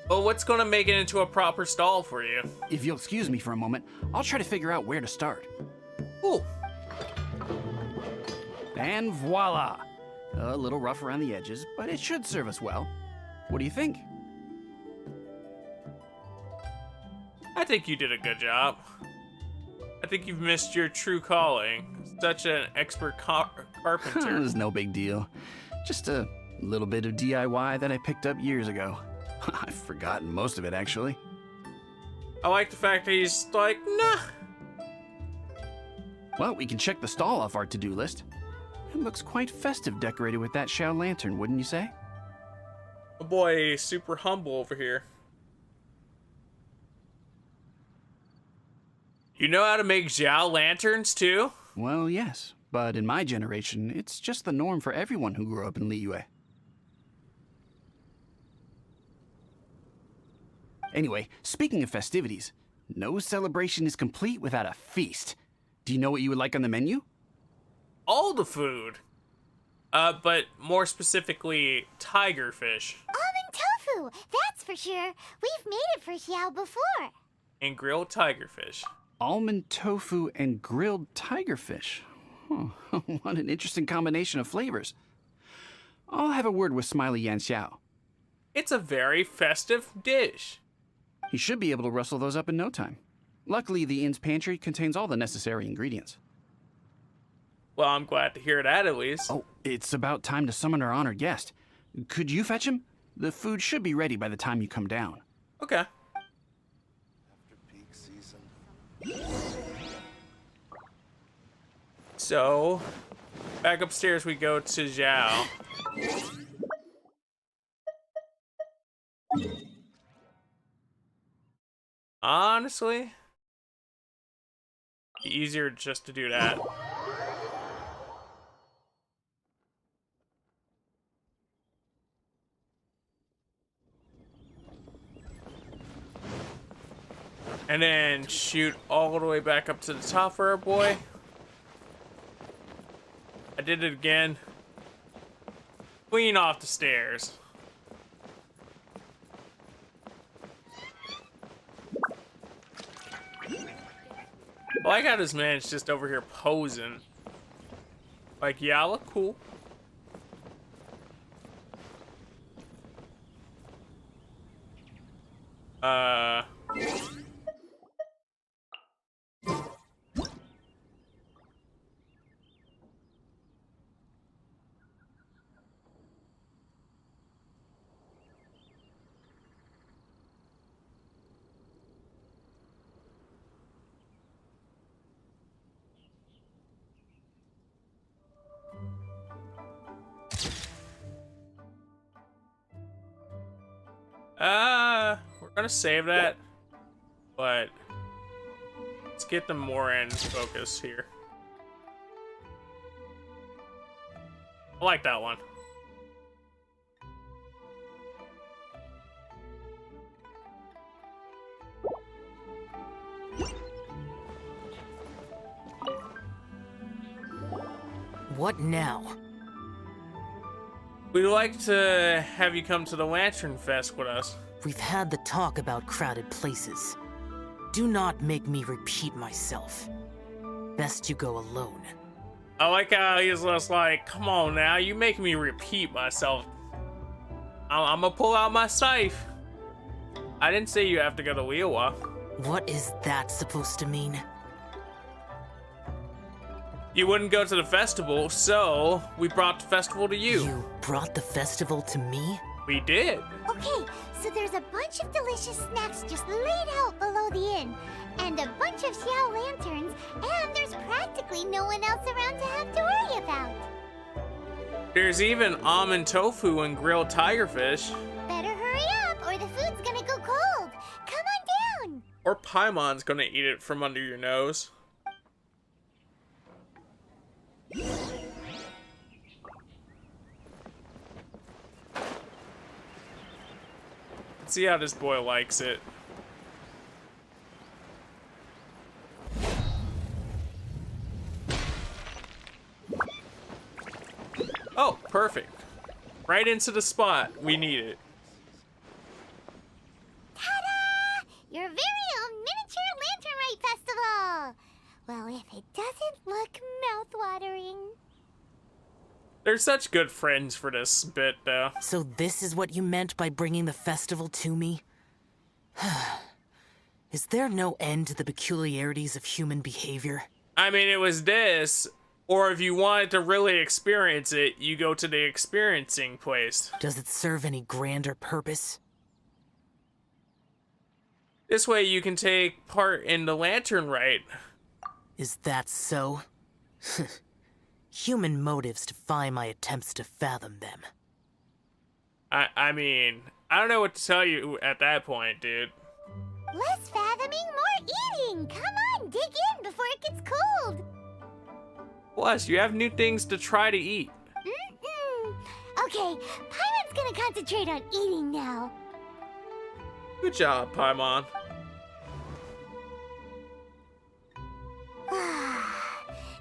Well, what's gonna make it into a proper stall for you? If you'll excuse me for a moment, I'll try to figure out where to start. Ooh. And voila! A little rough around the edges, but it should serve us well. What do you think? I think you did a good job. I think you've missed your true calling. Such an expert carpenter. It's no big deal. Just a little bit of DIY that I picked up years ago. I've forgotten most of it, actually. I like the fact that he's like, nah. Well, we can check the stall off our to-do list. It looks quite festive decorated with that Xiao lantern, wouldn't you say? Oh boy, super humble over here. You know how to make Xiao lanterns, too? Well, yes. But in my generation, it's just the norm for everyone who grew up in Liyue. Anyway, speaking of festivities, no celebration is complete without a feast. Do you know what you would like on the menu? All the food. But more specifically, tiger fish. Almond tofu, that's for sure. We've made it for Xiao before. And grilled tiger fish. Almond tofu and grilled tiger fish. Huh. What an interesting combination of flavors. I'll have a word with Smiley Yan Xiao. It's a very festive dish. He should be able to rustle those up in no time. Luckily, the inn's pantry contains all the necessary ingredients. Well, I'm glad to hear that at least. Oh, it's about time to summon our honored guest. Could you fetch him? The food should be ready by the time you come down. Okay. After peak season. So, back upstairs we go to Xiao. Honestly, easier just to do that. And then shoot all the way back up to the top for our boy. I did it again. Clean off the stairs. Well, I got this man just over here posing. Like, yeah, I look cool. We're gonna save that, but let's get them more in focus here. I like that one. What now? We'd like to have you come to the Lantern Fest with us. We've had the talk about crowded places. Do not make me repeat myself. Best you go alone. I like how he's just like, come on now, you make me repeat myself. I'm gonna pull out my scythe. I didn't say you have to go to Liyue. What is that supposed to mean? You wouldn't go to the festival, so we brought the festival to you. You brought the festival to me? We did. Okay, so there's a bunch of delicious snacks just laid out below the inn, and a bunch of Xiao lanterns, and there's practically no one else around to have to worry about. There's even almond tofu and grilled tigerfish. Better hurry up, or the food's gonna go cold. Come on down. Or Paimon's gonna eat it from under your nose. Let's see how this boy likes it. Oh, perfect. Right into the spot. We need it. Ta-da! Your very own miniature lantern rite festival! Well, if it doesn't look mouth-watering. They're such good friends for this bit, though. So this is what you meant by bringing the festival to me? Is there no end to the peculiarities of human behavior? I mean, it was this, or if you wanted to really experience it, you go to the experiencing place. Does it serve any grander purpose? This way you can take part in the lantern rite. Is that so? Human motives defy my attempts to fathom them. I mean, I don't know what to tell you at that point, dude. Less fathoming, more eating! Come on, dig in before it gets cold! Plus, you have new things to try to eat. Okay, Paimon's gonna concentrate on eating now. Good job, Paimon.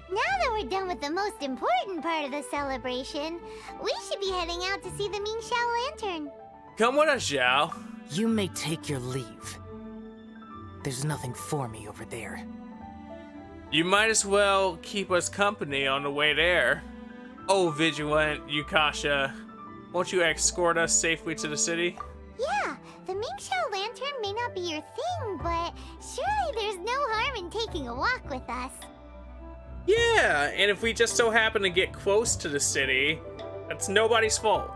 Now that we're done with the most important part of the celebration, we should be heading out to see the Ming Xiao Lantern. Come with us, Xiao. You may take your leave. There's nothing for me over there. You might as well keep us company on the way there. Oh, vigilant Yukasha, won't you escort us safely to the city? Yeah, the Ming Xiao Lantern may not be your thing, but surely there's no harm in taking a walk with us. Yeah, and if we just so happen to get close to the city, that's nobody's fault.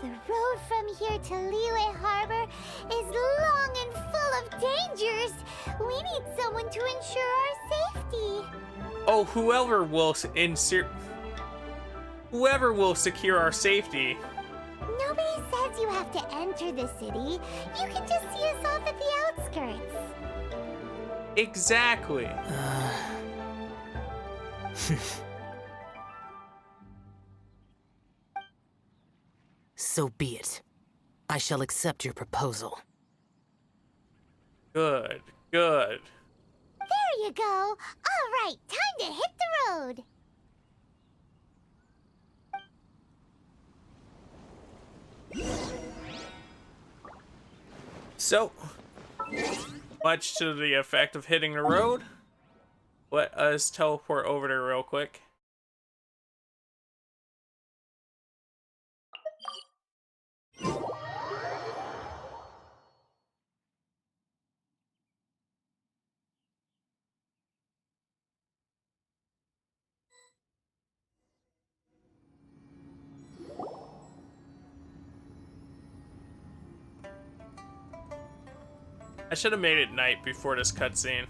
The road from here to Liyue Harbor is long and full of dangers. We need someone to ensure our safety. Oh, whoever will secure our safety. Nobody says you have to enter the city. You can just see us off at the outskirts. Exactly. So be it. I shall accept your proposal. Good, good. There you go. All right, time to hit the road. So, much to the effect of hitting the road, let us teleport over there real quick. I should have made it night before this cutscene.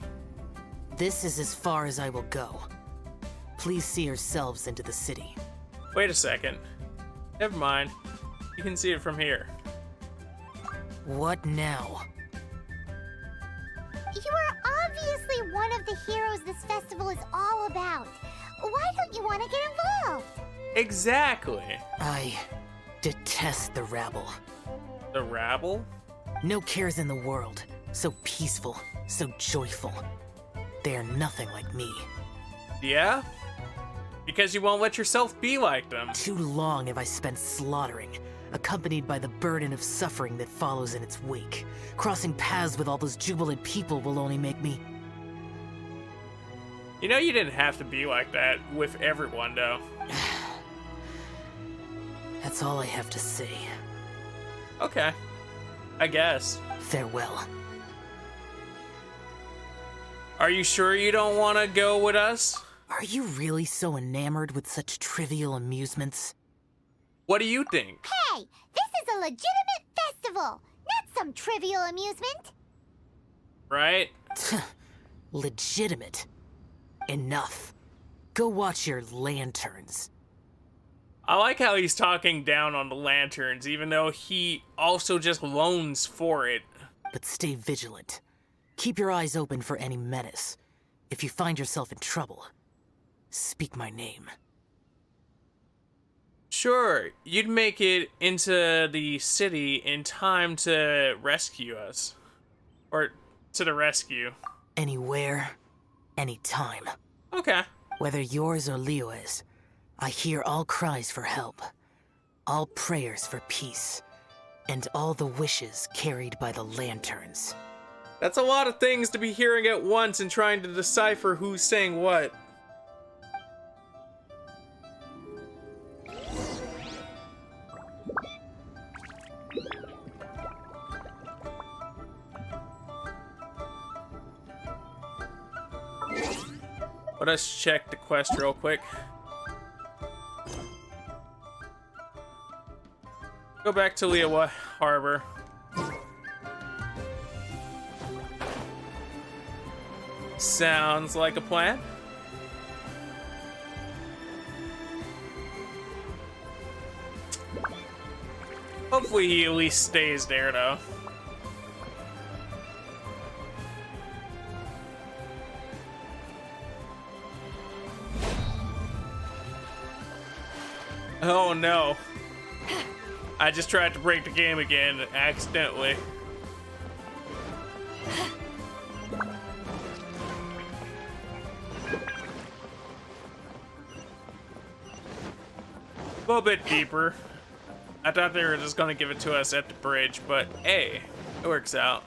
This is as far as I will go. Please see yourselves into the city. Wait a second. Never mind. You can see it from here. What now? You are obviously one of the heroes this festival is all about. Why don't you want to get involved? Exactly. I detest the rabble. The rabble? No cares in the world. So peaceful, so joyful. They are nothing like me. Yeah? Because you won't let yourself be like them. Too long have I spent slaughtering, accompanied by the burden of suffering that follows in its wake. Crossing paths with all those jubilant people will only make me... You know you didn't have to be like that with everyone, though. That's all I have to say. Okay. I guess. Farewell. Are you sure you don't want to go with us? Are you really so enamored with such trivial amusements? What do you think? Hey, this is a legitimate festival, not some trivial amusement. Right? Legitimate. Enough. Go watch your lanterns. I like how he's talking down on the lanterns, even though he also just loans for it. But stay vigilant. Keep your eyes open for any menace. If you find yourself in trouble, speak my name. Sure, you'd make it into the city in time to rescue us. Or to the rescue. Anywhere, anytime. Okay. Whether yours or Liyue's, I hear all cries for help, all prayers for peace, and all the wishes carried by the lanterns. That's a lot of things to be hearing at once and trying to decipher who's saying what. Let us check the quest real quick. Go back to Liyue Harbor. Sounds like a plan. Hopefully he at least stays there, though. Oh no. I just tried to break the game again accidentally. A little bit deeper. I thought they were just gonna give it to us at the bridge, but hey, it works out.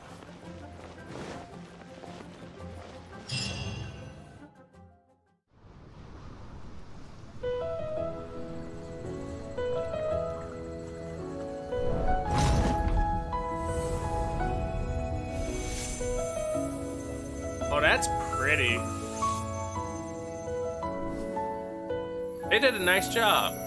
Oh, that's pretty. They did a nice job.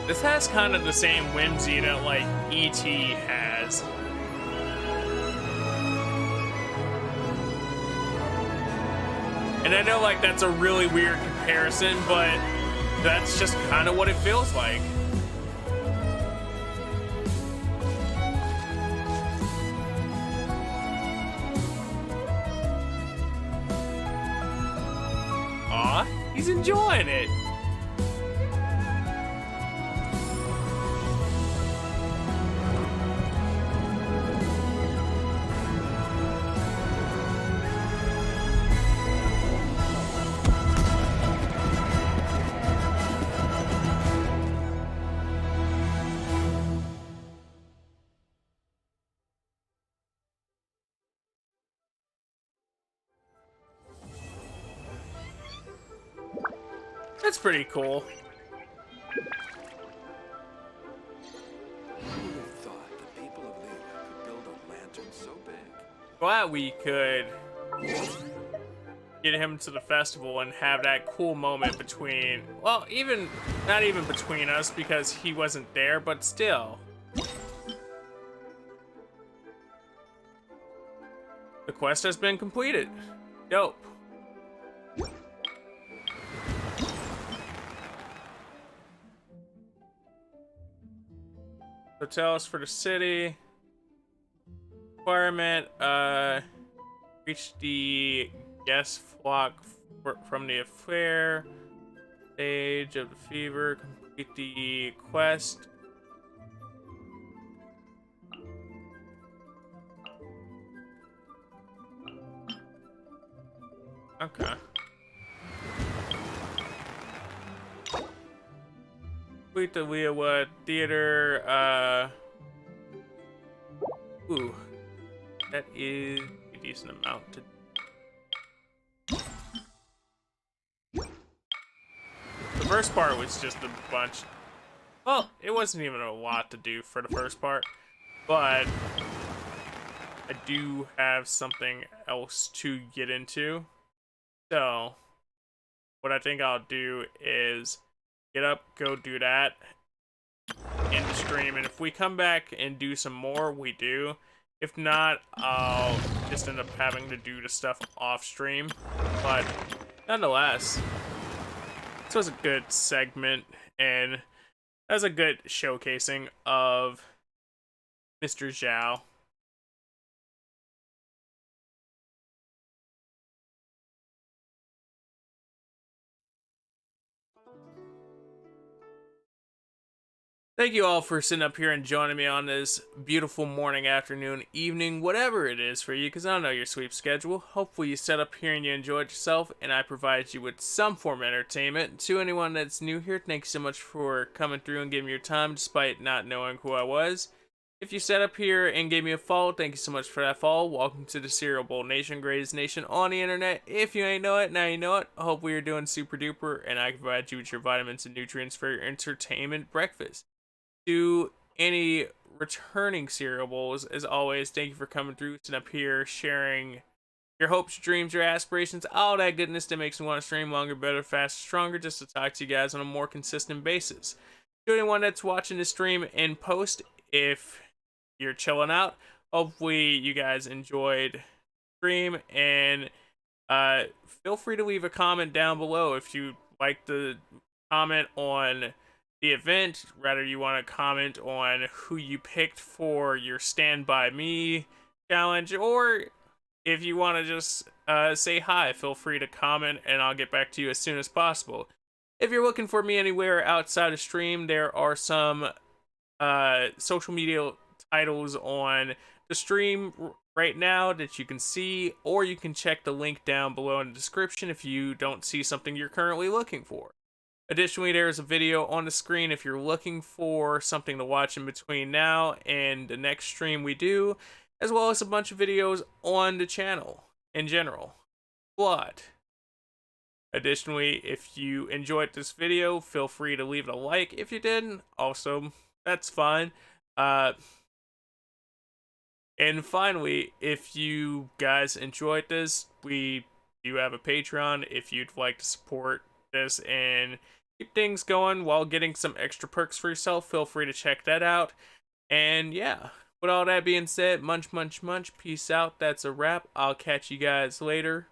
This has kind of the same whimsy that, like, E.T. has. And I know, like, that's a really weird comparison, but that's just kind of what it feels like. Aw, he's enjoying it. That's pretty cool. Who would have thought the people of Liyue could build a lantern so big? Glad we could get him to the festival and have that cool moment between, well, not even between us because he wasn't there, but still. The quest has been completed. Dope. Hotels for the city. Requirement, reach the guest flock from the affair. Stage of the fever. Complete the quest. Okay. Complete the Liyue Theater, ooh. That is a decent amount to... The first part was just a bunch... Well, it wasn't even a lot to do for the first part, but I do have something else to get into. So, what I think I'll do is get up, go do that, end the stream, and if we come back and do some more, we do. If not, I'll just end up having to do the stuff off stream. But nonetheless, this was a good segment, and that was a good showcasing of Mr. Xiao. Thank you all for sitting up here and joining me on this beautiful morning, afternoon, evening, whatever it is for you, because I don't know your sleep schedule. Hopefully you sat up here and you enjoyed yourself, and I provided you with some form of entertainment. To anyone that's new here, thank you so much for coming through and giving me your time, despite not knowing who I was. If you sat up here and gave me a follow, thank you so much for that follow. Welcome to the Cereal Bowl Nation, greatest nation on the internet. If you ain't know it, now you know it. Hopefully you're doing super duper, and I can provide you with your vitamins and nutrients for your entertainment breakfast. To any returning Cereal Bowls, as always, thank you for coming through, sitting up here, sharing your hopes, your dreams, your aspirations, all that goodness that makes me want to stream longer, better, faster, stronger, just to talk to you guys on a more consistent basis. To anyone that's watching the stream in post, if you're chilling out, hopefully you guys enjoyed the stream, and feel free to leave a comment down below if you like the comment on the event, rather you want to comment on who you picked for your Stand By Me challenge, or if you want to just say hi, feel free to comment and I'll get back to you as soon as possible. If you're looking for me anywhere outside of stream, there are some social media titles on the stream right now that you can see, or you can check the link down below in the description if you don't see something you're currently looking for. Additionally, there's a video on the screen if you're looking for something to watch in between now and the next stream we do, as well as a bunch of videos on the channel in general. But additionally, if you enjoyed this video, feel free to leave it a like. If you didn't, also, that's fine. And finally, if you guys enjoyed this, we do have a Patreon if you'd like to support this and keep things going while getting some extra perks for yourself. Feel free to check that out. And yeah, with all that being said, munch, munch, munch, peace out. That's a wrap. I'll catch you guys later.